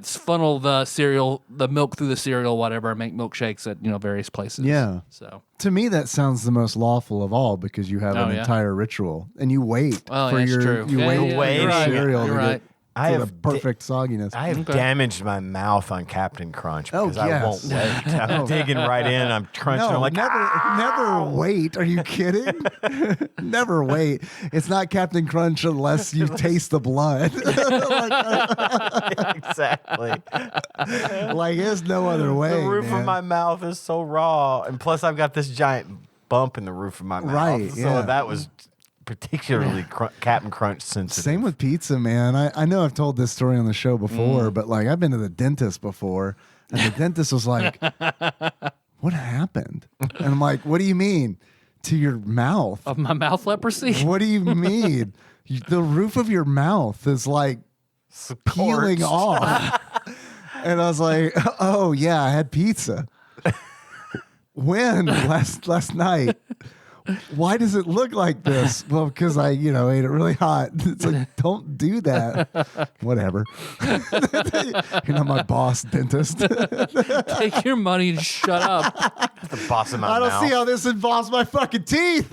funnel the milk through the cereal, whatever, and make milkshakes at various places. Yeah. So To me, that sounds the most lawful of all because you have Oh, an yeah. entire ritual and you wait well, for that's your true. you Yeah, wait yeah, for your you're right. cereal You're to right. I get to have the perfect sogginess. I have Okay. damaged my mouth on Captain Crunch Oh, because I won't yes. wait. I'm digging right in. I'm crunching. No, I'm like, never wait. Are you kidding? Never wait. It's not Captain Crunch unless you taste the blood. exactly. Like there's no other way. The roof man. of my mouth is so raw, and plus I've got this giant bump in the roof of my mouth. Right, So yeah. that was particularly Captain Crunch sensitive. Same with pizza, man. I know I've told this story on the show before, but like I've been to the dentist before, and the dentist was like, "What happened?" And I'm like, "What do you mean? To your mouth? of my mouth leprosy. What do you mean? The roof of your mouth is like peeling Scorched. off." And I was like, "Oh yeah, I had pizza. When last night." Why does it look like this? Well, because I, ate it really hot. It's like, don't do that. Whatever. You're not my boss, dentist. Take your money and shut up. The boss of my I don't mouth. see how this involves my fucking teeth.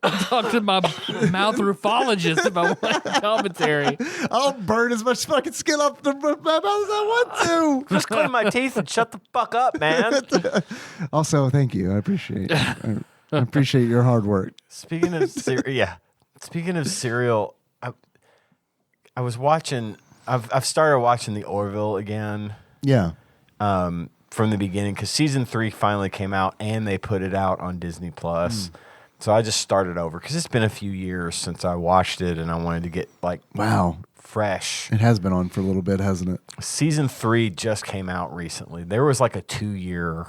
Talk to my mouth roofologist if I want commentary. I'll burn as much fucking skin off my mouth as I want to. Just clean my teeth and shut the fuck up, man. Also, thank you. I appreciate I appreciate your hard work. Speaking of cereal, I was watching. I've started watching the Orville again Yeah. from the beginning because season 3 finally came out and they put it out on Disney Plus. So I just started over because it's been a few years since I watched it and I wanted to get like Wow. fresh. It has been on for a little bit, hasn't it? Season 3 just came out recently. There was like a 2-year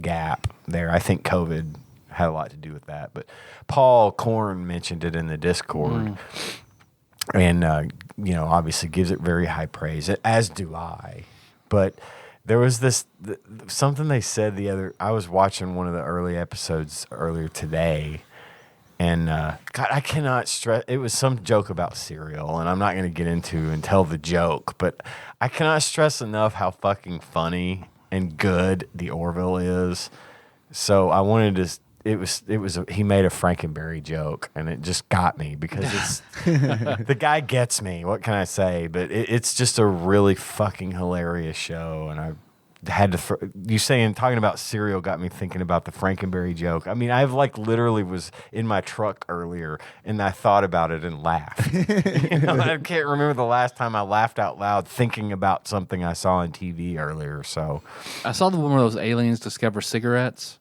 gap there. I think COVID had a lot to do with that. But Paul Korn mentioned it in the Discord, and obviously gives it very high praise, as do I. But there was something they said I was watching one of the early episodes earlier today, and God, I cannot stress. It was some joke about cereal, and I'm not going to get into and tell the joke, but I cannot stress enough how fucking funny and good the Orville is. So I wanted to. He made a Frankenberry joke, and it just got me because it's the guy gets me. What can I say? But it's just a really fucking hilarious show, and I had to. Talking about cereal got me thinking about the Frankenberry joke. I mean, I've literally was in my truck earlier, and I thought about it and laughed. I can't remember the last time I laughed out loud thinking about something I saw on TV earlier. So I saw one where those aliens discover cigarettes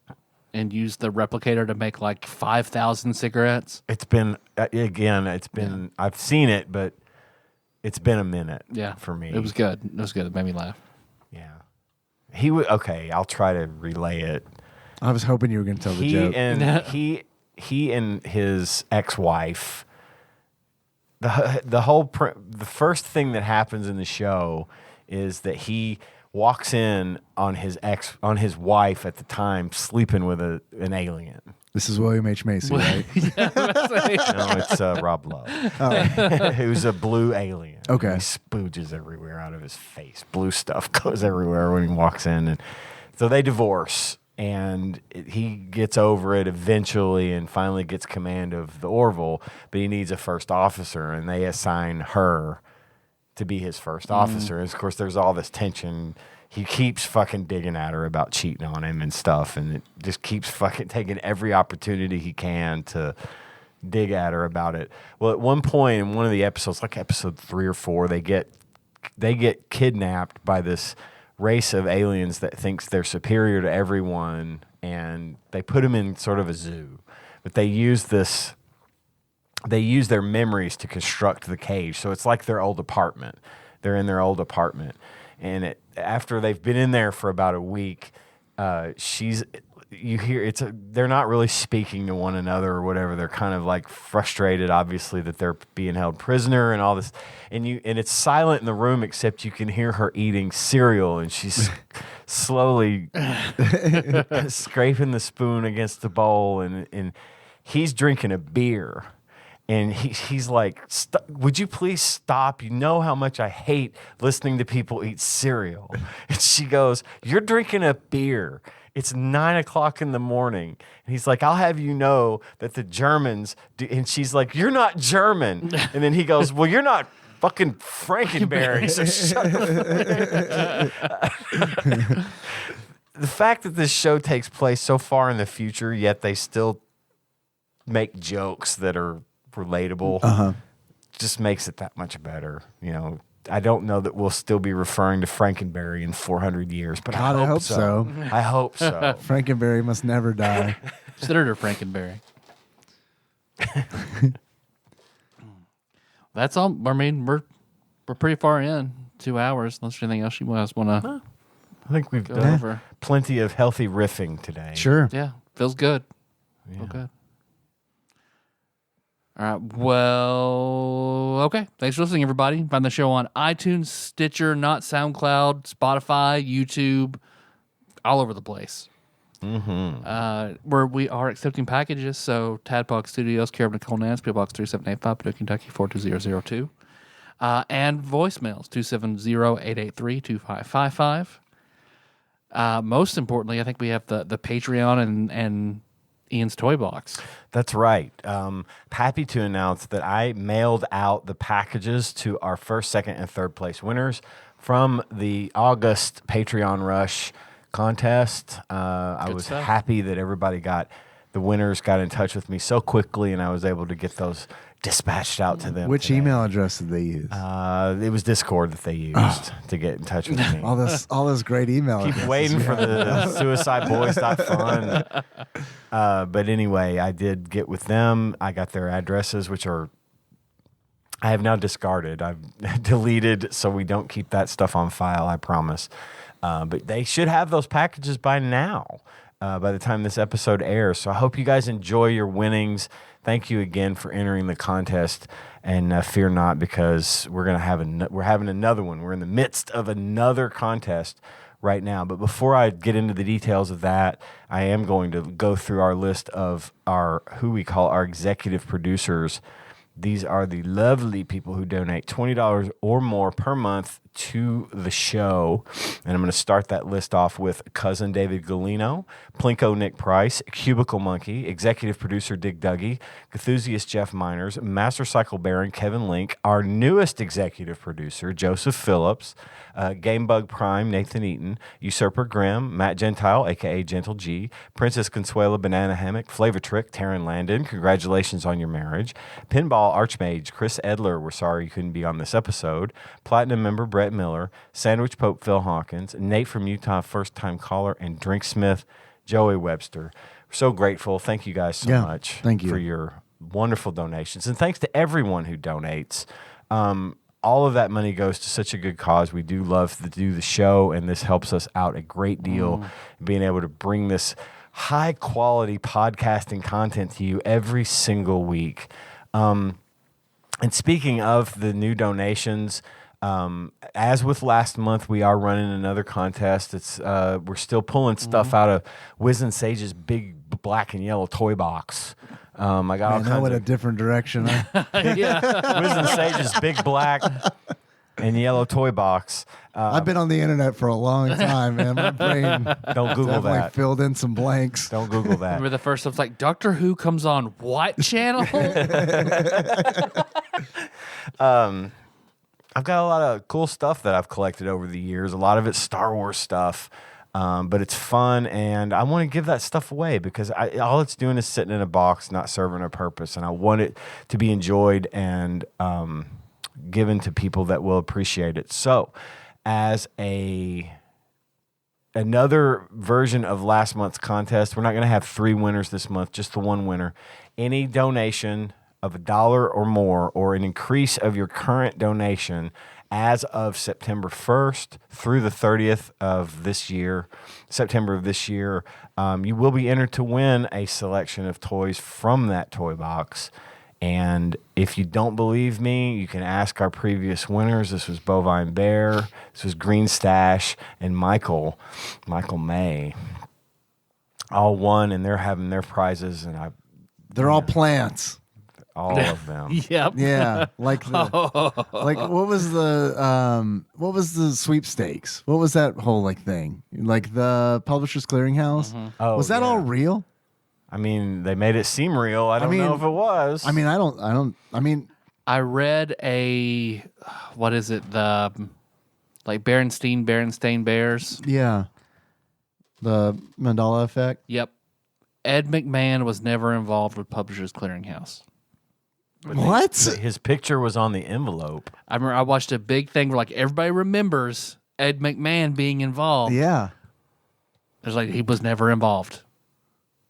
and use the replicator to make 5,000 cigarettes. It's been I've seen it, but it's been a minute. Yeah, for me. It was good. It made me laugh. Yeah, okay. I'll try to relay it. I was hoping you were going to tell the joke. He and his ex-wife. The first thing that happens in the show is that he walks in on his wife at the time sleeping with an alien. This is William H. Macy, right? No, it's Rob Lowe, who's a blue alien. Okay. He spooges everywhere out of his face. Blue stuff goes everywhere when he walks in. And so they divorce, and he gets over it eventually and finally gets command of the Orville, but he needs a first officer, and they assign her to be his first officer. And of course, there's all this tension. He keeps fucking digging at her about cheating on him and stuff, and it just keeps fucking taking every opportunity he can to dig at her about it. Well, at one point in one of the episodes, episode 3 or 4, they get kidnapped by this race of aliens that thinks they're superior to everyone, and they put them in sort of a zoo. But they use their memories to construct the cage. So it's like their old apartment. They're in their old apartment. And after they've been in there for about a week, they're not really speaking to one another or whatever. They're kind of frustrated, obviously, that they're being held prisoner and all this. And it's silent in the room, except you can hear her eating cereal, and she's slowly scraping the spoon against the bowl, and he's drinking a beer. And he's like, would you please stop? You know how much I hate listening to people eat cereal. And she goes, you're drinking a beer. It's 9:00 in the morning. And he's like, I'll have you know that the Germans do. And she's like, you're not German. And then he goes, well, you're not fucking Frankenberry. So shut the The fact that this show takes place so far in the future, yet they still make jokes that are relatable, just makes it that much better. I don't know that we'll still be referring to Frankenberry in 400 years, but God, I hope so. I hope so. Frankenberry must never die. Senator Frankenberry. That's all. I mean, we're pretty far in 2 hours. Unless there's anything else you guys want to I think we've go done over. plenty of healthy riffing today. Sure. Yeah, feels good. Yeah. Feel good. All right. Well, okay. Thanks for listening, everybody. Find the show on iTunes, Stitcher, not SoundCloud, Spotify, YouTube, all over the place. Where we are accepting packages. So TADPOG Studios, care of Nicole Nance, PO Box 3785, Paducah, Kentucky 42002. And voicemails, 270-883-2555. Most importantly, I think we have the Patreon and Ian's Toy Box. That's right. Happy to announce that I mailed out the packages to our first, second, and third place winners from the August Patreon Rush contest. I was happy that the winners got in touch with me so quickly, and I was able to get those dispatched out to them. Which email address did they use? It was Discord that they used to get in touch with me. all this great email. Keep waiting for the suicideboys.fun. But anyway, I did get with them. I got their addresses, which I have now discarded. I've deleted, so we don't keep that stuff on file, I promise. But they should have those packages by now. by the time this episode airs. So I hope you guys enjoy your winnings. Thank you again for entering the contest, and fear not, because we're having another one. We're in the midst of another contest right now. But before I get into the details of that, I am going to go through our list of who we call our executive producers. These are the lovely people who donate $20 or more per month to the show. And I'm going to start that list off with Cousin David Galino, Plinko Nick Price, Cubicle Monkey, Executive Producer Dig Duggy, Gethusiast Jeff Miners, Master Cycle Baron Kevin Link, our newest Executive Producer Joseph Phillips, Gamebug Prime Nathan Eaton, Usurper Grimm, Matt Gentile, a.k.a. Gentle G, Princess Consuela Banana Hammock, Flavor Trick, Taryn Landon, congratulations on your marriage, Pinball Archmage Chris Edler, we're sorry you couldn't be on this episode, Platinum member Brett Miller, Sandwich Pope Phil Hawkins, Nate from Utah, first time caller, and Drinksmith Joey Webster. We're so grateful. Thank you guys so much for your wonderful donations. And thanks to everyone who donates. All of that money goes to such a good cause. We do love to do the show, and this helps us out a great deal, being able to bring this high quality podcasting content to you every single week. And speaking of the new donations, as with last month, we are running another contest. It's we're still pulling stuff out of Wiz and Sage's big black and yellow toy box. I got all kinds that went of a different direction. Yeah. Wiz and Sage's big black and yellow toy box. I've been on the internet for a long time, man. My brain Don't Google definitely that. filled in some blanks. Don't Google that. Remember the first one's like, Doctor Who comes on what channel? I've got a lot of cool stuff that I've collected over the years. A lot of it's Star Wars stuff, but it's fun, and I want to give that stuff away because all it's doing is sitting in a box, not serving a purpose, and I want it to be enjoyed and given to people that will appreciate it. So, as another version of last month's contest, we're not going to have 3 winners this month, just the one winner. Any donation of $1 or more, or an increase of your current donation as of September 1st through the 30th of this year, September of this year, you will be entered to win a selection of toys from that toy box. And if you don't believe me, you can ask our previous winners. This was Bovine Bear, this was Green Stash, and Michael May. All won, and they're having their prizes, and They're all plants. all of them. Yep. Yeah, like what was the sweepstakes? What was that whole thing? Like the Publishers Clearinghouse? Oh, Was that all real? I mean, they made it seem real. I don't know if it was. I mean, I read what is it? The Berenstain Bears. yeah. The Mandela effect. Yep. Ed McMahon was never involved with Publishers Clearinghouse. What? His picture was on the envelope. I remember I watched a big thing where everybody remembers Ed McMahon being involved. Yeah. It's like he was never involved.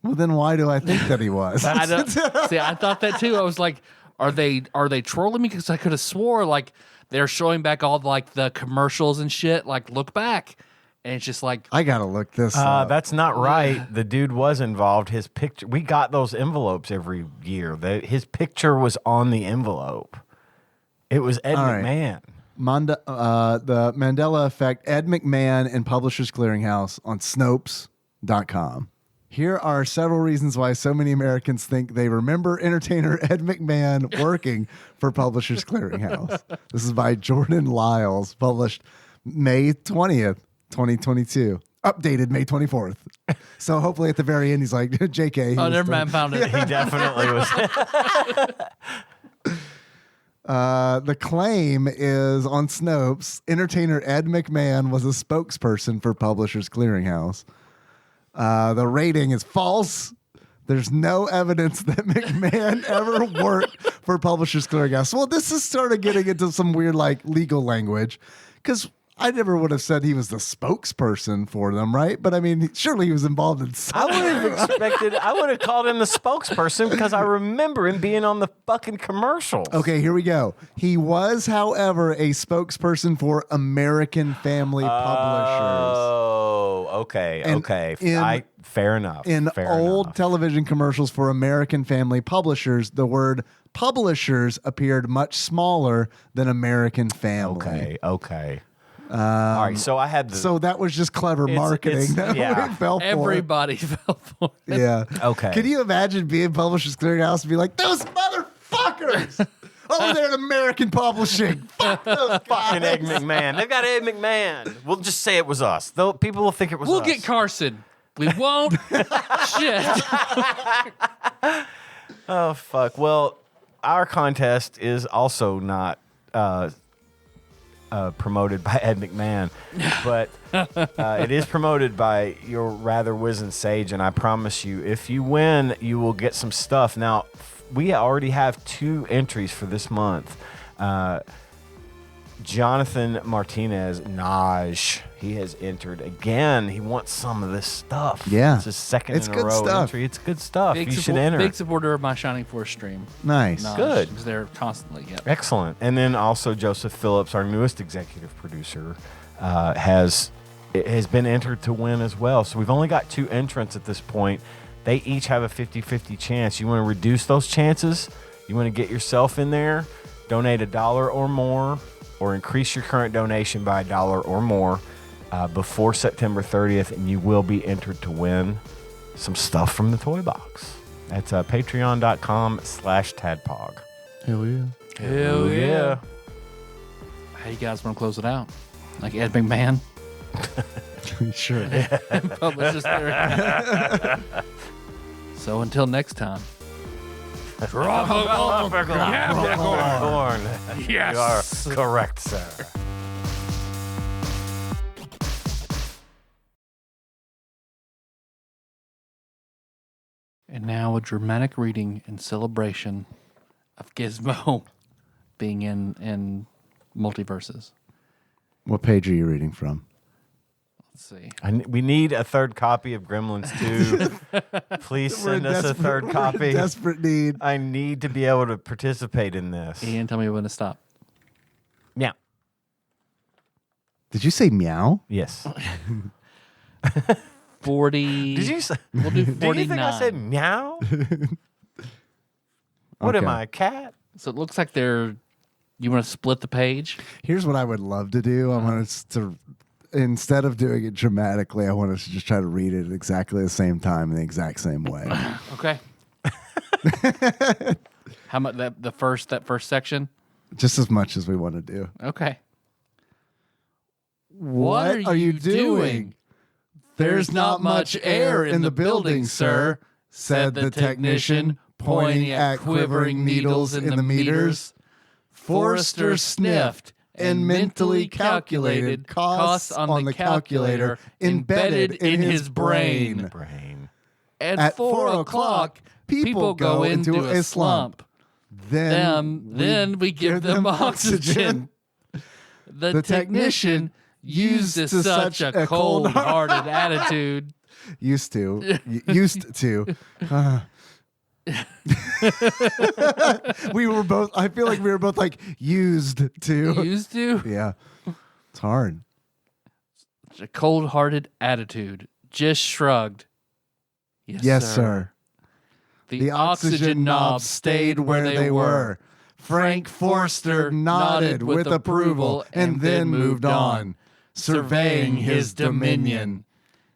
Well, then why do I think that he was? I thought that too. I was like, are they trolling me? Because I could have swore they're showing back all the commercials and shit. Look back, and it's just I gotta look this up. That's not right. The dude was involved. His picture. We got those envelopes every year. His picture was on the envelope. It was Ed McMahon. The Mandela Effect, Ed McMahon and Publishers Clearinghouse on Snopes.com. Here are several reasons why so many Americans think they remember entertainer Ed McMahon working for Publishers Clearinghouse. This is by Jordan Lyles, published May 20th, 2022. Updated May 24th. So hopefully at the very end, he's like, JK. oh, never mind, found it. He definitely was. The claim is on Snopes. Entertainer Ed McMahon was a spokesperson for Publishers Clearinghouse. The rating is false. There's no evidence that McMahon ever worked for Publishers Clearinghouse. Well, this is sort of getting into some weird legal language, because I never would have said he was the spokesperson for them, right? But I mean, surely he was involved in I something. would have expected. I would have called him the spokesperson because I remember him being on the fucking commercials. Okay, here we go. He was, however, a spokesperson for American Family Publishers. Oh, okay, And okay. in- Fair enough. In fair old enough. television commercials for American Family Publishers, the word publishers appeared much smaller than American Family. Okay. All right, so I had the. So that was just clever It's- marketing that yeah. we fell for. Everybody fell for it. Yeah. Okay. Can you imagine being Publishers Clearinghouse and be like, those motherfuckers over there in American Publishing? Fuck those fucking Ed guys. McMahon. They've got Ed McMahon. We'll just say it was us. Though people will think it was We'll us. get Carson. We won't. Shit. Oh, fuck. Well, our contest is also not promoted by Ed McMahon, but it is promoted by your rather wizened sage, and I promise you, if you win, you will get some stuff. Now, we already have 2 entries for this month. Jonathan Martinez, Naj, he has entered again. He wants some of this stuff. Yeah. It's his second It's in a good row stuff. entry. It's good stuff. Big, You should enter. big supporter of my Shining Force stream. Nice. No, Good. Because they're constantly, Excellent. And then also Joseph Phillips, our newest executive producer, has been entered to win as well. So we've only got 2 entrants at this point. They each have a 50-50 chance. You want to reduce those chances? You want to get yourself in there? Donate $1 or more, or increase your current donation by $1 or more before September 30th, and you will be entered to win some stuff from the toy box. That's patreon.com/TADPOG. Hell yeah. Hell yeah. How you guys want to close it out? Like Ed McMahon? Sure. Publishes their- So until next time. Corn. Yes. You are correct, sir. And now a dramatic reading and celebration of Gizmo being in multiverses. What page are you reading from? Let's see. We need a third copy of Gremlins 2. Please send us a third We're in copy. desperate need. I need to be able to participate in this. Ian, tell me when to stop. Yeah. Did you say meow? Yes. 40. Did you say? We'll do Do 49. you think I said meow? What am Okay. I, a cat? So it looks like they're. You want to split the page? Here's what I would love to do. I want us to, instead of doing it dramatically, I want us to just try to read it at exactly the same time in the exact same way. Okay. How much that first section? Just as much as we want to do. Okay. What are you doing? There's not much air in the building, sir, said the technician, pointing at quivering needles in the meters. Forrester sniffed and mentally calculated costs on the calculator embedded in his brain. At 4 o'clock, people go into a slump. Then we give them oxygen. The technician used to such a cold-hearted attitude. Used to. Used to. We were both, I feel like we were both like used to. Used to? Yeah. It's hard. Such a cold-hearted attitude. Just shrugged. Yes, sir. The oxygen knobs stayed where they were. Frank Forster nodded with approval and then moved on, surveying his dominion.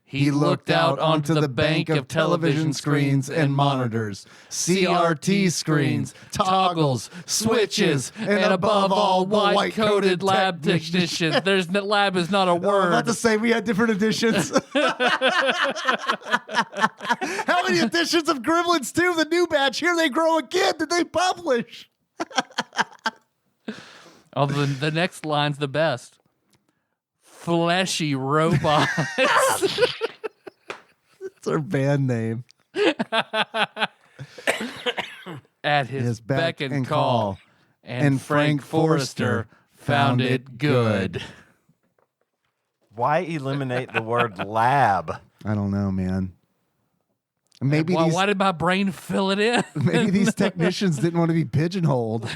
He looked out onto the bank of television screens and monitors, CRT screens, toggles, switches, and above all, white-coated lab technicians. There's lab is not a I'm word. about to say we had different editions. How many editions of Gremlins 2, the new batch, Here They Grow Again, did they publish? Oh, the next line's the best. Fleshy robots. It's our band name. At his beck and call. And Frank Forrester found it good. Why eliminate the word lab? I don't know, man. Maybe Why did my brain fill it in? maybe these technicians didn't want to be pigeonholed.